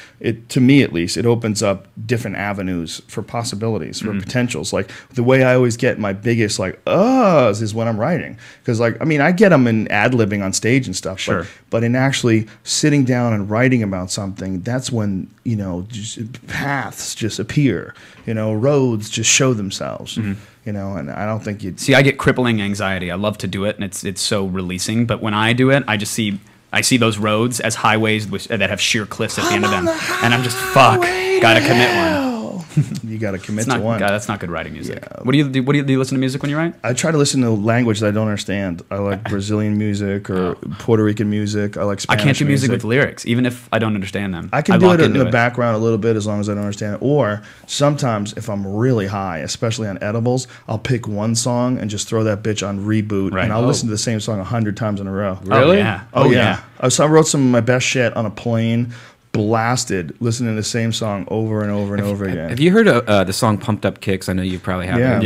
to me at least, it opens up different avenues for possibilities, for potentials. Like the way I always get my biggest like uhs is when I'm writing. Because like, I mean, I get them in ad-libbing on stage and stuff. Sure. But in actually sitting down and writing about something, that's when, you know, just paths just appear. You know, roads just show themselves. You know, and I don't think you'd See, I get crippling anxiety. I love to do it, and it's so releasing. But when I do it, I see those roads as highways that have sheer cliffs at the end of them, and I'm just gotta commit one. you got to commit It's not, to one. God, that's not good writing music. Yeah. What do you do? Do you listen to music when you write? I try to listen to language that I don't understand. I like Brazilian music or Puerto Rican music. I like Spanish I can't do music with lyrics, even if I don't understand them. I can do lock it in into the background a little bit as long as I don't understand it. Or sometimes if I'm really high, especially on edibles, I'll pick one song and just throw that bitch on reboot, Right. and I'll listen to the same song 100 times in a row. Really? Oh, yeah. Oh, yeah. I wrote some of my best shit on a plane, blasted, listening to the same song over and over and over again. Have you heard the song "Pumped Up Kicks"? I know you probably have. Yeah.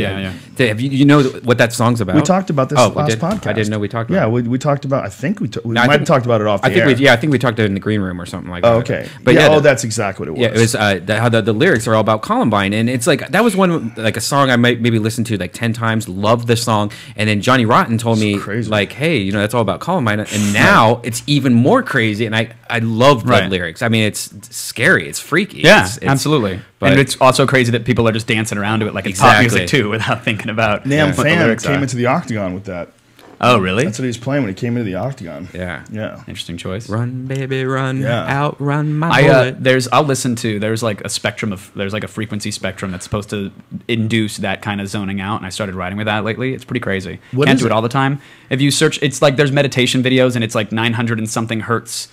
Yeah. Have you know what that song's about? We talked about this last did? podcast. I didn't know we talked about Yeah, it. we talked about. I think we No, I might think- have talked about it off the air. I think we talked in the green room or something like that. Oh, okay. But yeah, that's exactly what it was. Yeah, it was how the lyrics are all about Columbine, and it's like that was one like a song I might maybe listen to like 10 times. Loved the song, and then Johnny Rotten told me crazy. like, hey, you know that's all about Columbine, and now it's even more crazy, and I love the Right. lyrics. I mean, it's scary, it's freaky. Yeah, It's- absolutely. but- And it's also crazy that people are just dancing around to it like it's pop music too, without thinking about Nam what the Fan lyrics came are. into the Octagon with that. Oh, really? That's what he was playing when he came into the Octagon. Yeah. Yeah. Interesting choice. Run, baby, run, Yeah. outrun my bullet. I'll listen to, there's like a frequency spectrum that's supposed to induce that kind of zoning out, and I started writing with that lately. It's pretty crazy. What Can't is do it it? all the time. If you search, it's like there's meditation videos, and it's like 900 and something hertz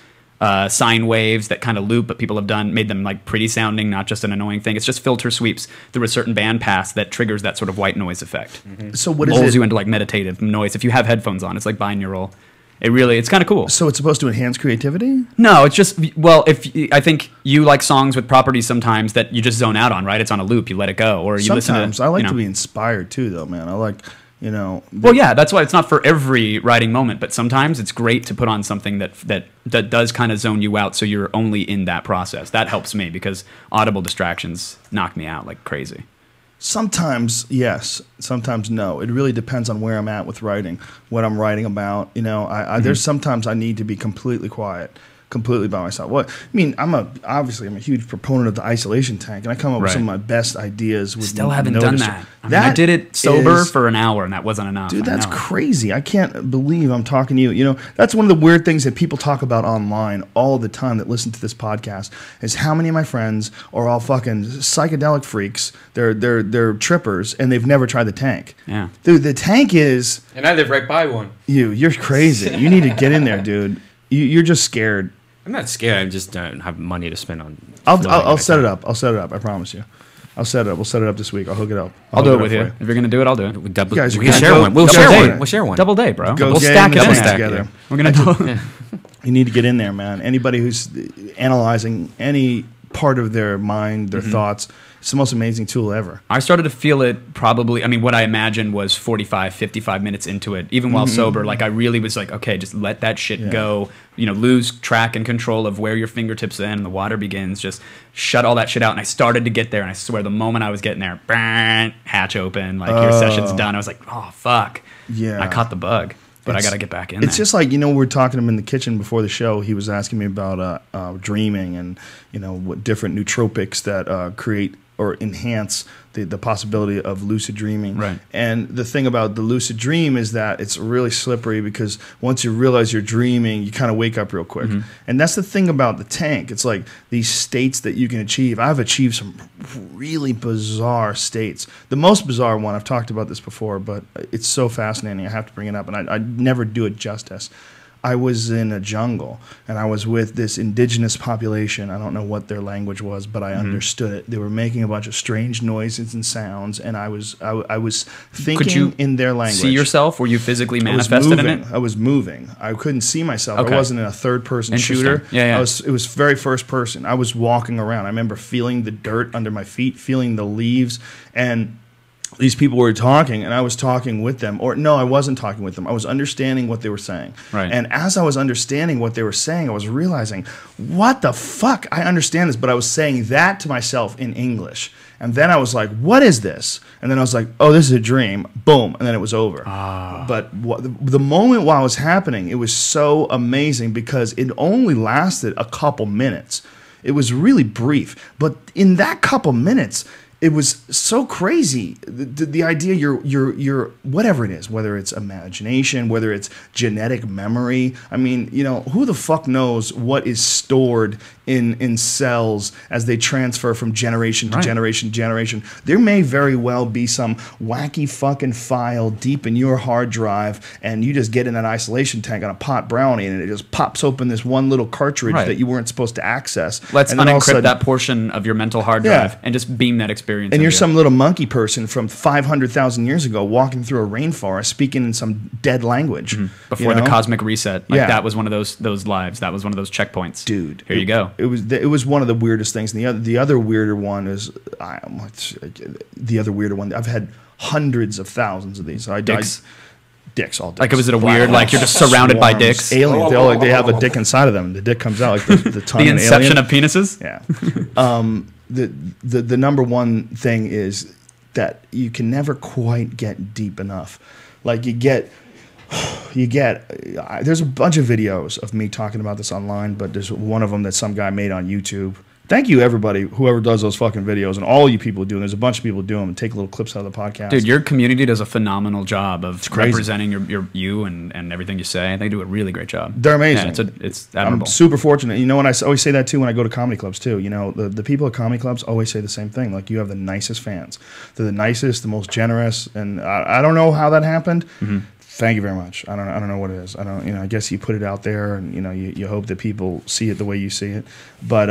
sine waves that kind of loop, but people have made them like pretty sounding, not just an annoying thing. It's just filter sweeps through a certain band pass that triggers that sort of white noise effect. So what is Lulls it? you into like meditative noise. If you have headphones on, it's like binaural. It's kind of cool. So it's supposed to enhance creativity? No, it's just, well, I think you like songs with properties sometimes that you just zone out on, right? It's on a loop, you let it go, or you Sometimes listen to. I like you know. to be inspired too, though, man. I like, you know. Well, yeah, that's why it's not for every writing moment, but sometimes it's great to put on something that does kind of zone you out, so you're only in that process. That helps me because audible distractions knock me out like crazy. Sometimes yes, sometimes no. It really depends on where I'm at with writing, what I'm writing about. You know, there's sometimes I need to be completely quiet. completely by myself. What I mean, I'm a huge proponent of the isolation tank, and I come up with some of my best ideas. With Still haven't done that. I did it sober for an hour, and that wasn't enough. Dude, that's crazy. I can't believe I'm talking to you. You know, that's one of the weird things that people talk about online all the time that listen to this podcast is how many of my friends are all fucking psychedelic freaks. They're trippers, and they've never tried the tank. Yeah, dude, the tank is. And I live right by one. You're crazy. You need to get in there, dude. You're just scared. I'm not scared. I just don't have money to spend on. I'll set it up. I'll set it up. I promise you. I'll set it up. We'll set it up this week. I'll hook it up. I'll do it with you. If you're gonna do it, I'll do it. We can share one. We'll share one. Double day, bro. We'll stack it together. We're gonna do. You need to get in there, man. Anybody who's analyzing any part of their mind, their thoughts, it's the most amazing tool ever. I started to feel it probably, I mean, what I imagined was 45, 55 minutes into it, even while sober. Like, I really was like, okay, just let that shit go. You know, lose track and control of where your fingertips end and the water begins. Just shut all that shit out. And I started to get there, and I swear the moment I was getting there, bang, hatch open, like, your session's done. I was like, oh, fuck. Yeah. I caught the bug. But I got to get back in there. It's just like, you know, we were talking to him in the kitchen before the show. He was asking me about dreaming and, you know, what different nootropics that create or enhance the possibility of lucid dreaming. Right. And the thing about the lucid dream is that it's really slippery because once you realize you're dreaming, you kind of wake up real quick. And that's the thing about the tank. It's like these states that you can achieve. I've achieved some really bizarre states. The most bizarre one, I've talked about this before, but it's so fascinating. I have to bring it up, and I never do it justice. I was in a jungle, and I was with this indigenous population. I don't know what their language was, but I understood it. They were making a bunch of strange noises and sounds, and I was thinking in their language. See yourself? Were you physically manifested in it? I was moving. I couldn't see myself. Okay. I wasn't in a third-person shooter. Yeah. It was very first person. I was walking around. I remember feeling the dirt under my feet, feeling the leaves, and these people were talking, and I was talking with them. Or no, I wasn't talking with them. I was understanding what they were saying. Right. And as I was understanding what they were saying, I was realizing, what the fuck? I understand this, but I was saying that to myself in English. And then I was like, what is this? And then I was like, oh, this is a dream. Boom. And then it was over. But the moment while it was happening, it was so amazing because it only lasted a couple minutes. It was really brief. But in that couple minutes, it was so crazy. The idea you're whatever it is, whether it's imagination, whether it's genetic memory. I mean, you know, who the fuck knows what is stored in cells as they transfer from generation to generation to generation. There may very well be some wacky fucking file deep in your hard drive, and you just get in an isolation tank on a pot brownie, and it just pops open this one little cartridge that you weren't supposed to access. Let's unencrypt that portion of your mental hard drive and just beam that experience. And you're some little monkey person from 500,000 years ago walking through a rainforest speaking in some dead language. Before the cosmic reset. Like that was one of those lives. That was one of those checkpoints. Dude. Here you go. It was one of the weirdest things. And the other weirder one is the other weirder one. I've had hundreds of thousands of these. Dicks. Dicks, all dicks. Like, was it a weird, like you're just surrounded by dicks? Aliens. They have a dick inside of them. The dick comes out like the tongue. The inception of penises? Yeah. The number one thing is that you can never quite get deep enough. Like there's a bunch of videos of me talking about this online, but there's one of them that some guy made on YouTube. Thank you, everybody, whoever does those fucking videos, and all you people do them. There's a bunch of people do them and take little clips out of the podcast. Dude, your community does a phenomenal job of representing you and everything you say. They do a really great job. They're amazing. Yeah, it's admirable. I'm super fortunate. You know, and I always say that, too, when I go to comedy clubs, too. You know, the people at comedy clubs always say the same thing. Like, you have the nicest fans. They're the nicest, the most generous, and I don't know how that happened. Thank you very much. I don't know what it is. I guess you put it out there, and you hope that people see it the way you see it. But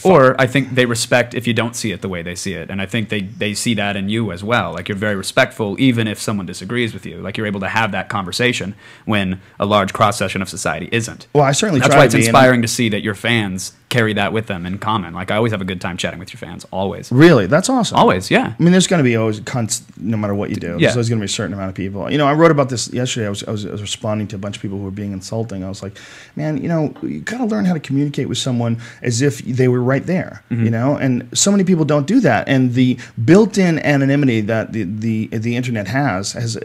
or I think they respect if you don't see it the way they see it, and I think they see that in you as well. Like, you're very respectful, even if someone disagrees with you. Like, you're able to have that conversation when a large cross section of society isn't. Well, I certainly try. That's why it's inspiring to see that your fans carry that with them in common. Like, I always have a good time chatting with your fans. Always. Really? That's awesome. Always, yeah. I mean, there's going to be always cunts no matter what you do. There's always going to be a certain amount of people. I wrote about this yesterday. I was responding to a bunch of people who were being insulting. I was like, man, you got to learn how to communicate with someone as if they were right there, and so many people don't do that. And the built-in anonymity that the internet has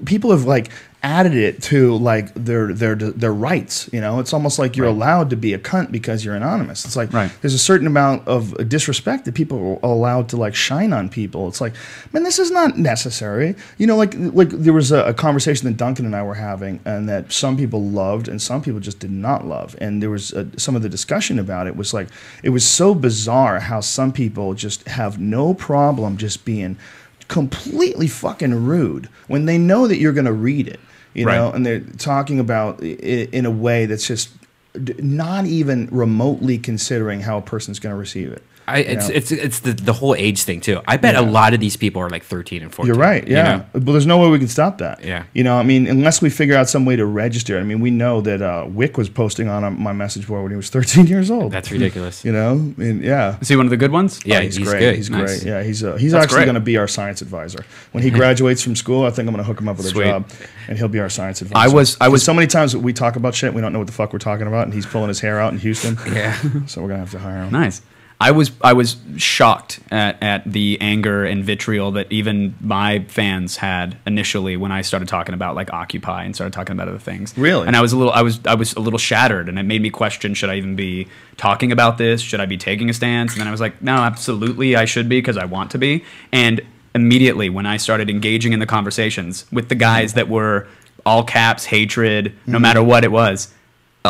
people have, like, added it to like their rights. You know, it's almost like you're allowed to be a cunt because you're anonymous. It's like there's a certain amount of disrespect that people are allowed to like shine on people. It's like, man, this is not necessary. You know, like there was a conversation that Duncan and I were having, and that some people loved and some people just did not love. And there was some of the discussion about it was like, it was so bizarre how some people just have no problem just being completely fucking rude when they know that you're going to read it. You know, and they're talking about it in a way that's just not even remotely considering how a person's going to receive it. It's the whole age thing too. I bet a lot of these people are like 13 and 14. You're right. Yeah, you know? But there's no way we can stop that. Yeah. You know, I mean, unless we figure out some way to register. I mean, we know that Wick was posting on my message board when he was 13 years old. That's ridiculous. You know, and Is he one of the good ones? Yeah, he's great. good. He's nice. great. Yeah, he's actually going to be our science advisor when he graduates from school. I think I'm going to hook him up with a job, and he'll be our science advisor. I was so many times we talk about shit, we don't know what the fuck we're talking about, and he's pulling his hair out in Houston. Yeah. So we're gonna have to hire him. Nice. I was shocked at the anger and vitriol that even my fans had initially when I started talking about like Occupy and started talking about other things. Really? And I was a little shattered, and it made me question: should I even be talking about this? Should I be taking a stance? And then I was like, no, absolutely, I should be because I want to be. And immediately when I started engaging in the conversations with the guys that were all caps hatred, no matter what it was,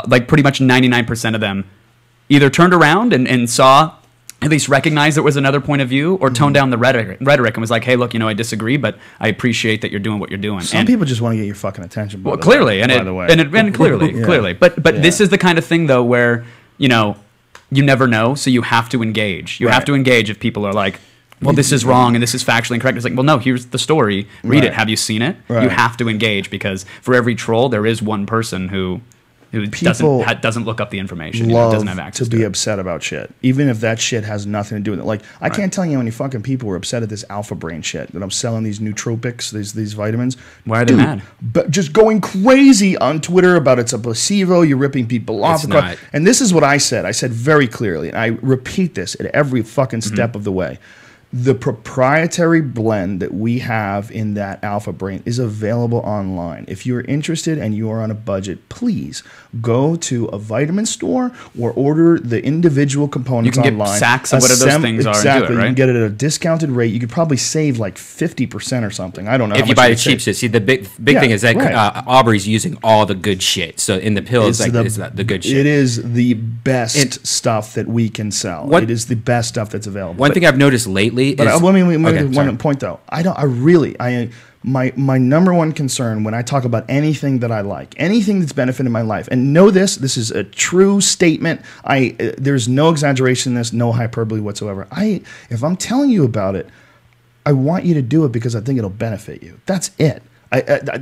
like pretty much 99% of them either turned around and saw, at least recognized there was another point of view, or toned down the rhetoric and was like, hey, look, you know, I disagree, but I appreciate that you're doing what you're doing. Some people just want to get your fucking attention. Well, clearly, by the way. And clearly. But this is the kind of thing, though, where, you know, you never know, so you have to engage. You have to engage if people are like, well, this is wrong and this is factually incorrect. It's like, well, no, here's the story. Read it. Have you seen it? You have to engage, because for every troll, there is one person who doesn't look up the information. Doesn't have access to be upset about shit, even if that shit has nothing to do with it. Like, I can't tell you how many fucking people were upset at this Alpha Brain shit that I'm selling these nootropics, these vitamins. Why are they mad? But just going crazy on Twitter about it's a placebo. You're ripping people off. It's not. And this is what I said. I said very clearly, and I repeat this at every fucking step of the way. The proprietary blend that we have in that Alpha Brain is available online. If you're interested and you are on a budget, please go to a vitamin store or order the individual components online. You can get sacks of whatever those things are. Exactly. Do it, right? You can get it at a discounted rate. You could probably save like 50% or something. I don't know. If you buy the cheap shit. See, the big thing is that Aubrey's using all the good shit. So in the pills, it's the good shit. It is the best stuff that we can sell. It is the best stuff that's available. One thing I've noticed lately. But let me one point though. My number one concern when I talk about anything that I like, anything that's benefited my life, and know this is a true statement. There's no exaggeration in this, no hyperbole whatsoever. If I'm telling you about it, I want you to do it because I think it'll benefit you. That's it.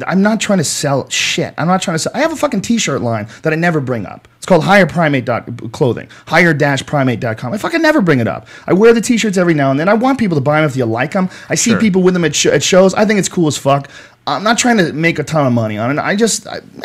I'm not trying to sell shit. I'm not trying to sell. I have a fucking t-shirt line that I never bring up. It's called higher-primate.clothing, higher-primate.com. I fucking never bring it up. I wear the t-shirts every now and then. I want people to buy them if you like them. I see people with them at shows. I think it's cool as fuck. I'm not trying to make a ton of money on it.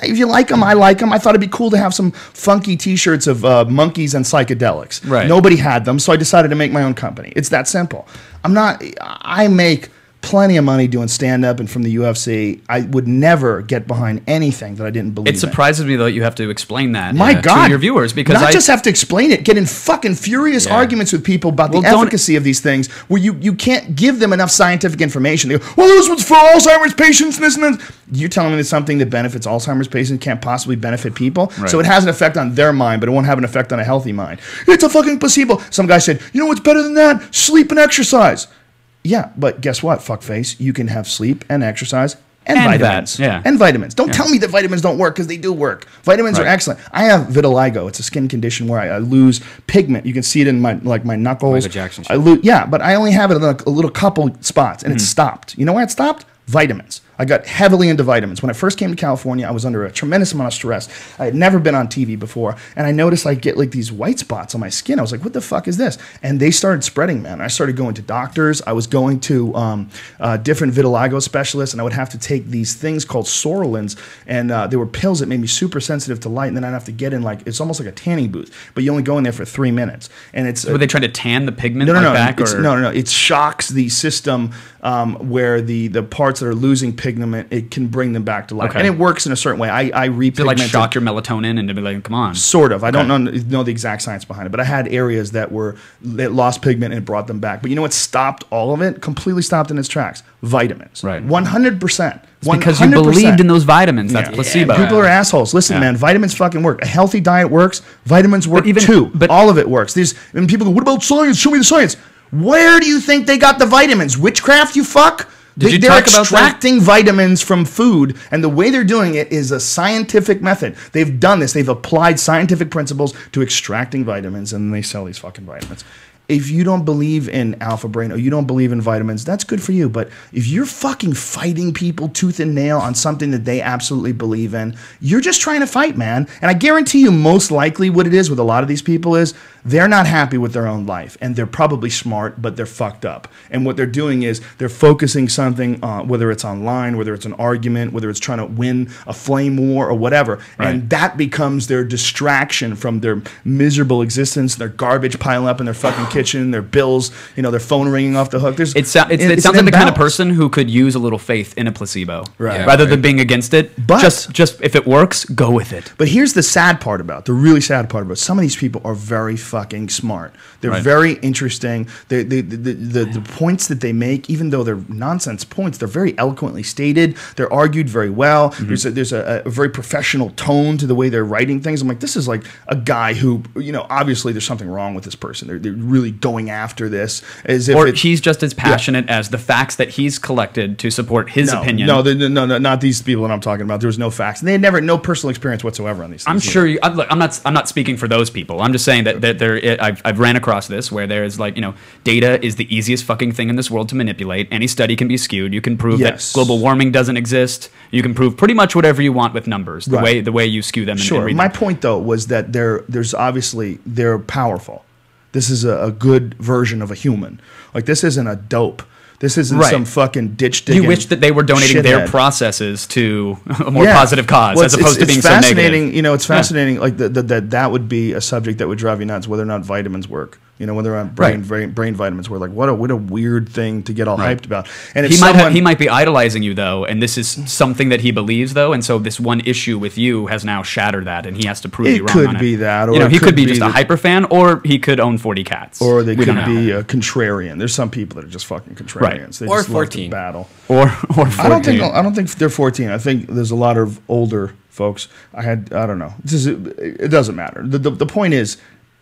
If you like them, I like them. I thought it'd be cool to have some funky t-shirts of monkeys and psychedelics. Right. Nobody had them, so I decided to make my own company. It's that simple. I make plenty of money doing stand-up and from the UFC. I would never get behind anything that I didn't believe in. It surprises me, though, that you have to explain that God. to your viewers. Because not just have to explain it, get in fucking furious arguments with people about the efficacy of these things where you can't give them enough scientific information. They go, well, this one's for Alzheimer's patients and this and that. You're telling me that something that benefits Alzheimer's patients can't possibly benefit people? Right. So it has an effect on their mind, but it won't have an effect on a healthy mind. It's a fucking placebo. Some guy said, you know what's better than that? Sleep and exercise. Yeah, but guess what, fuckface? You can have sleep and exercise and vitamins. And vitamins. Don't tell me that vitamins don't work, because they do work. Vitamins are excellent. I have vitiligo. It's a skin condition where I lose pigment. You can see it in my knuckles. Michael Jackson. But I only have it in a little couple spots, and it stopped. You know why it stopped? Vitamins. I got heavily into vitamins. When I first came to California, I was under a tremendous amount of stress. I had never been on TV before, and I noticed I get like these white spots on my skin. I was like, what the fuck is this? And they started spreading, man. I started going to doctors. I was going to different vitiligo specialists, and I would have to take these things called Sorolins, and they were pills that made me super sensitive to light, and then I'd have to get in it's almost like a tanning booth, but you only go in there for 3 minutes. And it's... Were they trying to tan the pigment No. back? No. It shocks the system where the parts that are losing pigment repigment. It can bring them back to life, Okay. and it works in a certain way. I repigmented. To like shock your melatonin and to be like, come on. Sort of. I don't know the exact science behind it, but I had areas that lost pigment and it brought them back. But you know what stopped all of it? Completely stopped in its tracks. Vitamins. Right. 100%. Because you believed in those vitamins. That's placebo. People are assholes. Listen, man, vitamins fucking work. A healthy diet works. Vitamins work too. But all of it works. And people go, what about science? Show me the science. Where do you think they got the vitamins? Witchcraft, you fuck? They're extracting vitamins from food, and the way they're doing it is a scientific method. They've done this. They've applied scientific principles to extracting vitamins, and then they sell these fucking vitamins. If you don't believe in Alpha Brain or you don't believe in vitamins, that's good for you. But if you're fucking fighting people tooth and nail on something that they absolutely believe in, you're just trying to fight, man. And I guarantee you most likely what it is with a lot of these people is they're not happy with their own life. And they're probably smart, but they're fucked up. And what they're doing is they're focusing something, whether it's online, whether it's an argument, whether it's trying to win a flame war or whatever. Right. And that becomes their distraction from their miserable existence, their garbage piling up in their fucking kitchen, their bills, their phone ringing off the hook. It sounds like the kind of person who could use a little faith in a placebo, rather than being against it. But just if it works, go with it. But here's the sad part about, the really sad part about, some of these people are very fucking smart. They're very interesting. The points that they make, even though they're nonsense points, they're very eloquently stated. They're argued very well. Mm-hmm. There's a very professional tone to the way they're writing things. I'm like, this is like a guy who, obviously there's something wrong with this person. They're really going after this as if he's just as passionate as the facts that he's collected to support his opinion. No, not these people that I'm talking about. There was no facts. They had no personal experience whatsoever on these things. I'm sure. I'm not speaking for those people. I'm just saying that I've ran across this where there's data is the easiest fucking thing in this world to manipulate. Any study can be skewed. You can prove that global warming doesn't exist. You can prove pretty much whatever you want with numbers. The way you skew them. Sure. My point though was that they're powerful. This is a good version of a human. Like, this isn't a dope. This isn't some fucking ditch digging. You wish that they were donating their processes to a more positive cause, as opposed to being so negative. It's fascinating. Like that would be a subject that would drive you nuts. Whether or not vitamins work. Whether or not brain vitamins were like, what a weird thing to get all hyped about. And he might be idolizing you though, and this is something that he believes though, and so this one issue with you has now shattered that, and he has to prove you wrong on it. It could be that, or he could be just a hyper fan, or he could own 40 cats, or they could be a contrarian. There's some people that are just fucking contrarians. They or just 14 battle, or 14. I don't think they're 14. I think there's a lot of older folks. I don't know. It doesn't matter. The point is.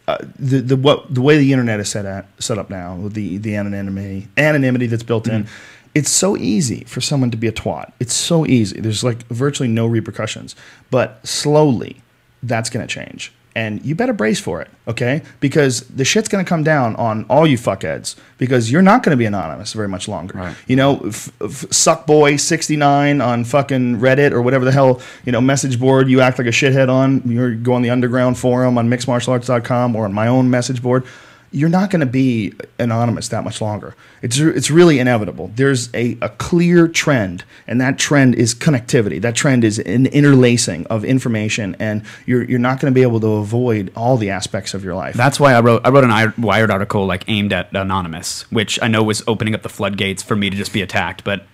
The way the internet is set up now with the anonymity that's built in, it's so easy for someone to be a twat. It's so easy. There's virtually no repercussions. But slowly, that's going to change. And you better brace for it, okay? Because the shit's going to come down on all you fuckheads because you're not going to be anonymous very much longer. Right. Suckboy69 on fucking Reddit or whatever the hell, message board you act like a shithead on. You go on the underground forum on mixedmartialarts.com or on my own message board. You're not going to be anonymous that much longer. It's really inevitable. There's a clear trend, and that trend is connectivity. That trend is an interlacing of information, and you're not going to be able to avoid all the aspects of your life. That's why I wrote an Wired article aimed at Anonymous, which I know was opening up the floodgates for me to just be attacked, but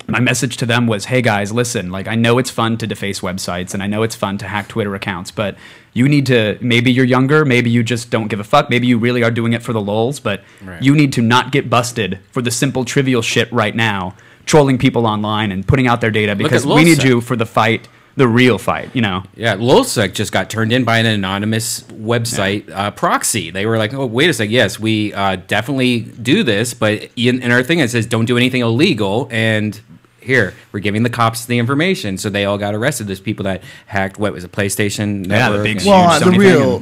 my message to them was, hey guys, listen, I know it's fun to deface websites and I know it's fun to hack Twitter accounts, but you need to, maybe you're younger, maybe you just don't give a fuck, maybe you really are doing it for the lols, but you need to not get busted for the simple trivial shit right now, trolling people online and putting out their data, because we need you for the fight. The real fight, Yeah, LulzSec just got turned in by an anonymous website proxy. They were like, oh, wait a sec, yes, we definitely do this, but in our thing it says don't do anything illegal, and here, we're giving the cops the information. So they all got arrested. There's people that hacked, what was it, PlayStation Network?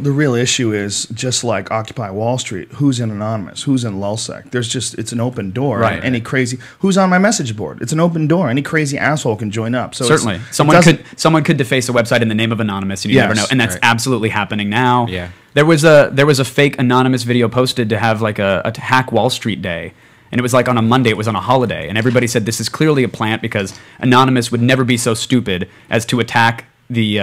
The real issue is just like Occupy Wall Street. Who's in Anonymous? Who's in LulzSec? It's an open door. Right. Any crazy, who's on my message board? It's an open door. Any crazy asshole can join up. So certainly, someone could deface a website in the name of Anonymous, and you never know. And that's absolutely happening now. Yeah. There was a fake Anonymous video posted to have a Hack Wall Street Day. And it was on a Monday, it was on a holiday. And everybody said this is clearly a plant because Anonymous would never be so stupid as to attack the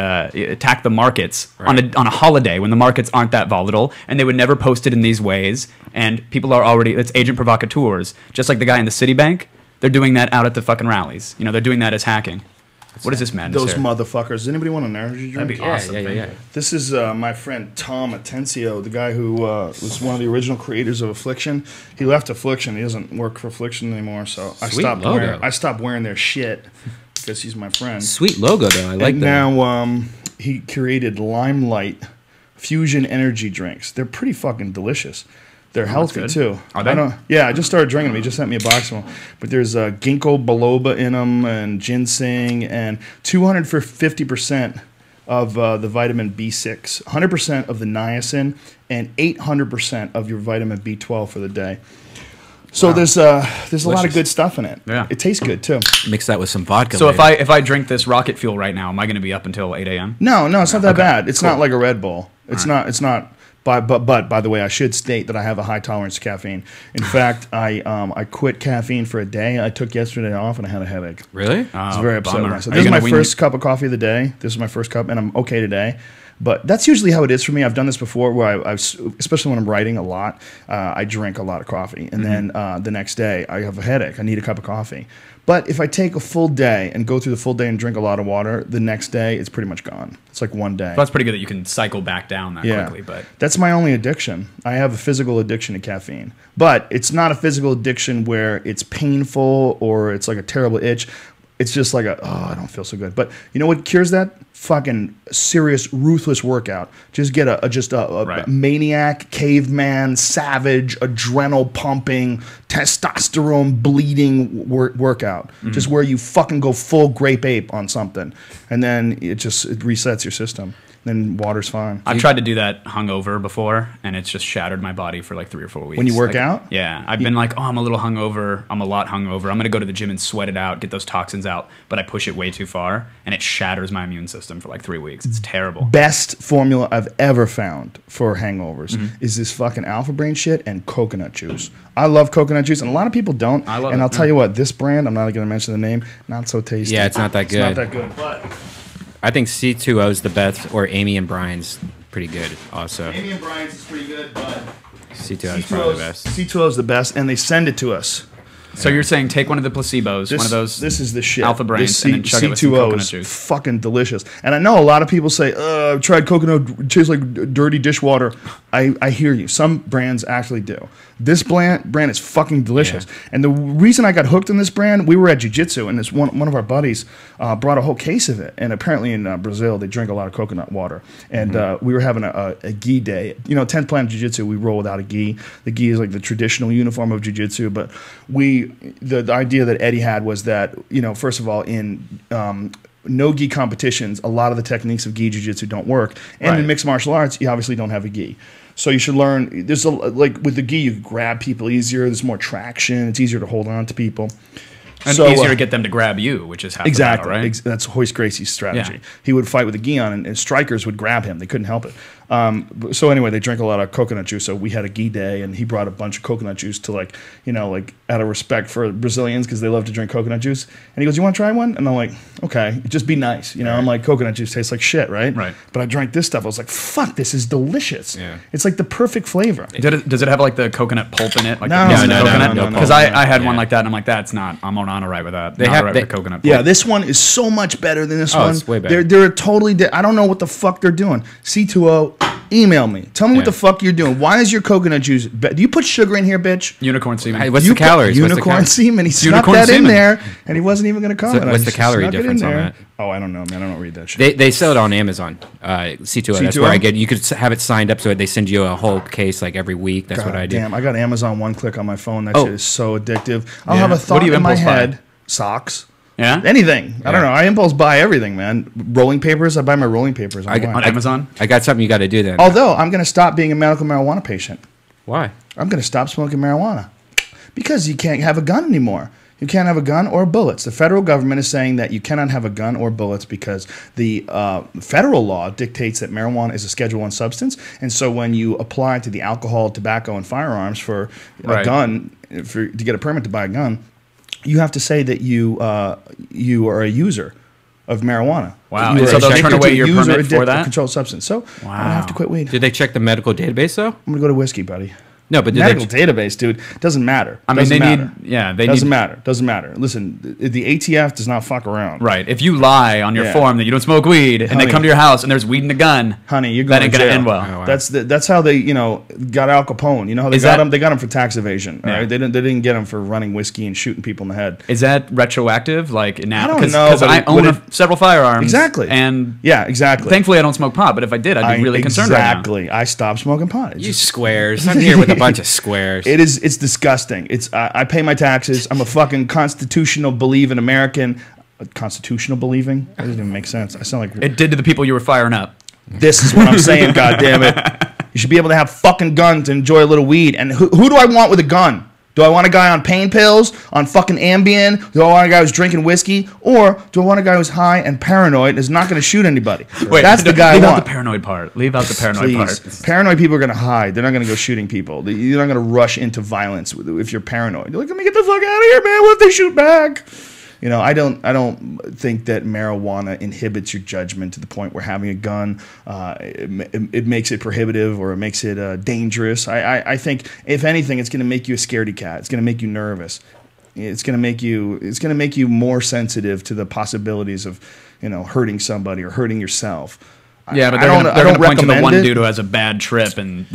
markets on a holiday when the markets aren't that volatile. And they would never post it in these ways. And people are already, it's agent provocateurs. Just like the guy in the Citibank They're doing that out at the fucking rallies. You know, they're doing that as hacking. What is this madness? Those here? motherfuckers. Does anybody want an energy drink? That'd be awesome. Yeah. This is my friend Tom Atencio, the guy who was one of the original creators of Affliction. He left Affliction. He doesn't work for Affliction anymore, so I stopped wearing their shit because he's my friend. Sweet logo, though. I like and that. Now he created Limelight Fusion energy drinks. They're pretty fucking delicious. They're healthy too. Are they? Yeah, I just started drinking them. He just sent me a box of them. But there's ginkgo biloba in them and ginseng and 250% of the vitamin B6, 100% of the niacin, and 800% of your vitamin B12 for the day. So there's a lot of good stuff in it. Yeah. It tastes good too. Mix that with some vodka. So later. if I drink this rocket fuel right now, am I going to be up until 8 a.m.? No, it's not that bad. It's not like a Red Bull. It's not. But by the way, I should state that I have a high tolerance to caffeine. In fact, I quit caffeine for a day. I took yesterday off and I had a headache. Really? I was very upset with bummer. myself. Are This you is my gonna first cup of coffee of the day. This is my first cup, and I'm okay today. But that's usually how it is for me. I've done this before, where I especially when I'm writing a lot, I drink a lot of coffee, and then the next day I have a headache. I need a cup of coffee. But if I take a full day and go through the full day and drink a lot of water, the next day it's pretty much gone. It's like one day. Well, that's pretty good that you can cycle back down that quickly. But that's my only addiction. I have a physical addiction to caffeine. But it's not a physical addiction where it's painful or it's like a terrible itch. It's just like I don't feel so good. But you know what cures that? Fucking serious, ruthless workout. Just get a maniac, caveman, savage, adrenal pumping, testosterone bleeding workout. Just where you fucking go full grape ape on something, and then it resets your system. Then water's fine. I've tried to do that hungover before, and it's just shattered my body for like 3 or 4 weeks. When you work out? Yeah. I've been like, I'm a little hungover. I'm a lot hungover. I'm going to go to the gym and sweat it out, get those toxins out. But I push it way too far, and it shatters my immune system for like 3 weeks. It's terrible. Best formula I've ever found for hangovers is this fucking Alpha Brain shit and coconut juice. I love coconut juice, and a lot of people don't. I love it. And I'll tell you what, this brand, I'm not going to mention the name, not so tasty. Yeah, it's not that good. It's not that good, but... I think C2O is the best, or Amy and Brian's pretty good also. Amy and Brian's is pretty good, but C2O is probably the best. C2O is the best, and they send it to us. So you're saying take one of the placebos, one of those This is the shit. Alpha Brains, and then chug it with some C2O coconut is juice. fucking delicious. And I know a lot of people say, I've tried coconut, it tastes like dirty dishwater. I hear you. Some brands actually do. This brand is fucking delicious. Yeah. And the reason I got hooked on this brand, we were at jiu-jitsu, and this one of our buddies brought a whole case of it. And apparently in Brazil, they drink a lot of coconut water. And we were having a gi day. You know, 10th Planet Jiu-Jitsu, we roll without a gi. The gi is like the traditional uniform of jiu-jitsu. But the idea that Eddie had was that, you know, first of all, in no gi competitions, a lot of the techniques of gi jiu-jitsu don't work. And in mixed martial arts, you obviously don't have a gi. So you should learn. There's like with the gi, you grab people easier. There's more traction. It's easier to hold on to people. And easier to get them to grab you, which is half the battle, right? That's Hoist Gracie's strategy. Yeah. He would fight with a gi on, and strikers would grab him. They couldn't help it. So anyway, they drink a lot of coconut juice. So we had a gi day, and he brought a bunch of coconut juice to like out of respect for Brazilians because they love to drink coconut juice. And he goes, "You want to try one?" And I'm like, "Okay, just be nice." You know, I'm like, coconut juice tastes like shit, right? Right. But I drank this stuff. I was like, "Fuck, this is delicious." Yeah. It's like the perfect flavor. Does it have like the coconut pulp in it? Like No, no. Because I had one like that, and I'm like, that's not. I'm on a right with that. Not right with coconut pulp. Yeah, this one is so much better than this one. It's way better. They're totally. I don't know what the fuck they're doing. C2O, email me. Tell me what the fuck you're doing. Why is your coconut juice? Do you put sugar in here, bitch? Unicorn semen. Hey, what's the calories? Unicorn semen. He snuck that in there, and he wasn't even going to comment. What's the calorie difference on that? Oh, I don't know, man. I don't read that shit. They sell it on Amazon. C2O. That's where I get. You could have it signed up so they send you a whole case like every week. That's what I do. Damn, I got Amazon one click on my phone. That shit is so addictive. I'll have a thought in my head. Socks. Yeah. Anything. I don't know. I impulse buy everything, man. Rolling papers. I buy my rolling papers on Amazon. I got something you got to do then. Although I'm going to stop being a medical marijuana patient. Why? I'm going to stop smoking marijuana because you can't have a gun anymore. You can't have a gun or bullets. The federal government is saying that you cannot have a gun or bullets because the federal law dictates that marijuana is a Schedule I substance. And so when you apply to the alcohol, tobacco, and firearms for a gun, to get a permit to buy a gun, you have to say that you are a user of marijuana. Wow. And so they'll turn away your permit for that? Controlled substance. So I'm going to have to quit weed. Did they check the medical database, though? I'm going to go to whiskey, buddy. No, but medical database, dude, doesn't matter. I mean, Doesn't they matter. need, yeah, they Doesn't need, matter. Doesn't matter. Listen, the ATF does not fuck around. right. If you lie on your Yeah. form that you don't smoke weed, and Honey. they come to your house and there's weed in a gun, Honey, you're that going ain't to gonna jail. end well. Oh, wow. That's how they got Al Capone. You know how they Is got that- him? They got him for tax evasion. All Yeah. right, they didn't get him for running whiskey and shooting people in the head. Is that retroactive? Like now, I don't Cause, know, 'cause but I it- own but it- several firearms. Exactly. And Yeah, exactly. thankfully, I don't smoke pot. But if I did, I'd be really concerned right now. Exactly. I stopped smoking pot. It's You just- squares. I'm here with a bunch of squares. It's disgusting. I pay my taxes. I'm a fucking constitutional believing American. Constitutional believing? That doesn't even make sense. I sound like It did to the people you were firing up. this is what I'm saying. God damn it! You should be able to have fucking guns and enjoy a little weed. And who do I want with a gun? Do I want a guy on pain pills, on fucking Ambien? Do I want a guy who's drinking whiskey? Or do I want a guy who's high and paranoid and is not going to shoot anybody? Wait, That's the guy I leave out want. the paranoid part. Leave out the paranoid Please. part. Paranoid people are going to hide. They're not going to go shooting people. You're not going to rush into violence if you're paranoid. You're like, let me get the fuck out of here, man. What if they shoot back? You know, I don't think that marijuana inhibits your judgment to the point where having a gun it makes it prohibitive or it makes it dangerous. I think if anything, it's going to make you a scaredy cat. It's going to make you nervous. It's going to make you more sensitive to the possibilities of hurting somebody or hurting yourself. Yeah, but I they're don't going to point to the recommend one it. dude who has a bad trip and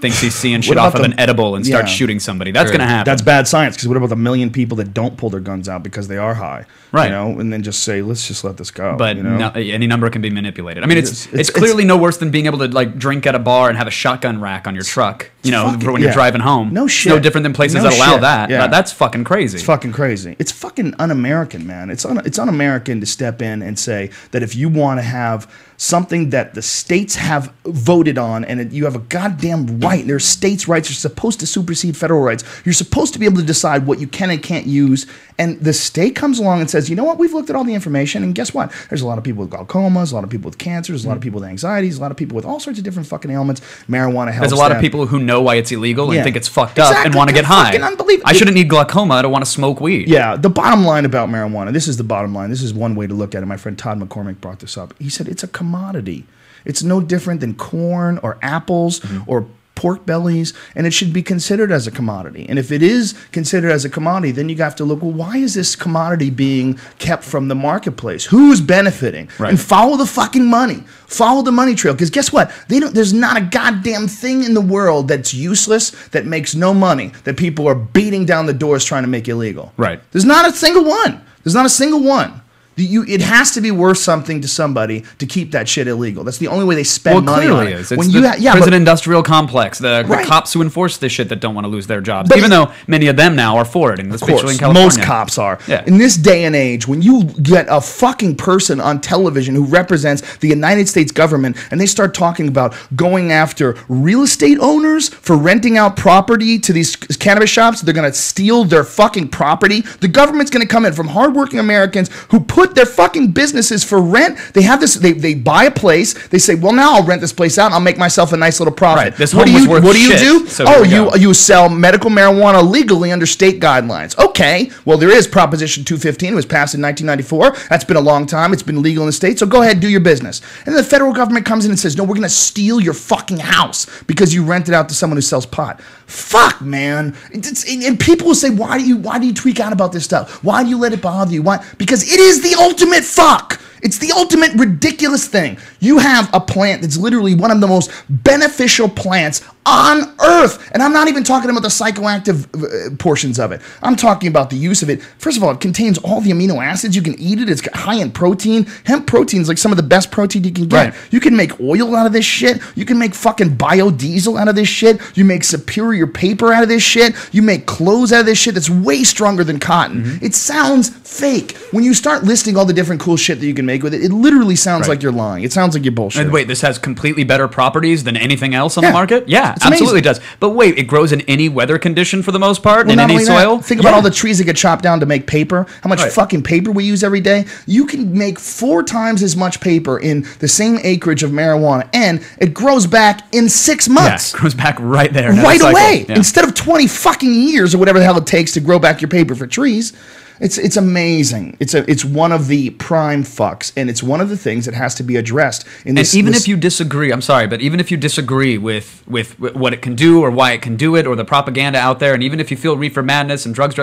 thinks he's seeing shit about off of the- an edible and starts Yeah. shooting somebody. That's Sure. going to happen. That's bad science. Because what about the million people that don't pull their guns out because they are high? Right. And then just say, let's just let this go. But any number can be manipulated. I mean, it's It's- clearly no worse than being able to like drink at a bar and have a shotgun rack on your truck. fucking- For when you're yeah. driving home. No It's shit. no different than places No that allow shit. that. Yeah. That's fucking crazy. It's fucking crazy. It's fucking un-American, man. It's un-American to step in and say that if you want to have something that the states have voted on and you have a goddamn right, there's states' rights are supposed to supersede federal rights. You're supposed to be able to decide what you can and can't use. And the state comes along and says, you know what? We've looked at all the information, and guess what? There's a lot of people with glaucomas, a lot of people with cancers, a lot of people with anxieties, a lot of people with all sorts of different fucking ailments. Marijuana helps There's a lot of them. people who know why it's illegal and Yeah. think it's fucked up and Exactly. want to get high. Fucking unbelievable. I shouldn't need glaucoma to want to smoke weed. Yeah, the bottom line about marijuana, this is the bottom line. This is one way to look at it. My friend Todd McCormick brought this up. He said it's a commodity. It's no different than corn or apples or pork bellies, and it should be considered as a commodity. And if it is considered as a commodity, then you have to look, well, why is this commodity being kept from the marketplace? Who's benefiting? Right. And follow the fucking money. Follow the money trail. Because guess what? There's not a goddamn thing in the world that's useless, that makes no money, that people are beating down the doors trying to make illegal. Right. There's not a single one. There's not a single one. It has to be worth something to somebody to keep that shit illegal. That's the only way they spend money on clearly it. is. It's the prison industrial complex, the Right. cops who enforce this shit that don't want to lose their jobs, But even though many of them now are for it, and especially in Of course, California. most cops are. Yeah. In this day and age, when you get a fucking person on television who represents the United States government and they start talking about going after real estate owners for renting out property to these cannabis shops, they're going to steal their fucking property. The government's going to come in from hardworking Americans who put their fucking businesses for rent. They have this. They buy a place. They say, well, now I'll rent this place out and I'll make myself a nice little profit. Right. This What do home was you worth What do you shit, do? so Oh, here we go. you sell medical marijuana legally under state guidelines. Okay, well, there is Proposition 215. It was passed in 1994. That's been a long time. It's been legal in the state, so go ahead, do your business. And then the federal government comes in and says, no, we're going to steal your fucking house because you rent it out to someone who sells pot. Fuck, man. And people will say, why do you tweak out about this stuff? Why do you let it bother you? Why? Because it is the ultimate fuck. It's the ultimate ridiculous thing. You have a plant that's literally one of the most beneficial plants on earth. And I'm not even talking about the psychoactive portions of it. I'm talking about the use of it. First of all, it contains all the amino acids. You can eat it. It's got high in protein. Hemp protein is like some of the best protein you can get. Right. You can make oil out of this shit. You can make fucking biodiesel out of this shit. You make superior paper out of this shit. You make clothes out of this shit that's way stronger than cotton. It sounds fake. When you start listing all the different cool shit that you can make with it, it literally sounds Right. like you're lying. It sounds like you're bullshit. And wait, this has completely better proproperties than anything else on Yeah. the market? Yeah, It's absolutely amazing. does. But wait, it grows in any weather condition for the most part, Well, in not any only that, soil? think about Yeah. all the trees that get chopped down to make paper. How much Right. fucking paper we use every day. You can make 4 times as much paper in the same acreage of marijuana, and it grows back in 6 Yeah, months. it grows back right there. Right never cycle. away. Yeah. Instead of 20 fucking years or whatever the hell it takes to grow back your paper for trees. It's amazing. It's one of the prime fucks, and it's one of the things that has to be addressed in this. And even if you disagree, I'm sorry, but even if you disagree with what it can do or why it can do it or the propaganda out there, and even if you feel reefer madness and drugs,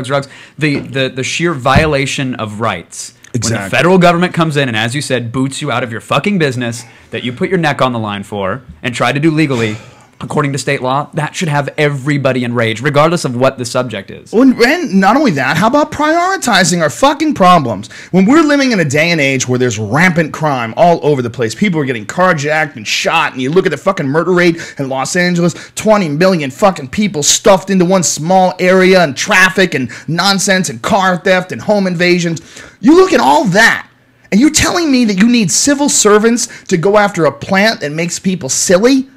the sheer violation of rights. Exactly. When the federal government comes in and, as you said, boots you out of your fucking business that you put your neck on the line for and try to do legally. According to state law, that should have everybody enraged, regardless of what the subject is. Well, and not only that, how about prioritizing our fucking problems? When we're living in a day and age where there's rampant crime all over the place, people are getting carjacked and shot, and you look at the fucking murder rate in Los Angeles, 20 million fucking people stuffed into one small area, and traffic and nonsense and car theft and home invasions. You look at all that, and you're telling me that you need civil servants to go after a plant that makes people silly?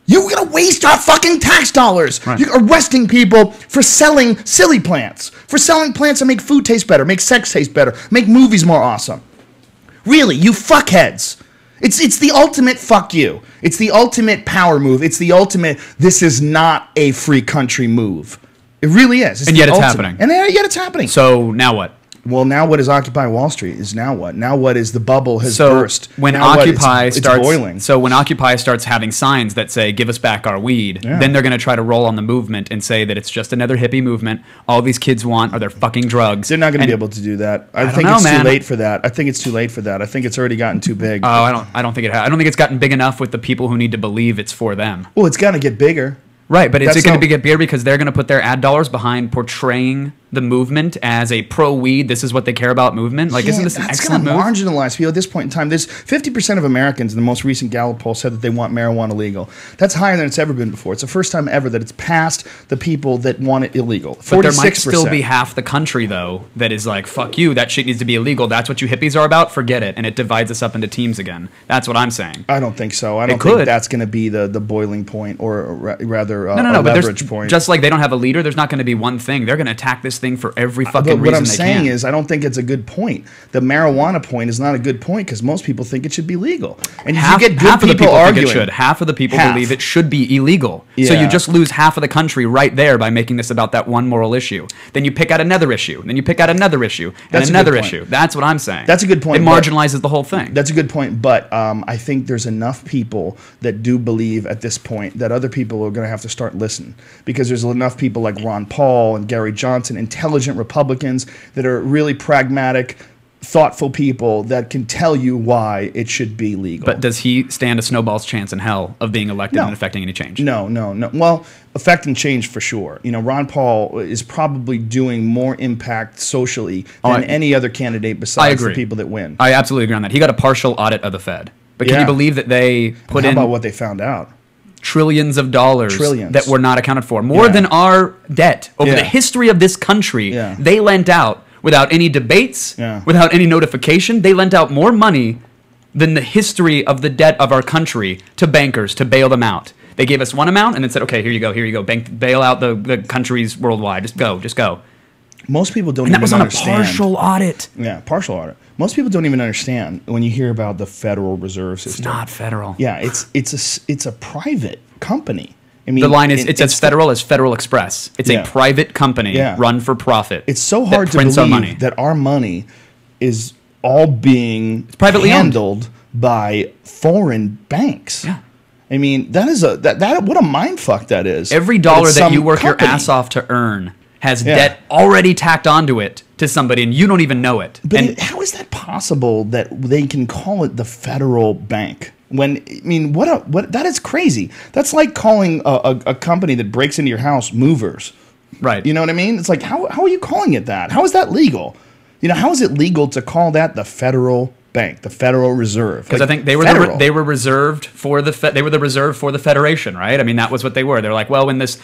You're going to waste our fucking tax dollars. Right. You're arresting people for selling silly plants. For selling plants that make food taste better, make sex taste better, make movies more awesome. Really, you fuckheads. It's the ultimate fuck you. It's the ultimate power move. It's the ultimate, this is not a free country move. It really is. And yet it's happening. And yet it's happening. So now what? Well, now what is Occupy Wall Street is now what? Now what is the bubble has burst? When now Occupy it's starts boiling. So when Occupy starts having signs that say "Give us back our weed," then they're going to try to roll on the movement and say that it's just another hippie movement. All these kids want are their fucking drugs. They're not going to be able to do that. I think it's too late for that. I think it's too late for that. I think it's already gotten too big. Oh, I don't think it has. I don't think it's gotten big enough with the people who need to believe it's for them. Well, it's got to get bigger. Right, but is it going to get bigger because they're going to put their ad dollars behind portraying the movement as a pro-weed, this is what they care about movement? Like, isn't this an excellent move? That's going to marginalize people at this point in time. There's 50% of Americans in the most recent Gallup poll said that they want marijuana legal. That's higher than it's ever been before. It's the first time ever that it's passed the people that want it illegal. 46%. But there might still be half the country, though, that is like, fuck you, that shit needs to be illegal. That's what you hippies are about? Forget it. And it divides us up into teams again. That's what I'm saying. I don't think so. I don't think that's going to be the boiling point or rather a leverage point. Just like they don't have a leader, there's not going to be one thing. They're going to attack this thing for every fucking reason they can. What I'm saying is I don't think it's a good point. The marijuana point is not a good point because most people think it should be legal. And if you get good people arguing, think it should. Half of the people believe it should be illegal. Yeah. So you just lose half of the country right there by making this about that one moral issue. Then you pick out another issue. Then you pick out another issue. And another issue. That's what I'm saying. That's a good point. It marginalizes the whole thing. That's a good point. But I think there's enough people that do believe at this point that other people are going to have to start listening. Because there's enough people like Ron Paul and Gary Johnson, intelligent Republicans that are really pragmatic, thoughtful people that can tell you why it should be legal. But does he stand a snowball's chance in hell of being elected and affecting any change? No. Well, affecting change for sure. You know, Ron Paul is probably doing more impact socially than any other candidate besides the people that win. I absolutely agree on that. He got a partial audit of the Fed. But can you believe that they put in... How about what they found out? Trillions of dollars that were not accounted for. More than our debt over the history of this country. Yeah. They lent out without any debates, without any notification. They lent out more money than the history of the debt of our country to bankers to bail them out. They gave us one amount and then said, okay, here you go. Bail out the countries worldwide. Just go. Most people don't even understand. And that was on a partial audit. Yeah, partial audit. Most people don't even understand when you hear about the Federal Reserve System. It's not federal. Yeah, it's a private company. I mean, the line is it's as federal as Federal Express. It's a private company run for profit. It's so hard to believe that our money is all being handled by foreign banks. Yeah. I mean, that is what a mind fuck that is. Every dollar that you work your ass off to earn has debt already tacked onto it to somebody, and you don't even know it. But how is that possible that they can call it the federal bank? When I mean, what that is crazy. That's like calling a company that breaks into your house movers. Right. You know what I mean? It's like how are you calling it that? How is that legal? You know, how is it legal to call that the federal bank, the Federal Reserve? Because I think they were reserved for the reserve for the Federation, right? I mean, that was what they were. They're like, well, when this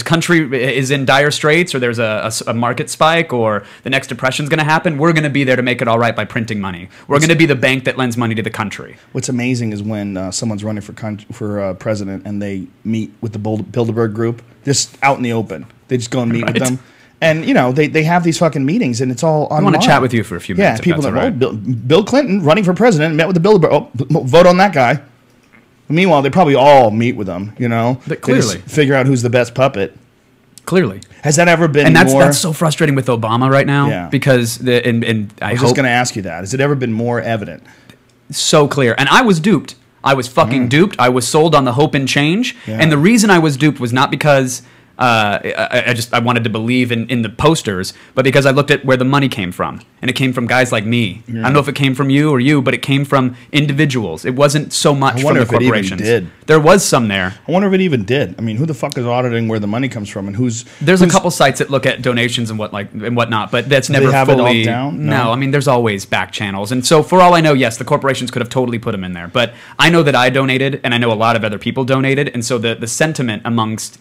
country is in dire straits, or there's a market spike, or the next depression's going to happen, we're going to be there to make it all right by printing money. We're going to be the bank that lends money to the country. What's amazing is when someone's running for president and they meet with the Bilderberg group, just out in the open. They just go and meet with them. And, you know, they have these fucking meetings, and it's all online. I want to chat with you for a few minutes. Yeah, people that, right. Bill Clinton running for president met with the Bilderberg. Oh, vote on that guy. Meanwhile, they probably all meet with them, you know. But clearly. They just figure out who's the best puppet. Clearly. Has that ever been And more? that's so frustrating with Obama right now. Yeah. Because I was just going to ask you that. Has it ever bbeen more evident? So clear. And I was duped. I was fucking duped. I was sold on the hope and change. Yeah. And the reason I was duped was not because I wanted to believe in the posters, but because I looked at where the money came from. And it came from guys like me. I don't know if it came from you or you, but it came from individuals. It wasn't so much from the corporations. There was some there. I wonder if it even did. I mean, who the fuck is auditing where the money comes from and who's... There's a couple sites that look at donations and whatnot, but that's never they have fully... it all down? No, I mean, there's always back channels. And so for all I know, yes, the corporations could have totally put them in there. But I know that I donated, and I know a lot of other people donated, and so the sentiment amongst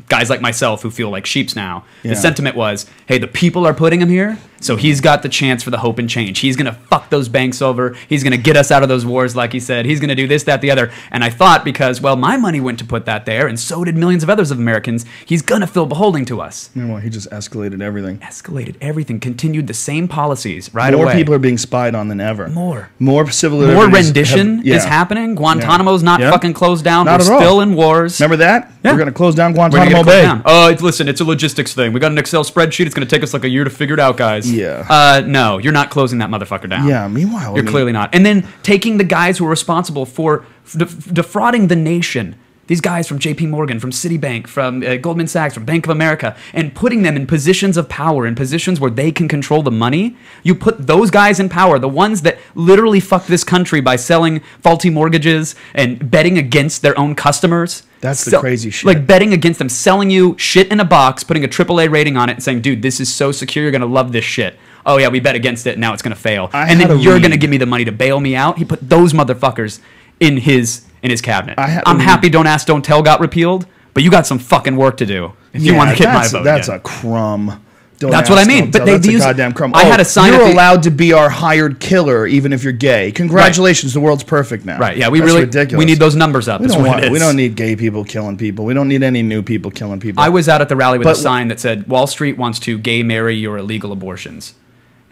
guys like myself who feel like sheeps now, the sentiment was, hey, the people are putting him here, so he's got the chance for the hope and change. He's going to fuck those banks over. He's going to get us out of those wars, like he said. He's going to do this, that, the other. And I thought because, well, my money went to put that there, and so did millions of others of Americans, he's going to feel beholding to us. Yeah, well, he just escalated everything. Escalated everything. Continued the same policies right More away. people are being spied on than ever. More civil More liberties rendition is happening. Guantanamo's not Yeah. fucking closed down. Not We're at all. still in wars. Remember that? Yeah. We're going to close down We're gonna Guantanamo get it Bay. closed down. Oh, listen, it's a logistics thing. We got an Excel spreadsheet. It's going to take us like a year to figure it out, guys. Yeah. No, you're not closing that motherfucker down. Yeah, meanwhile... You're clearly not. And then taking the guys who are responsible for defrauding the nation, these guys from JP Morgan, from Citibank, from Goldman Sachs, from Bank of America, and putting them in positions of power, in positions where they can control the money. You put those guys in power, the ones that literally fuck this country by selling faulty mortgages and betting against their own customers. That's the crazy shit. Like betting against them, selling you shit in a box, putting a AAA rating on it and saying, dude, this is so secure, you're going to love this shit. Oh, yeah, we bet against it, now it's going to fail. And then you're going to give me the money to bail me out. He put those motherfuckers in his cabinet. I'm happy Don't Ask, Don't Tell got repealed, but you got some fucking work to do if you want to get my vote. That's again. a crumb. That's what I mean. But that's they a use goddamn crumb. I had a sign. You're allowed to be our hired killer, even if you're gay. Congratulations, the world's perfect now. Right? Yeah, That's ridiculous. we need those numbers up. We don't need gay people killing people. We don't need any new people killing people. I was out at the rally with a sign that said, "Wall Street wants to gay marry your illegal abortions."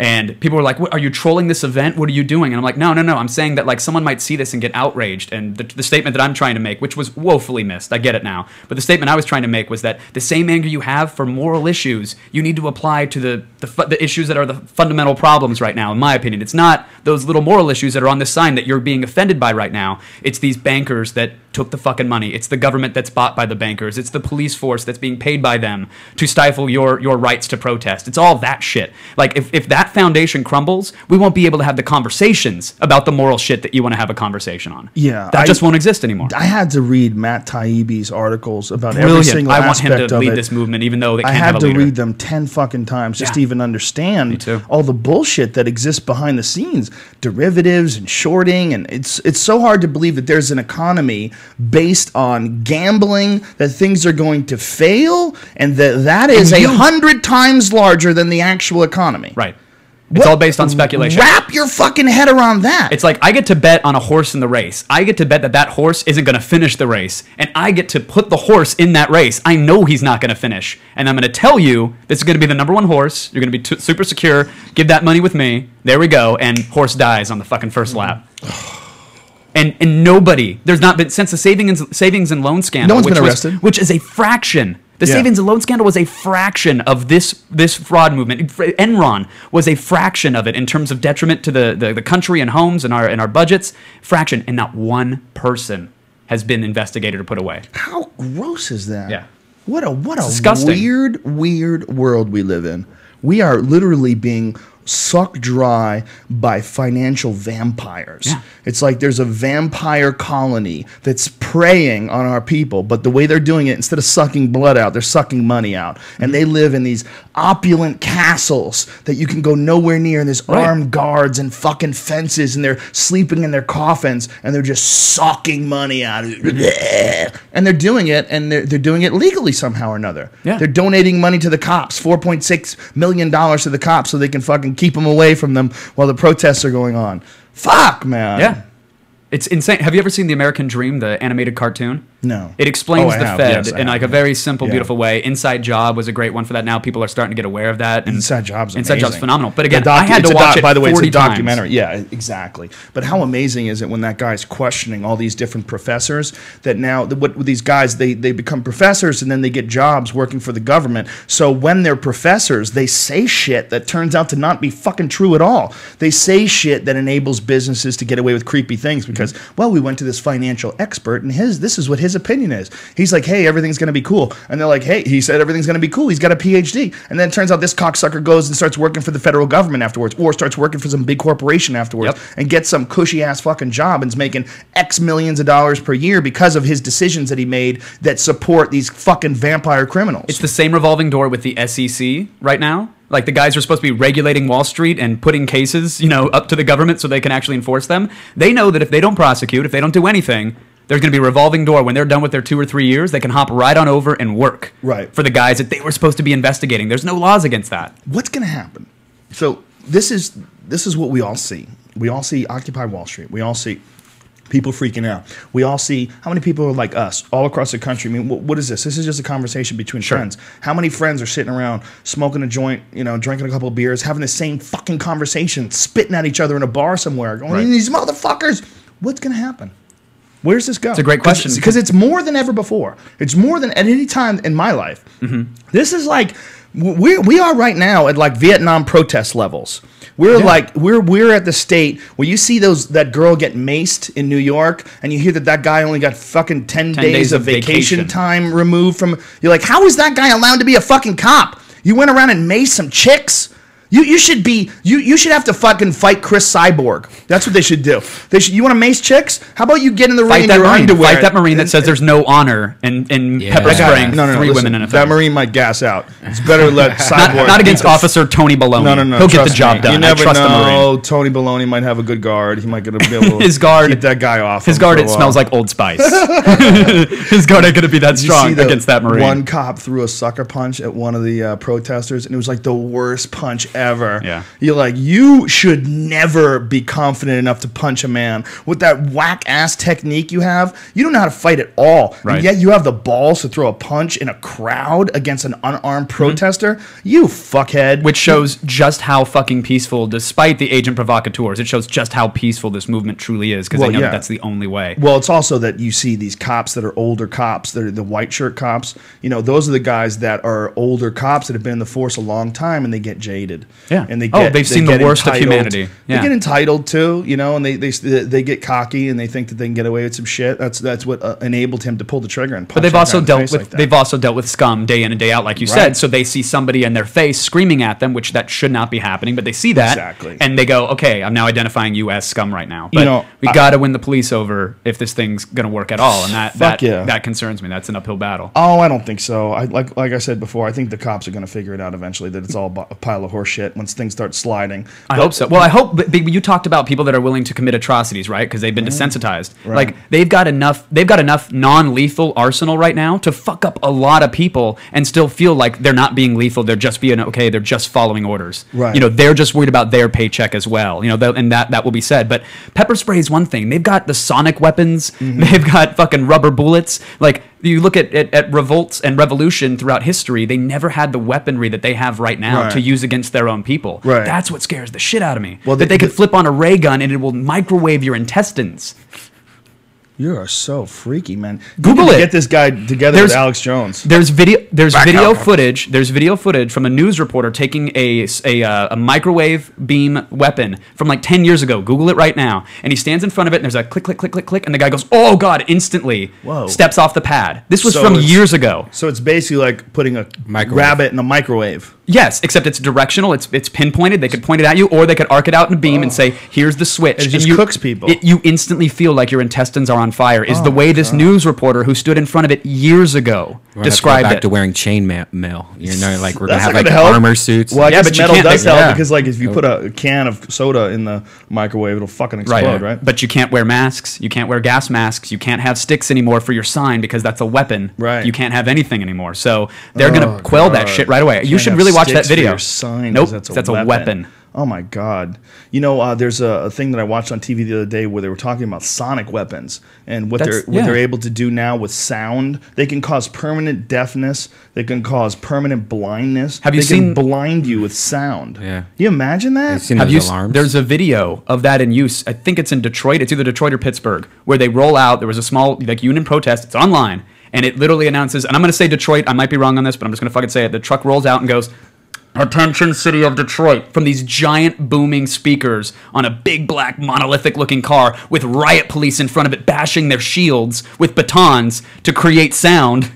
And people were like, "What, are you trolling this event? What are you doing?" And I'm like, no. I'm saying that like someone might see this and get outraged. And the statement that I'm trying to make, which was woefully missed, I get it now. But the statement I was trying to make was that the same anger you have for moral issues, you need to apply to the issues that are the fundamental problems right now. In my opinion, it's not those little moral issues that are on this sign that you're being offended by right now. It's these bankers that took the fucking money. It's the government that's bought by the bankers. It's the police force that's being paid by them to stifle your rights to protest. It's all that shit. Like if that foundation crumbles, we won't be able to have the conversations about the moral shit that you want to have a conversation on. Yeah, that just won't exist anymore. I had to read Matt Taibbi's articles about every single I want him aspect to of lead it. this movement, even though they I can't have a had to leader. read them 10 fucking times just to even understand all the bullshit that exists behind the scenes, derivatives and shorting, and it's so hard to believe that there's an economy based on gambling, that things are going to fail, and that is 100 times larger than the actual economy. Right. It's all based on speculation. Wrap your fucking head around that. It's like I get to bet on a horse in the race. I get to bet that horse isn't going to finish the race. And I get to put the horse in that race. I know he's not going to finish. And I'm going to tell you this is going to be the number one horse. You're going to be super secure. Give that money with me. There we go. And horse dies on the fucking first lap. And nobody, there's not been, since the savings and loan scandal. No one's been arrested. Which is a fraction. The savings and loan scandal was a fraction of this fraud movement. Enron was a fraction of it in terms of detriment to the country and homes and our budgets. Fraction, and not one person has been investigated or put away. How gross is that? Yeah. What a disgusting. weird world we live in. We are literally being sucked dry by financial vampires. Yeah. It's like there's a vampire colony that's preying on our people, but the way they're doing it, instead of sucking blood out, they're sucking money out. And they live in these opulent castles that you can go nowhere near, and there's armed guards and fucking fences, and they're sleeping in their coffins, and they're just sucking money out of it. And they're doing it, and they're doing it legally somehow or another. Yeah. They're donating money to the cops, $4.6 million to the cops, so they can fucking keep them away from them while the protests are going on. Fuck, man. Yeah. It's insane. Have you ever seen The American Dream, the animated cartoon? No. It explains Oh, I the have. Fed Yes, I in like a have. very simple, Yeah. beautiful way. Inside Job was a great one for that. Now people are starting to get aware of that. And Inside Job's Inside Job's amazing. phenomenal. But again, The I had to watch it by the way, 40 it's a times. documentary. Yeah, exactly. But how amazing is it when that guy's questioning all these different professors that now what these guys they become professors and then they get jobs working for the government. So when they're professors, they say shit that turns out to not be fucking true at all. They say shit that enables businesses to get away with creepy things because, well, we went to this financial expert and this is what his opinion is. He's like, hey, everything's going to be cool. And they're like, hey, he said everything's going to be cool. He's got a PhD. And then it turns out this cocksucker goes and starts working for the federal government afterwards or starts working for some big corporation afterwards and gets some cushy-ass fucking job and is making X millions of dollars per year because of his decisions that he made that support these fucking vampire criminals. It's the same revolving door with the SEC right now. Like the guys who are supposed to be regulating Wall Street and putting cases, up to the government so they can actually enforce them. They know that if they don't prosecute, if they don't do anything, there's going to be a revolving door. When they're done with their 2 or 3 years, they can hop right on over and work for the guys that they were supposed to be investigating. There's no laws against that. What's going to happen? So this is what we all see. We all see Occupy Wall Street. We all see people freaking out. We all see how many people are like us all across the country. I mean, what is this? This is just a conversation between friends. How many friends are sitting around smoking a joint, drinking a couple of beers, having the same fucking conversation, spitting at each other in a bar somewhere, going, these motherfuckers, what's going to happen? Where's this go? It's a great question. Because it's more than ever before. It's more than at any time in my life. This is like, we are right now at like Vietnam protest levels. We're like we're at the state where you see that girl get maced in New York, and you hear that guy only got fucking 10 days of vacation time removed from. You're like, how is that guy allowed to be a fucking cop? You went around and maced some chicks. You should have to fucking fight Chris Cyborg. That's what they should do. You want to mace chicks? How about you get in the ring in your underwear? Fight that Marine that says there's no honor in pepper spraying three women in a film. That Marine might gas out. It's better to let Cyborg. Not against Officer Tony Baloney. No. He'll get the job done. You never I trust the know. Marine. Tony Baloney might have a good guard. He might be able to his guard, keep that guy off. His guard, it smells like Old Spice. His guard ain't going to be that strong against that Marine. One cop threw a sucker punch at one of the protesters, and it was like the worst punch ever. Yeah. You're like, you should never be confident enough to punch a man with that whack-ass technique you have. You don't know how to fight at all. Right. And yet you have the balls to throw a punch in a crowd against an unarmed protester? You fuckhead. Which shows just how fucking peaceful, despite the agent provocateurs, it shows just how peaceful this movement truly is, because they know that that's the only way. Well, it's also that you see these cops that are older cops, that are the white shirt cops. Those are the guys that are older cops that have been in the force a long time, and they get jaded. Yeah. And they've seen the worst of humanity. They get entitled too, and they get cocky and they think that they can get away with some shit. That's what enabled him to pull the trigger and punch. But they've also dealt with like scum day in and day out, like you said. So they see somebody in their face screaming at them, which that should not be happening. But they see that, and they go, "Okay, I'm now identifying you as scum right now." But we got to win the police over if this thing's gonna work at all, and that concerns me. That's an uphill battle. Oh, I don't think so. Like I said before, I think the cops are gonna figure it out eventually. That it's all a pile of horse shit once things start sliding. I hope so. Well, I hope. But you talked about people that are willing to commit atrocities, right? Because they've been desensitized. Right. Like they've got enough non-lethal arsenal right now to fuck up a lot of people and still feel like they're not being lethal. They're just being okay. They're just following orders. Right. They're just worried about their paycheck as well. And that will be said. But pepper spray is one thing. They've got the sonic weapons. They've got fucking rubber bullets. Like you look at revolts and revolution throughout history, they never had the weaponry that they have right now to use against their own people. Right. That's what scares the shit out of me. Well, that they could flip on a ray gun and it will microwave your intestines. You are so freaky, man. Google it. Get this guy together with Alex Jones. There's video footage from a news reporter taking a microwave beam weapon from like 10 years ago. Google it right now. And he stands in front of it and there's a click, click, click, click, click, and the guy goes, "Oh God," instantly steps off the pad. This was from years ago. So it's basically like putting a rabbit in a microwave. Yes, except it's directional. It's pinpointed. They could point it at you, or they could arc it out in a beam and say, "Here's the switch." It just cooks people. You instantly feel like your intestines are on fire. Is the way this news reporter who stood in front of it years ago described it. Back to wearing chain mail. We're gonna have like help. armor suits. Well, I guess metal does help because like if you put a can of soda in the microwave, it'll fucking explode, right? But you can't wear masks. You can't wear gas masks. You can't have sticks anymore for your sign because that's a weapon. Right. You can't have anything anymore. So they're gonna quell that shit right away. You should really watch that video. Sign, nope, that's a weapon. Oh my God! You know, there's a thing that I watched on TV the other day where they were talking about sonic weapons and what they're able to do now with sound. They can cause permanent deafness. They can cause permanent blindness. Have you seen blind you with sound? Yeah. You imagine that? Have you alarms? There's a video of that in use. I think it's in Detroit. It's either Detroit or Pittsburgh, where they roll out. There was a small union protest. It's online, and it literally announces. And I'm going to say Detroit. I might be wrong on this, but I'm just going to fucking say it. The truck rolls out and goes, "Attention, city of Detroit," from these giant booming speakers on a big black monolithic looking car with riot police in front of it bashing their shields with batons to create sound,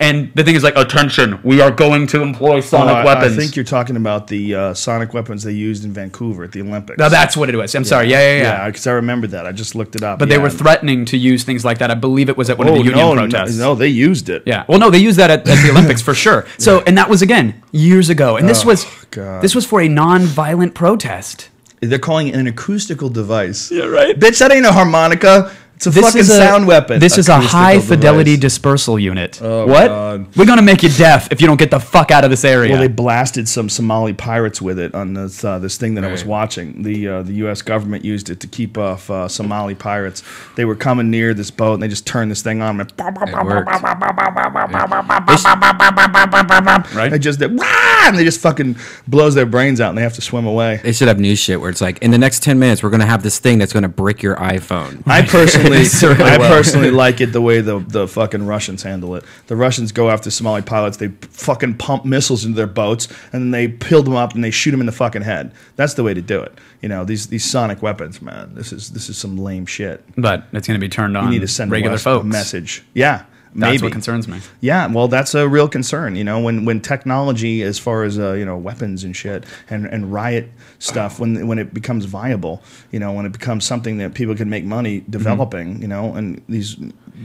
and the thing is like, "Attention, we are going to employ sonic weapons." I think you're talking about the sonic weapons they used in Vancouver at the Olympics. No, that's what it was. I'm sorry. Yeah. Because I remember that. I just looked it up. But they were threatening to use things like that. I believe it was at one of the union protests. No, they used it. Yeah. Well, no, they used that at the Olympics for sure. So, and that was, again, years ago. And this was for a non-violent protest. They're calling it an acoustical device. Yeah, right. Bitch, that ain't a harmonica. It's a fucking sound weapon. This is a high-fidelity dispersal unit. Oh, what? God. We're going to make you deaf if you don't get the fuck out of this area. Well, they blasted some Somali pirates with it on this thing that I was watching. The U.S. government used it to keep off Somali pirates. They were coming near this boat, and they just turned this thing on. And right? They just did, and they just fucking blows their brains out, and they have to swim away. They should have news shit where it's like, in the next 10 minutes, we're going to have this thing that's going to brick your iPhone. I personally like it the way the fucking Russians handle it. The Russians go after Somali pilots. They fucking pump missiles into their boats, and then they peel them up and they shoot them in the fucking head. That's the way to do it. These sonic weapons, man. This is some lame shit. But it's going to be turned on. You need to send regular West folks. a message. Yeah. That's Maybe. what concerns me. Yeah, well, that's a real concern. When technology, as far as weapons and shit and riot stuff, when it becomes viable, when it becomes something that people can make money developing, and these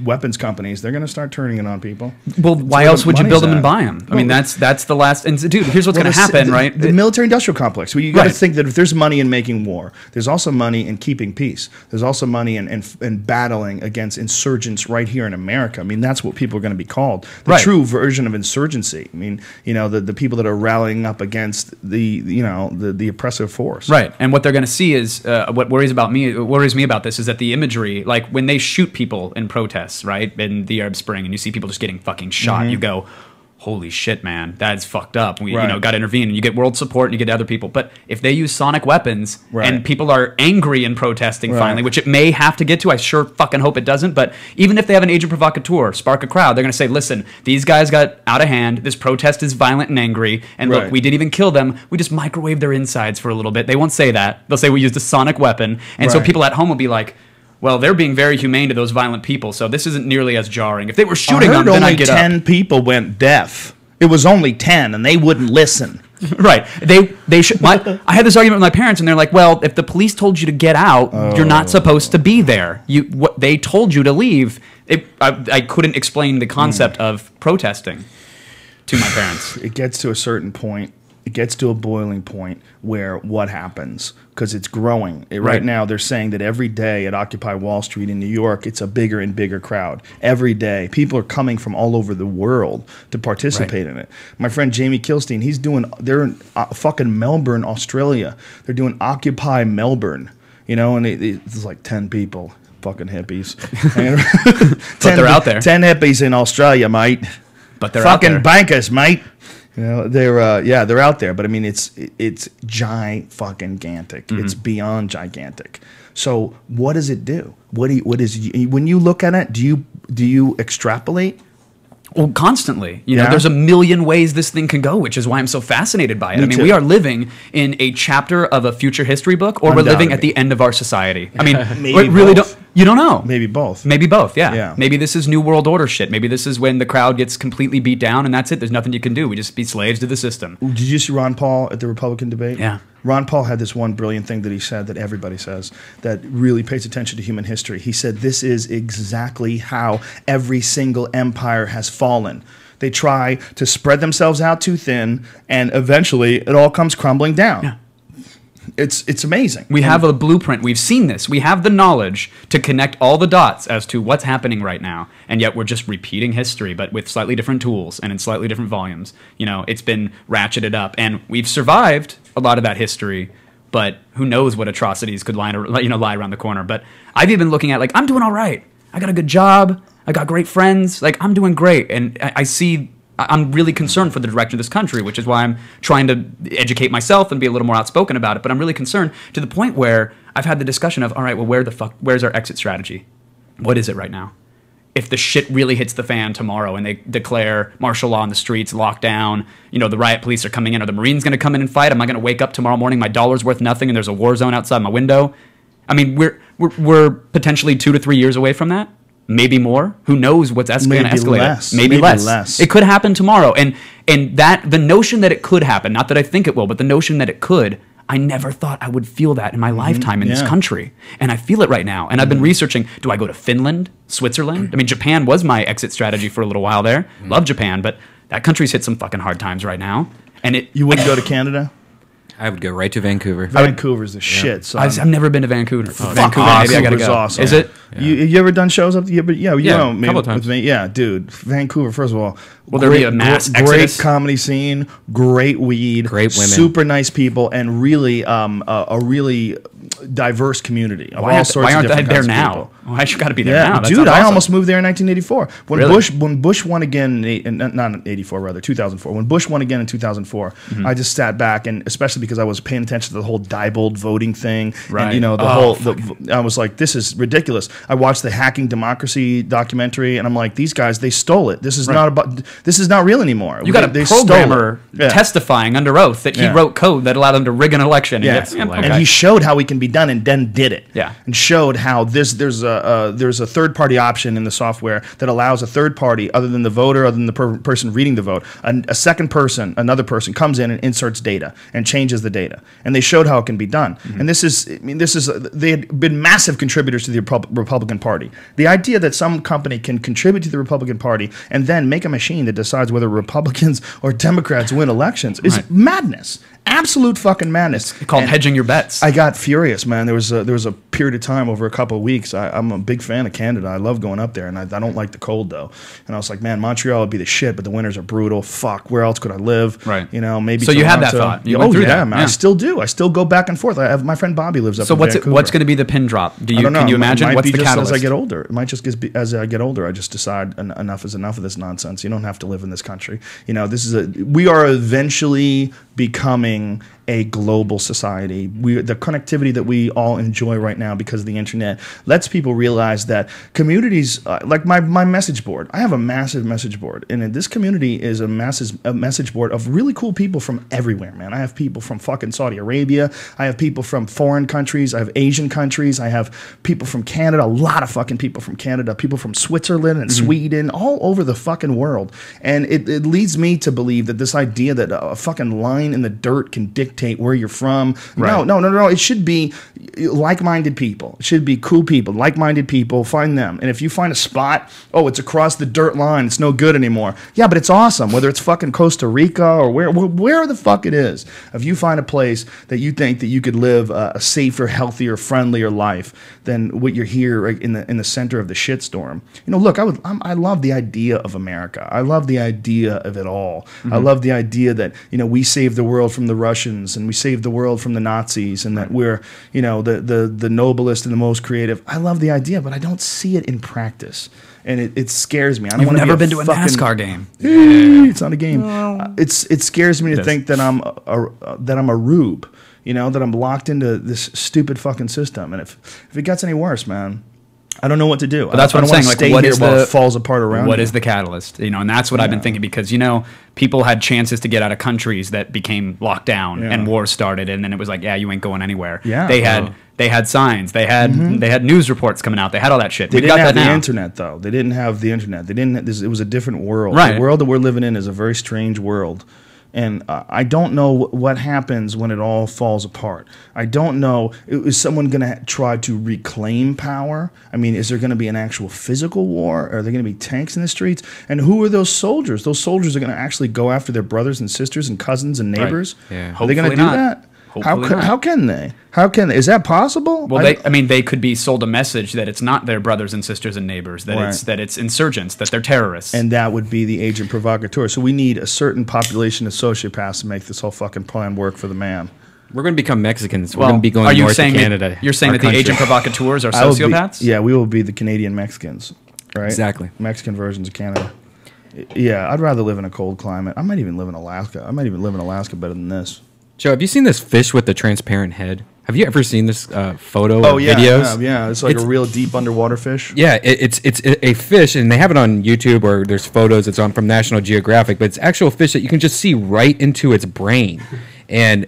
weapons companies, they're going to start turning it on people. Well, why else would you build them and buy them? I mean, that's the last. And dude, here's what's going to happen, right? The military-industrial complex. You got to think that if there's money in making war, there's also money in keeping peace. There's also money in battling against insurgents right here in America. I mean, that's what people are going to be called. The true version of insurgency. I mean, the people that are rallying up against the oppressive force. Right. And what they're going to see is what worries me about this is that the imagery, like when they shoot people in protests, right, in the Arab Spring, and you see people just getting fucking shot, you go, holy shit, man, that's fucked up. We got to intervene, and you get world support, and you get other people. But if they use sonic weapons, and people are angry and protesting finally, which it may have to get to, I sure fucking hope it doesn't. But even if they have an agent provocateur, spark a crowd, they're going to say, listen, these guys got out of hand. This protest is violent and angry. And look, we didn't even kill them. We just microwaved their insides for a little bit. They won't say that. They'll say we used a sonic weapon. And so people at home will be like, well, they're being very humane to those violent people, so this isn't nearly as jarring. If they were shooting them, then I'd get up. Only 10 people went deaf. It was only 10, and they wouldn't listen. Right. They should. I had this argument with my parents, and they're like, "Well, if the police told you to get out, you're not supposed to be there. They told you to leave." I couldn't explain the concept of protesting to my parents. It gets to a certain point. It gets to a boiling point where what happens? Because it's growing. Right now, they're saying that every day at Occupy Wall Street in New York, it's a bigger and bigger crowd. Every day. People are coming from all over the world to participate in it. My friend Jamie Kilstein, they're in fucking Melbourne, Australia. They're doing Occupy Melbourne, and it's like 10 people. Fucking hippies. But they're out there. 10 hippies in Australia, mate. But they're fucking out there. bankers, mate. They're out there, but I mean it's gigantic. It's beyond gigantic. So what does it do? When you look at it, do you extrapolate? Well, constantly. There's a million ways this thing can go, which is why I'm so fascinated by it. Me too. We are living in a chapter of a future history book, or we're living at the end of our society. I mean, we really don't. You don't know. Maybe both. Maybe both, yeah. Maybe this is New World Order shit. Maybe this is when the crowd gets completely beat down and that's it. There's nothing you can do. We just be slaves to the system. Did you see Ron Paul at the Republican debate? Yeah. Ron Paul had this one brilliant thing that he said that everybody says that really pays attention to human history. He said, this is exactly how every single empire has fallen. They try to spread themselves out too thin, and eventually it all comes crumbling down. Yeah. It's amazing. We have a blueprint. We've seen this. We have the knowledge to connect all the dots as to what's happening right now. And yet we're just repeating history, but with slightly different tools and in slightly different volumes. It's been ratcheted up. And we've survived a lot of that history, but who knows what atrocities could lie around the corner. But I've even looking at, like, I'm doing all right. I got a good job. I got great friends. Like, I'm doing great. And I'm really concerned for the direction of this country, which is why I'm trying to educate myself and be a little more outspoken about it. But I'm really concerned to the point where I've had the discussion of, all right, well, where's our exit strategy? What is it right now? If the shit really hits the fan tomorrow and they declare martial law in the streets, lockdown, the riot police are coming in, are the Marines going to come in and fight? Am I going to wake up tomorrow morning, my dollar's worth nothing, and there's a war zone outside my window? I mean, we're potentially 2 to 3 years away from that. Maybe more. Who knows what's going to escalate? Less. Maybe less. It could happen tomorrow. And that the notion that it could happen, not that I think it will, but the notion that it could, I never thought I would feel that in my lifetime in this country. And I feel it right now. And I've been researching, do I go to Finland, Switzerland? I mean, Japan was my exit strategy for a little while there. Love Japan, but that country's hit some fucking hard times right now. And You wouldn't go to Canada? I would go right to Vancouver. Vancouver's the shit. So I've never been to Vancouver. Vancouver, maybe I gotta go. Awesome. Is it? Yeah. You ever done shows up there? Yeah, a couple times. With me. Yeah, dude. Vancouver, first of all. Will there be a mass great exodus? comedy scene, great weed, great women, super nice people, and really a really diverse community of all sorts of different kinds of people. Now? Well, I got to be there now. Dude, I almost moved there in 1984 when Bush won again. Not 84, rather 2004. When Bush won again in 2004, I just sat back, and especially because I was paying attention to the whole Diebold voting thing, right? And I was like, this is ridiculous. I watched the Hacking Democracy documentary, and I'm like, these guys, they stole it. This is not about. This is not real anymore. You got a programmer testifying under oath that he wrote code that allowed them to rig an election. And he showed how it can be done, and then did it. Yeah, and showed how there's a third party option in the software that allows a third party, other than the voter, other than the person reading the vote, a second person, another person comes in and inserts data and changes the data. And they showed how it can be done. And they had been massive contributors to the Republican Party. The idea that some company can contribute to the Republican Party and then make a machine that decides whether Republicans or Democrats win elections is madness. Absolute fucking madness. It's called hedging your bets. I got furious, man. There was a period of time over a couple of weeks. I'm a big fan of Canada. I love going up there, and I don't like the cold though. And I was like, man, Montreal would be the shit, but the winters are brutal. Fuck, where else could I live? Right. Maybe. So Toronto. You had that thought. You went through that. Man. I still do. I still go back and forth. I have my friend Bobby lives up. So in Vancouver. What's going to be the pin drop? I don't know. Can you imagine? What's the catalyst? As I get older, it might just be as I get older. I just decide enough is enough of this nonsense. You don't have to live in this country. We are eventually becoming a global society. The connectivity that we all enjoy right now because of the internet lets people realize that communities, like my message board, I have a massive message board, and this community is a message board of really cool people from everywhere, man. I have people from fucking Saudi Arabia. I have people from foreign countries. I have Asian countries. I have people from Canada, a lot of fucking people from Canada, people from Switzerland and Sweden, all over the fucking world. And it leads me to believe that this idea that a fucking line in the dirt can dictate where you're from. Right. No. It should be like-minded people. It should be cool people, like-minded people. Find them. And if you find a spot, it's across the dirt line. It's no good anymore. Yeah, but it's awesome. Whether it's fucking Costa Rica or where the fuck it is. If you find a place that you think that you could live a safer, healthier, friendlier life than what you're here in the center of the shitstorm. Look, I love the idea of America. I love the idea of it all. I love the idea that we saved the world from the Russians and we saved the world from the Nazis, and that we're the noblest and the most creative. I love the idea, but I don't see it in practice, and it scares me. I don't You've never been to a NASCAR game. It's not a game. It scares me to think that I'm a rube. That I'm locked into this stupid fucking system, and if it gets any worse, man, I don't know what to do. But that's what I'm saying. Like, what is it falls apart around? What is the catalyst? And that's what I've been thinking, because people had chances to get out of countries that became locked down and wars started, and then it was like, you ain't going anywhere. Yeah, they had signs. They had news reports coming out. They had all that shit. They didn't have the internet, though. They didn't have the internet. It was a different world. Right. The world that we're living in is a very strange world. And I don't know what happens when it all falls apart. I don't know. Is someone going to try to reclaim power? I mean, is there going to be an actual physical war? Are there going to be tanks in the streets? And who are those soldiers? Those soldiers are going to actually go after their brothers and sisters and cousins and neighbors? Right. Yeah. Are they going to do that? How can they? Is that possible? Well, they could be sold a message that it's not their brothers and sisters and neighbors, that it's insurgents, that they're terrorists. And that would be the agent provocateur. So we need a certain population of sociopaths to make this whole fucking plan work for the man. We're going to become Mexicans. We're Well, going to be going are you north to saying Canada. You're saying our that the country. agent provocateurs are I will be- sociopaths? yeah, we will be the Canadian Mexicans, right? Exactly. Mexican versions of Canada. Yeah, I'd rather live in a cold climate. I might even live in Alaska. I might even live in Alaska better than this. Joe, have you seen this fish with the transparent head? Have you ever seen this photo Oh or yeah, videos? yeah. It's like a real deep underwater fish. Yeah, it's a fish, and they have it on YouTube or there's photos. It's on from National Geographic, but it's actual fish that you can just see right into its brain, and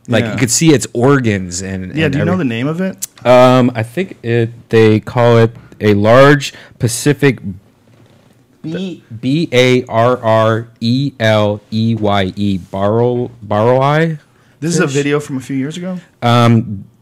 like Yeah. you could see its organs and Yeah, and do you know the name of it? I think they call it a large Pacific Barreleye barreleye. This is a video from a few years ago.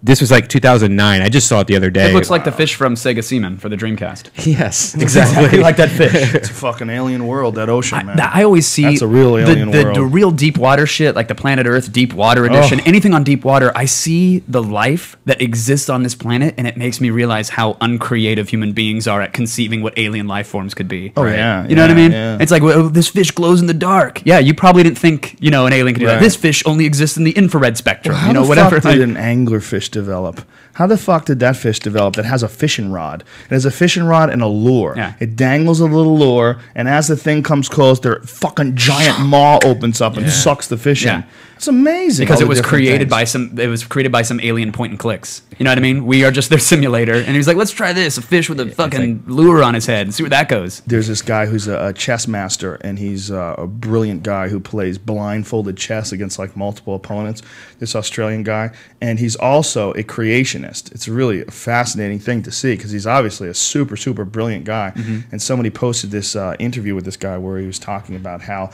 This was like 2009. I just saw it the other day. It looks like the fish from Sega Seaman for the Dreamcast. Yes, Exactly like that fish. It's a fucking alien world, that ocean, man. I always see That's a real alien the world. real deep water shit, like the Planet Earth Deep Water Edition. Anything on deep water, I see the life that exists on this planet, and it makes me realize how uncreative human beings are at conceiving what alien life forms could be. Oh, yeah, you know what I yeah, mean? yeah. It's like, well, this fish glows in the dark. Yeah, you probably didn't think an alien could do that. Right. This fish only exists in the infrared spectrum. How the whatever. fuck did an anglerfish develop? How the fuck did that fish develop that has a fishing rod? It has a fishing rod and a lure. Yeah. It dangles a little lure, and as the thing comes close, their fucking giant maw opens up and sucks the fish in. Yeah. It's amazing. Because all it the was different created things. by some. It was created by some alien point and clicks. You know what I mean? We are just their simulator. And he was like, "Let's try this: a fish with a fucking lure on his head, and see where that goes." There's this guy who's a chess master, and he's a brilliant guy who plays blindfolded chess against like multiple opponents. This Australian guy, and he's also a creationist. It's really a fascinating thing to see because he's obviously a super, super brilliant guy. And somebody posted this interview with this guy where he was talking about how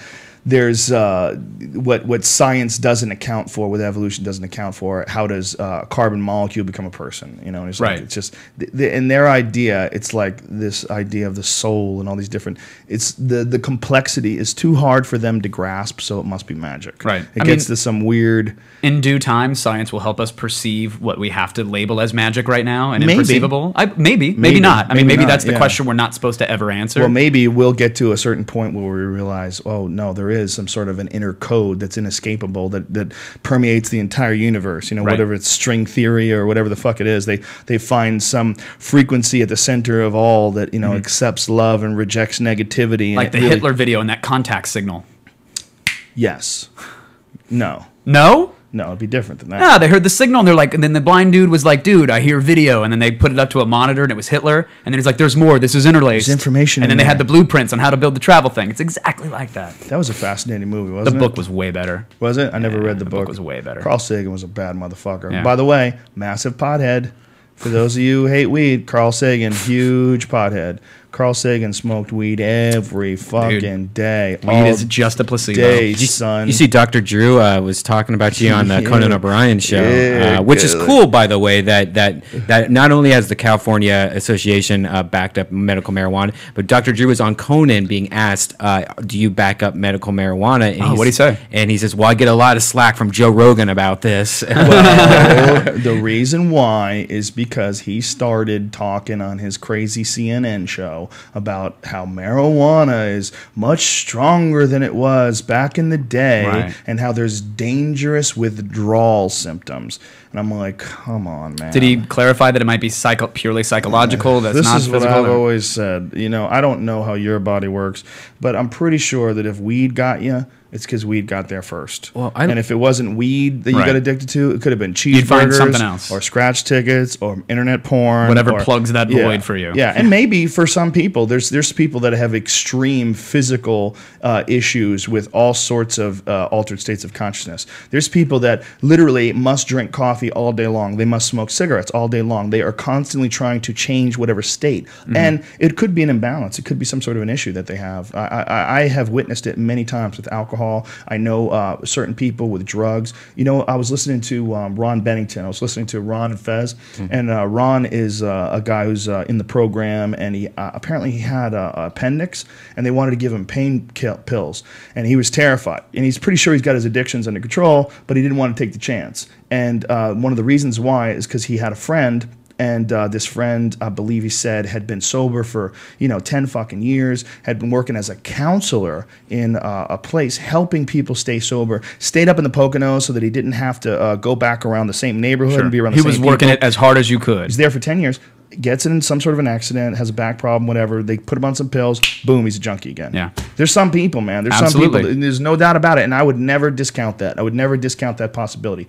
there's what science doesn't account for, what evolution doesn't account for. How does a carbon molecule become a person? You know, and it's like, Right. it's just in their idea, it's like this idea of the soul and all these different. It's the complexity is too hard for them to grasp, so it must be magic. Right. It I gets mean- to some weird. In due time, science will help us perceive what we have to label as magic right now and Maybe. imperceivable. Maybe Maybe. not. I mean, Maybe maybe not, that's the yeah. question we're not supposed to ever answer. Well, maybe we'll get to a certain point where we realize, oh no, there is some sort of an inner code that's inescapable that permeates the entire universe. You know, Right. whatever it's string theory or whatever the fuck it is, they find some frequency at the center of all that accepts love and rejects negativity. And like it the really- Hitler video and that contact signal. Yes. No. No? No, it'd be different than that. No, they heard the signal and they're like, and then the blind dude was like, dude, I hear video. And then they put it up to a monitor and it was Hitler. And then he's like, there's more. This is interlaced. There's information And then in they there. had the blueprints on how to build the travel thing. It's exactly like that. That was a fascinating movie, The wasn't it? book was way better. Was it? I never read the the book. book was way better. Carl Sagan was a bad motherfucker. Yeah. By the way, massive pothead. For those of you who hate weed, Carl Sagan, huge pothead. Carl Sagan smoked weed every fucking day. Weed all is just a placebo. day, son. You see, Dr. Drew was talking about you on the Yeah. Conan O'Brien show, Yeah, which is good. cool, by the way. That not only has the California Association backed up medical marijuana, but Dr. Drew was on Conan being asked, "Do you back up medical marijuana?" And what'd he say? And he says, "Well, I get a lot of slack from Joe Rogan about this." Well, the reason why is because he started talking on his crazy CNN show about how marijuana is much stronger than it was back in the day Right. and how there's dangerous withdrawal symptoms. And I'm like, come on, man. Did he clarify that it might be purely psychological? That's This not is what physical? I've or- always said. You know, I don't know how your body works, but I'm pretty sure that if weed got you, it's because weed got there first. Well, and if it wasn't weed that you Right. got addicted to, it could have been You'd find cheeseburgers something else. or scratch tickets or internet porn. Whatever or- plugs that Yeah. void for you. Yeah, and maybe for some people, there's people that have extreme physical issues with all sorts of altered states of consciousness. There's people that literally must drink coffee all day long. They must smoke cigarettes all day long. They are constantly trying to change whatever state. And it could be an imbalance. It could be some sort of an issue that they have. I have witnessed it many times with alcohol. I know certain people with drugs. You know, I was listening to Ron Bennington. I was listening to Ron and Fez. And Ron is a guy who's in the program, and he apparently he had an appendix, and they wanted to give him pain pills. And he was terrified. And he's pretty sure he's got his addictions under control, but he didn't want to take the chance. And one of the reasons why is because he had a friend And this friend, I believe he said, had been sober for 10 fucking years, had been working as a counselor in a place helping people stay sober, stayed up in the Poconos so that he didn't have to go back around the same neighborhood and be around the same people. He was working it as hard as you could. He's there for 10 years, gets in some sort of an accident, has a back problem, whatever. They put him on some pills, boom, he's a junkie again. Yeah. There's some people, man. There's Absolutely. some people, there's no doubt about it, and I would never discount that. I would never discount that possibility.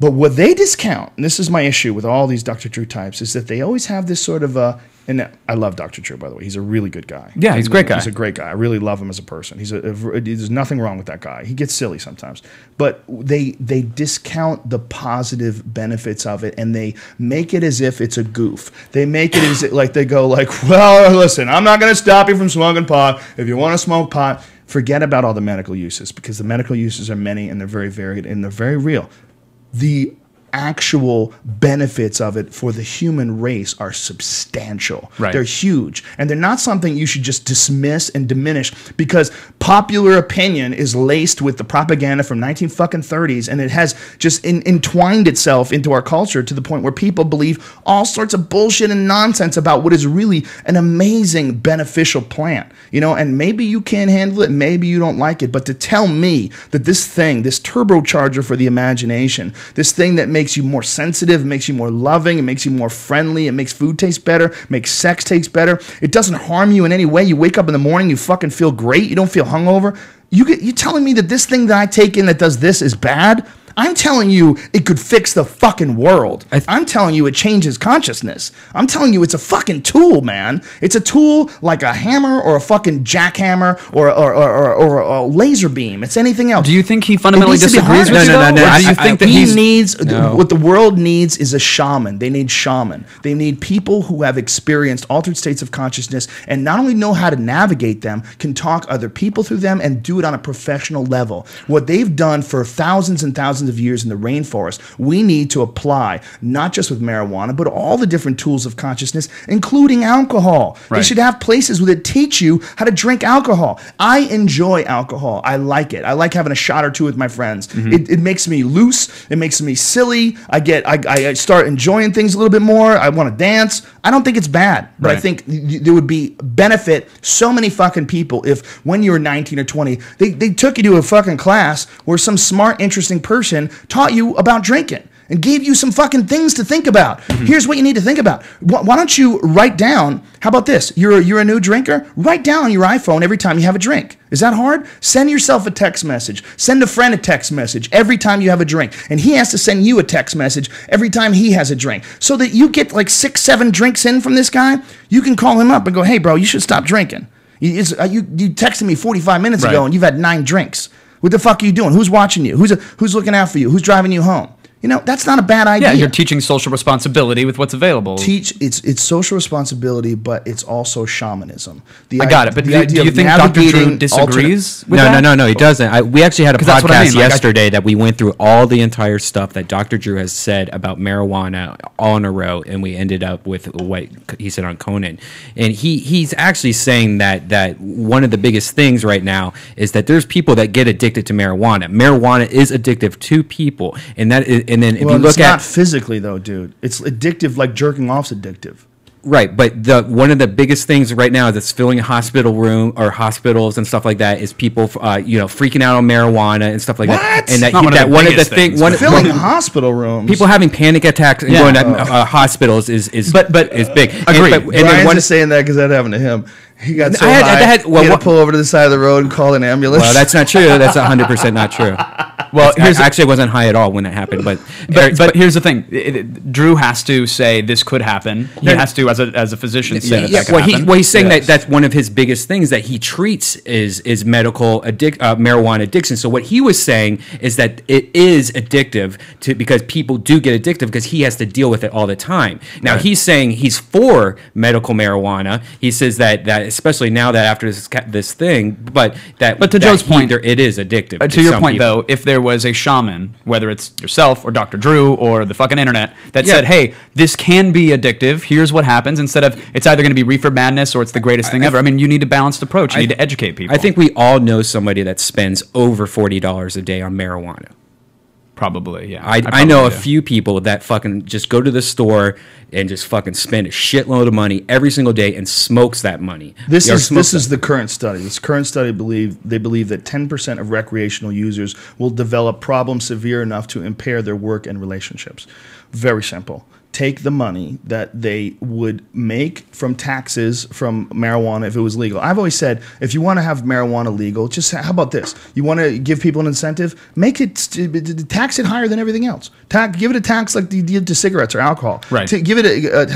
But what they discount, and this is my issue with all these Dr. Drew types, is that they always have this sort of and I love Dr. Drew, by the way. He's a really good guy. Yeah, he's a great guy. He's a great guy. I really love him as a person. There's nothing wrong with that guy. He gets silly sometimes. But they discount the positive benefits of it, and they make it as if it's a goof. They make it as like they go like, well, listen, I'm not going to stop you from smoking pot. If you want to smoke pot, forget about all the medical uses, because the medical uses are many, and they're very varied, and they're very real. The actual benefits of it for the human race are substantial. Right. They're huge. And they're not something you should just dismiss and diminish, because popular opinion is laced with the propaganda from 1930s, and it has just entwined itself into our culture to the point where people believe all sorts of bullshit and nonsense about what is really an amazing beneficial plant. And maybe you can't handle it, maybe you don't like it, but to tell me that this thing, this turbocharger for the imagination, this thing that makes you more sensitive, makes you more loving, it makes you more friendly, it makes food taste better, makes sex taste better, it doesn't harm you in any way, you wake up in the morning, you fucking feel great, you don't feel hungover, you telling me that this thing that I take in that does this is bad? I'm telling you it could fix the fucking world. I'm telling you it changes consciousness. I'm telling you it's a fucking tool, man. It's a tool like a hammer or a fucking jackhammer or a laser beam. It's anything else. Do you think he fundamentally disagrees with you? No. Or do you think that he needs what the world needs is a shaman. They need shaman. They need people who have experienced altered states of consciousness and not only know how to navigate them, can talk other people through them and do it on a professional level. What they've done for thousands and thousands of years in the rainforest, we need to apply, not just with marijuana, but all the different tools of consciousness, including alcohol. Right. They should have places where they teach you how to drink alcohol. I enjoy alcohol. I like it. I like having a shot or two with my friends. Mm-hmm. It makes me loose. It makes me silly. I start enjoying things a little bit more. I want to dance. I don't think it's bad, but right. I think there would be benefit so many fucking people if when you were 19 or 20, they took you to a fucking class where some smart, interesting person taught you about drinking and gave you some fucking things to think about. Mm-hmm. Here's what you need to think about. Why don't you write down, how about this? You're a new drinker? Write down on your iPhone every time you have a drink. Is that hard? Send yourself a text message. Send a friend a text message every time you have a drink. And he has to send you a text message every time he has a drink. So that you get like 6-7 drinks in from this guy, you can call him up and go, hey bro, you should stop drinking. You texted me 45 minutes ago and you've had 9 drinks. What the fuck are you doing? Who's watching you? Who's looking out for you? Who's driving you home? That's not a bad idea. Yeah, you're teaching social responsibility with what's available. It's social responsibility, but it's also shamanism. I got it, but do you think Dr. Drew disagrees with that? No, he doesn't. We actually had a podcast yesterday that we went through all the entire stuff that Dr. Drew has said about marijuana all in a row, and we ended up with what he said on Conan. And he's actually saying that one of the biggest things right now is that there's people that get addicted to marijuana. Marijuana is addictive to people, and that is. And then if you look it's not physically though, dude. It's addictive, like jerking off's addictive. Right, but one of the biggest things right now that's filling a hospital room or hospitals and stuff like that is people, freaking out on marijuana and stuff like that. And one of the things, filling a hospital room, people having panic attacks and going to hospitals is big. Agreed. Brian's just saying that because that happened to him. He got so high, he had to pull over to the side of the road and call an ambulance. Well, that's not true. That's 100% not true. Well, actually, I wasn't high at all when that happened. But here's the thing: Drew has to say this could happen. He has to, as a physician, say that could happen. He's saying that's one of his biggest things that he treats is medical marijuana addiction. So what he was saying is that it is addictive because people do get addictive because he has to deal with it all the time. Now he's saying he's for medical marijuana. He says that especially now that after this thing, but to Joe's point, it is addictive. To your point, though, if there was a shaman, whether it's yourself or Dr. Drew or the fucking internet, that said, hey, this can be addictive, here's what happens, instead of it's either going to be reefer madness or it's the greatest thing ever. I mean, you need a balanced approach. You need to educate people. I think we all know somebody that spends over $40 a day on marijuana. Probably, yeah. I know a few people that fucking just go to the store and just fucking spend a shitload of money every single day and smokes that money. This is the current study. This current study believe that 10% of recreational users will develop problems severe enough to impair their work and relationships. Very simple. Take the money that they would make from taxes from marijuana if it was legal. I've always said, if you want to have marijuana legal, just how about this? You want to give people an incentive? Make it tax it higher than everything else. Give it a tax like you did to cigarettes or alcohol. Right. Give it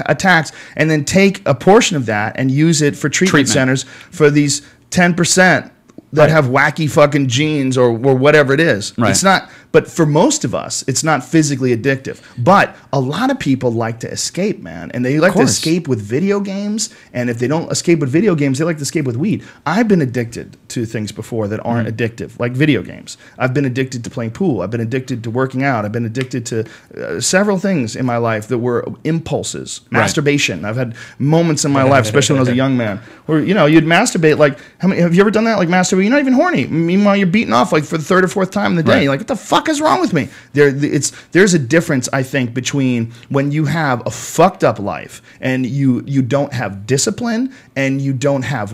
a tax, and then take a portion of that and use it for treatment centers for these 10% that have wacky fucking genes or whatever it is. Right. It's not. But for most of us, it's not physically addictive. But a lot of people like to escape, man. And they like to escape with video games. And if they don't escape with video games, they like to escape with weed. I've been addicted to things before that aren't addictive, like video games. I've been addicted to playing pool. I've been addicted to working out. I've been addicted to several things in my life that were impulses. Masturbation. I've had moments in my life, especially when I was a young man, where, you know, you'd masturbate. Like, have you ever done that? Like, masturbate? You're not even horny. Meanwhile, you're beating off like for the third or fourth time in the day. You're like, what the fuck is wrong with me? There's a difference, I think, between when you have a fucked up life and you don't have discipline and you don't have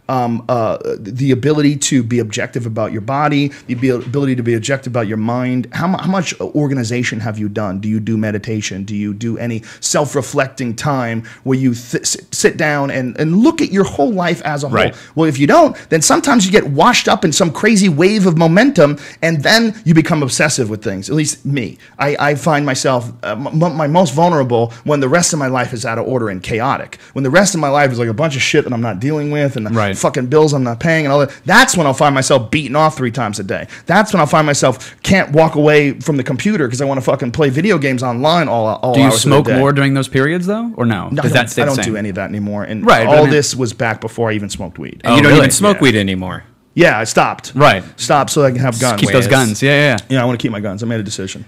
the ability to be objective about your body, the ability to be objective about your mind. How much organization have you done? Do you do meditation? Do you do any self-reflecting time where you sit down and look at your whole life as a whole? Well, if you don't, then sometimes you get washed up in some crazy wave of momentum, and then you become obsessive with things. At least me. I find myself my most vulnerable when the rest of my life is out of order and chaotic. When the rest of my life is like a bunch of shit that I'm not dealing with and fucking bills I'm not paying and all that. That's when I'll find myself beating off 3 times a day. That's when I'll find myself can't walk away from the computer because I want to fucking play video games online all Do you hours smoke of the day. more during those periods though, or no? No, I don't do any of that anymore. And all this was back before I even smoked weed. And you don't even smoke weed anymore. Yeah, I stopped. Stopped so I can have guns. Keep those guns. Yeah. Yeah, I want to keep my guns. I made a decision.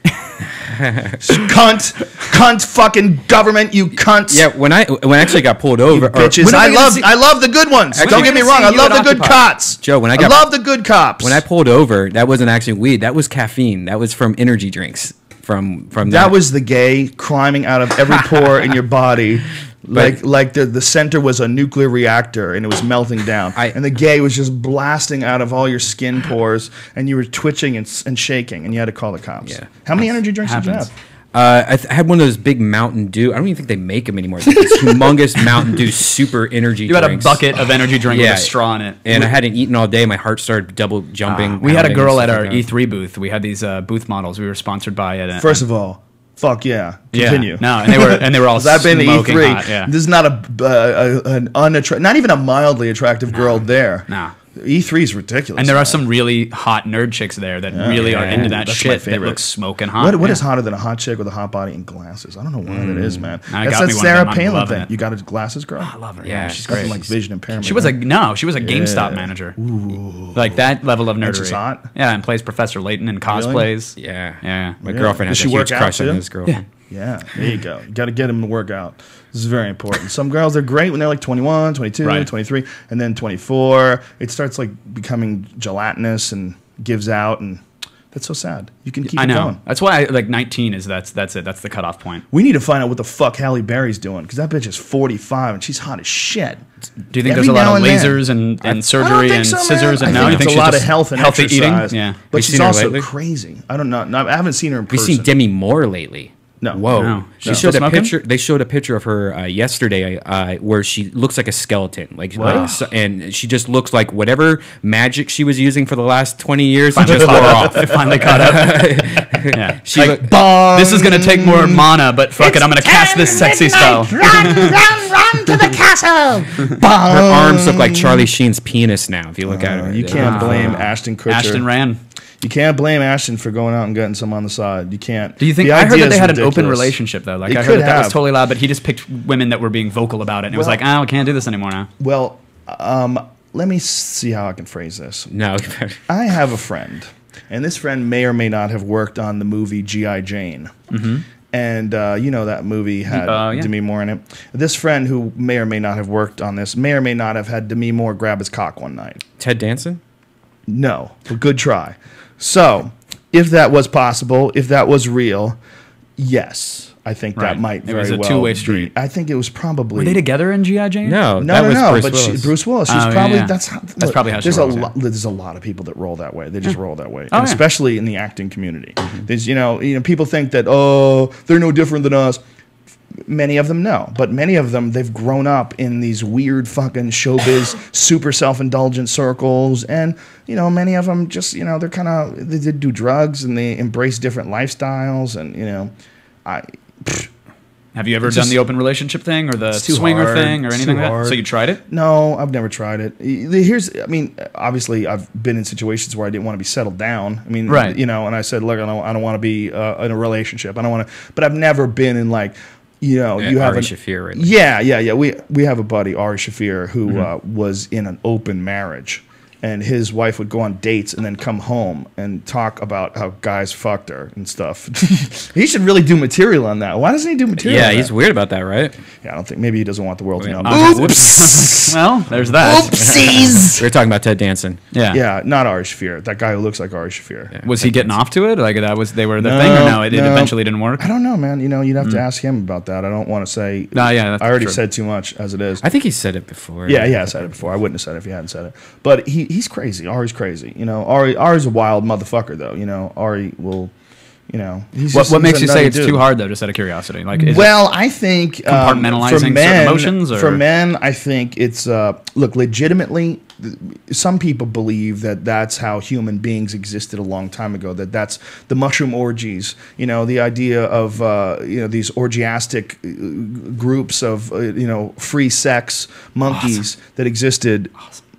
cunt, fucking government, you cunts. Yeah, when I actually got pulled over, bitches. I love the good ones. Don't get me wrong. I love the good cops. Joe, I love the good cops. When I pulled over, that wasn't actually weed. That was caffeine. That was from energy drinks. From that was the gay climbing out of every pore in your body. Like the center was a nuclear reactor and it was melting down, and the gay was just blasting out of all your skin pores, and you were twitching and shaking, and you had to call the cops. Yeah. How many energy drinks did you have? I had one of those big Mountain Dew. I don't even think they make them anymore. It's like this humongous Mountain Dew super energy drinks. You had a bucket of energy drink with a straw in it. And I hadn't eaten all day. My heart started double jumping. We had a girl at our E3 booth. We had these booth models. We were sponsored by it. First of all, fuck yeah. Continue. Yeah. No, and they were all I've been to E3. Hot, yeah. This is not not even a mildly attractive girl there. No. E3 is ridiculous. And there are some really hot nerd chicks there that really are into that shit. That look smoking hot. What is hotter than a hot chick with a hot body and glasses? I don't know why that is, man. That's that Sarah Palin thing. You got a glasses girl? I love her. Yeah, she's great. Like vision impairment. She was a GameStop manager. Ooh. Like that level of nerdery. And she's hot? Yeah, and plays Professor Layton in cosplays. Really? Yeah. My girlfriend has a huge crush on his girlfriend. Yeah, there you go. You got to get them to work out. This is very important. Some girls, they're great when they're like 21, 22, 23, and then 24. It starts like becoming gelatinous and gives out, and that's so sad. You can keep it going. That's why 19 is that's it. That's the cutoff point. We need to find out what the fuck Halle Berry's doing, because that bitch is 45 and she's hot as shit. Do you think there's a lot of lasers and surgery and scissors? I And think it's a lot of health and healthy exercise. eating. Yeah, but she's also crazy. I don't know. I haven't seen her in person. We've seen Demi Moore lately. No. Whoa. No. She showed a picture. They showed a picture of her yesterday where she looks like a skeleton. And she just looks like whatever magic she was using for the last 20 years just wore off. It finally caught up. Yeah. This is going to take more mana, but fuck it. I'm going to cast this sexy spell. Run to the castle. Her arms look like Charlie Sheen's penis now, if you look at her. You can't blame Ashton Kutcher. Ashton ran. You can't blame Ashton for going out and getting some on the side. You can't. Do you think? I heard that they had an open relationship though. Like I heard that was totally loud, but he just picked women that were being vocal about it, and it was like, oh, I can't do this anymore now. Well, let me see how I can phrase this. No, I have a friend, and this friend may or may not have worked on the movie G.I. Jane. Mm-hmm. And you know that movie had Demi Moore in it. This friend who may or may not have worked on this may or may not have had Demi Moore grab his cock one night. Ted Danson? No, but good try. So, if that was possible, if that was real, yes, I think that might very well. It was a two-way street. I think it was probably. Were they together in G.I. Jane? No, No. Bruce Willis. Bruce Willis. She's Oh, probably yeah. that's probably how she there's rolls, there's a lot of people that roll that way. They just roll that way, Oh, and yeah. especially in the acting community. There's people think that they're no different than us. Many of them no, but many of them they've grown up in these weird fucking showbiz, super self-indulgent circles, and many of them just they're kind of they do drugs and they embrace different lifestyles, and Have you ever It's done just- the open relationship thing or the It's too swinger hard. thing or It's anything too like that? hard. So you tried it? No, I've never tried it. Obviously, I've been in situations where I didn't want to be settled down. Right. And I said, look, I don't want to be in a relationship. I don't want to. But I've never been in you have Ari an Shaffir, right? Yeah. We have a buddy, Ari Shaffir, who Mm-hmm. was in an open marriage, and his wife would go on dates and then come home and talk about how guys fucked her and stuff. He should really do material on that. Why doesn't he do material? Yeah, on he's that? weird about that, right? Yeah, I don't think. Maybe he doesn't want the world to know. Whoops. Well, there's that. Oopsies! We were talking about Ted Danson. Yeah. Yeah, not Ari Shaffir. That guy who looks like Ari Shaffir. Was he getting off to it? Like they were their thing, or no? It eventually didn't work. I don't know, man. You'd have to ask him about that. I don't want to say. No, yeah, that's I already true. said too much as it is. I think he said it before. Yeah, I said it before. I wouldn't have said it if he hadn't said it. But he's crazy. Ari's crazy. Ari's a wild motherfucker, though. Ari will. What makes you say it's too hard, though? Just out of curiosity, I think compartmentalizing for men, certain emotions, or? For men, I think it's legitimately. Some people believe that that's how human beings existed a long time ago. That's the mushroom orgies. The idea of these orgiastic groups of free sex monkeys that existed.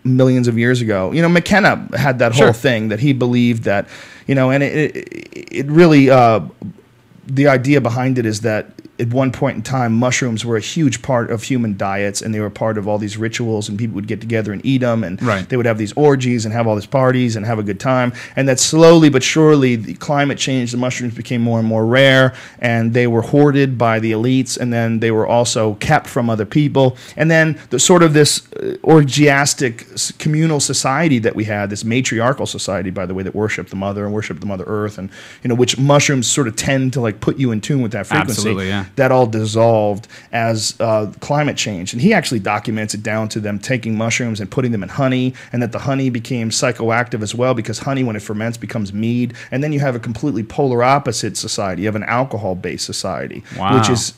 Millions of years ago. McKenna had that whole thing that he believed that, and it really, the idea behind it is that at one point in time, mushrooms were a huge part of human diets, and they were part of all these rituals, and people would get together and eat them, and they would have these orgies and have all these parties and have a good time. And that slowly but surely, the climate changed, the mushrooms became more and more rare, and they were hoarded by the elites, and then they were also kept from other people. And then the sort of this orgiastic communal society that we had, this matriarchal society, by the way, that worshiped the mother and worshiped the Mother Earth, and which mushrooms sort of tend to put you in tune with that frequency. Absolutely, yeah. That all dissolved as climate change. And he actually documents it down to them taking mushrooms and putting them in honey, and that the honey became psychoactive as well, because honey, when it ferments, becomes mead. And then you have a completely polar opposite society. You have an alcohol-based society, which is,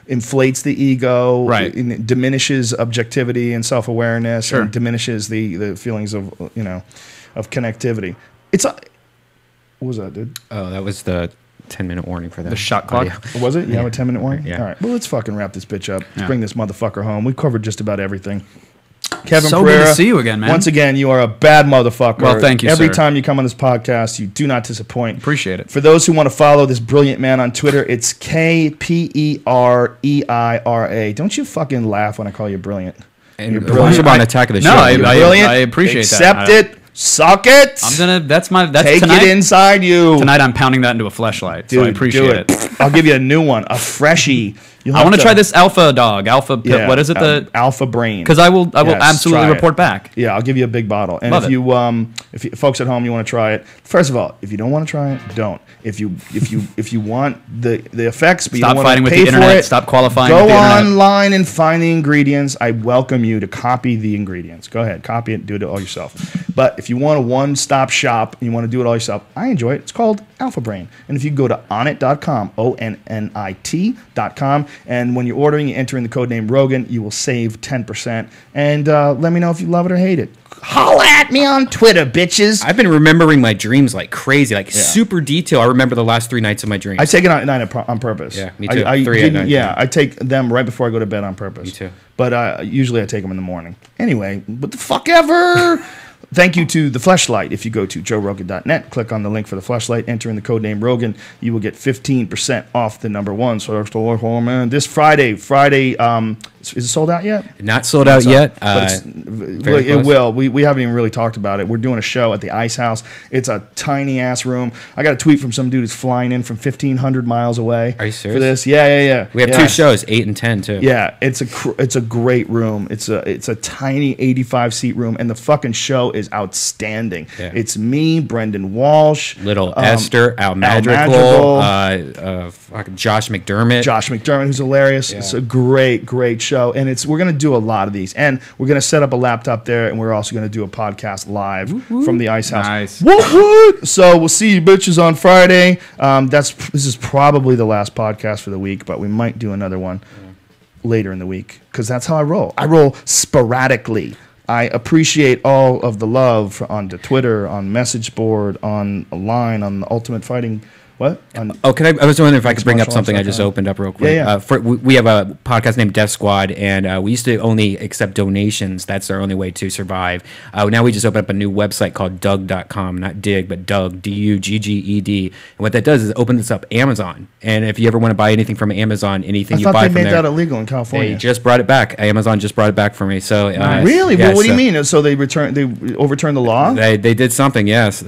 inflates the ego, diminishes objectivity and self-awareness, and diminishes the feelings of, of connectivity. What was that, dude? Oh, that was the 10-minute warning for that. The shot clock. Was it? You have a 10-minute warning? Yeah. All right. Well, let's fucking wrap this bitch up. Let's bring this motherfucker home. We've covered just about everything. Kevin So Pereira, good to see you again, man. Once again, you are a bad motherfucker. Well, thank you, Every sir. time you come on this podcast, you do not disappoint. Appreciate it. For those who want to follow this brilliant man on Twitter, it's KPEREIRA. Don't you fucking laugh when I call you brilliant. And You're watch brilliant. him on Attack of the No, Show. I- Brilliant. I appreciate Accept that. it. Suck it. I'm gonna. That's Take tonight. it inside you. Tonight I'm pounding that into a fleshlight. So I appreciate it. I'll give you a new one, a freshie. I want to try this alpha dog. Alpha. Yeah, What is it? The alpha brain. because I will Yes, absolutely try it. report back. Yeah, I'll give you a big bottle. And Love if it. you folks at home, you want to try it. First of all, if you don't want to try it, don't. If you want the effects, but Stop you don't fighting want with to the pay for internet. it, Stop qualifying Go with the internet. online and find the ingredients. I welcome you to copy the ingredients. Go ahead, copy it, do it all yourself. But if you want a one-stop shop and you want to do it all yourself, I enjoy it. It's called Alpha Brain. And if you go to onnit.com, ONNIT.com, and when you're ordering, you enter in the code name Rogan, you will save 10%. And let me know if you love it or hate it. Holla at me on Twitter, bitches. I've been remembering my dreams like crazy, super detail. I remember the last 3 nights of my dreams. I take it at night on purpose. Yeah, me too. I 3 at didn't- night. Yeah, I take them right before I go to bed on purpose. Me too. But usually I take them in the morning. Anyway, what the fuck ever. Thank you to The Fleshlight. If you go to joerogan.net, click on the link for The Fleshlight, enter in the code name Rogan, you will get 15% off the number one. So, man, this Friday, Is it sold out yet? Not sold out yet. But it will. We haven't even really talked about it. We're doing a show at the Ice House. It's a tiny ass room. I got a tweet from some dude who's flying in from 1,500 miles away. Are you serious? For this? Yeah. We have 2 shows, 8 and 10 too. Yeah, it's a great room. It's a tiny 85-seat room, and the fucking show is outstanding. Yeah. It's me, Brendan Walsh, Little Esther, Al Madrigal, fucking Josh McDermott, who's hilarious. Yeah. It's a great show, and we're gonna do a lot of these, and we're gonna set up a laptop there, and we're also gonna do a podcast live from the Ice House. Nice. What? So we'll see you bitches on Friday. This is probably the last podcast for the week, but we might do another one later in the week because that's how I roll. I roll sporadically. I appreciate all of the love on the Twitter, on message board, on line, on the Ultimate Fighting. What? I was wondering if I could bring up something I just opened up real quick. Yeah. We have a podcast named Death Squad, and we used to only accept donations. That's our only way to survive. Now we just opened up a new website called Doug.com, not Dig, but Doug, D-U-G-G-E-D. And what that does is it opens up Amazon. And if you ever want to buy anything from Amazon, anything you buy from there. I thought they made that illegal in California. They just brought it back. Amazon just brought it back for me. So really? Yeah, what do you mean? So they overturned the law? They did something, yes.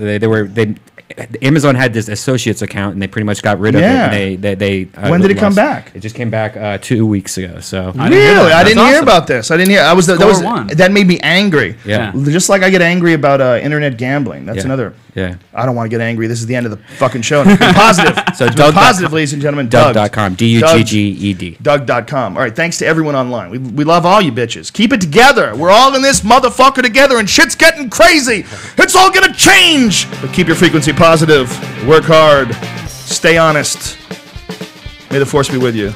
Amazon had this associates account, and they pretty much got rid of it. And they when did it come back? It just came back 2 weeks ago. So I didn't hear about this. I didn't hear. That made me angry. Yeah. Just like I get angry about internet gambling. That's another. Yeah. I don't want to get angry. This is the end of the fucking show. Be positive. So Doug, positive, ladies and gentlemen. Doug.com. D-U-G-G-E-D. Doug.com. All right. Thanks to everyone online. We love all you bitches. Keep it together. We're all in this motherfucker together, and shit's getting crazy. It's all gonna change. But keep your frequency positive. Work hard. Stay honest. May the force be with you.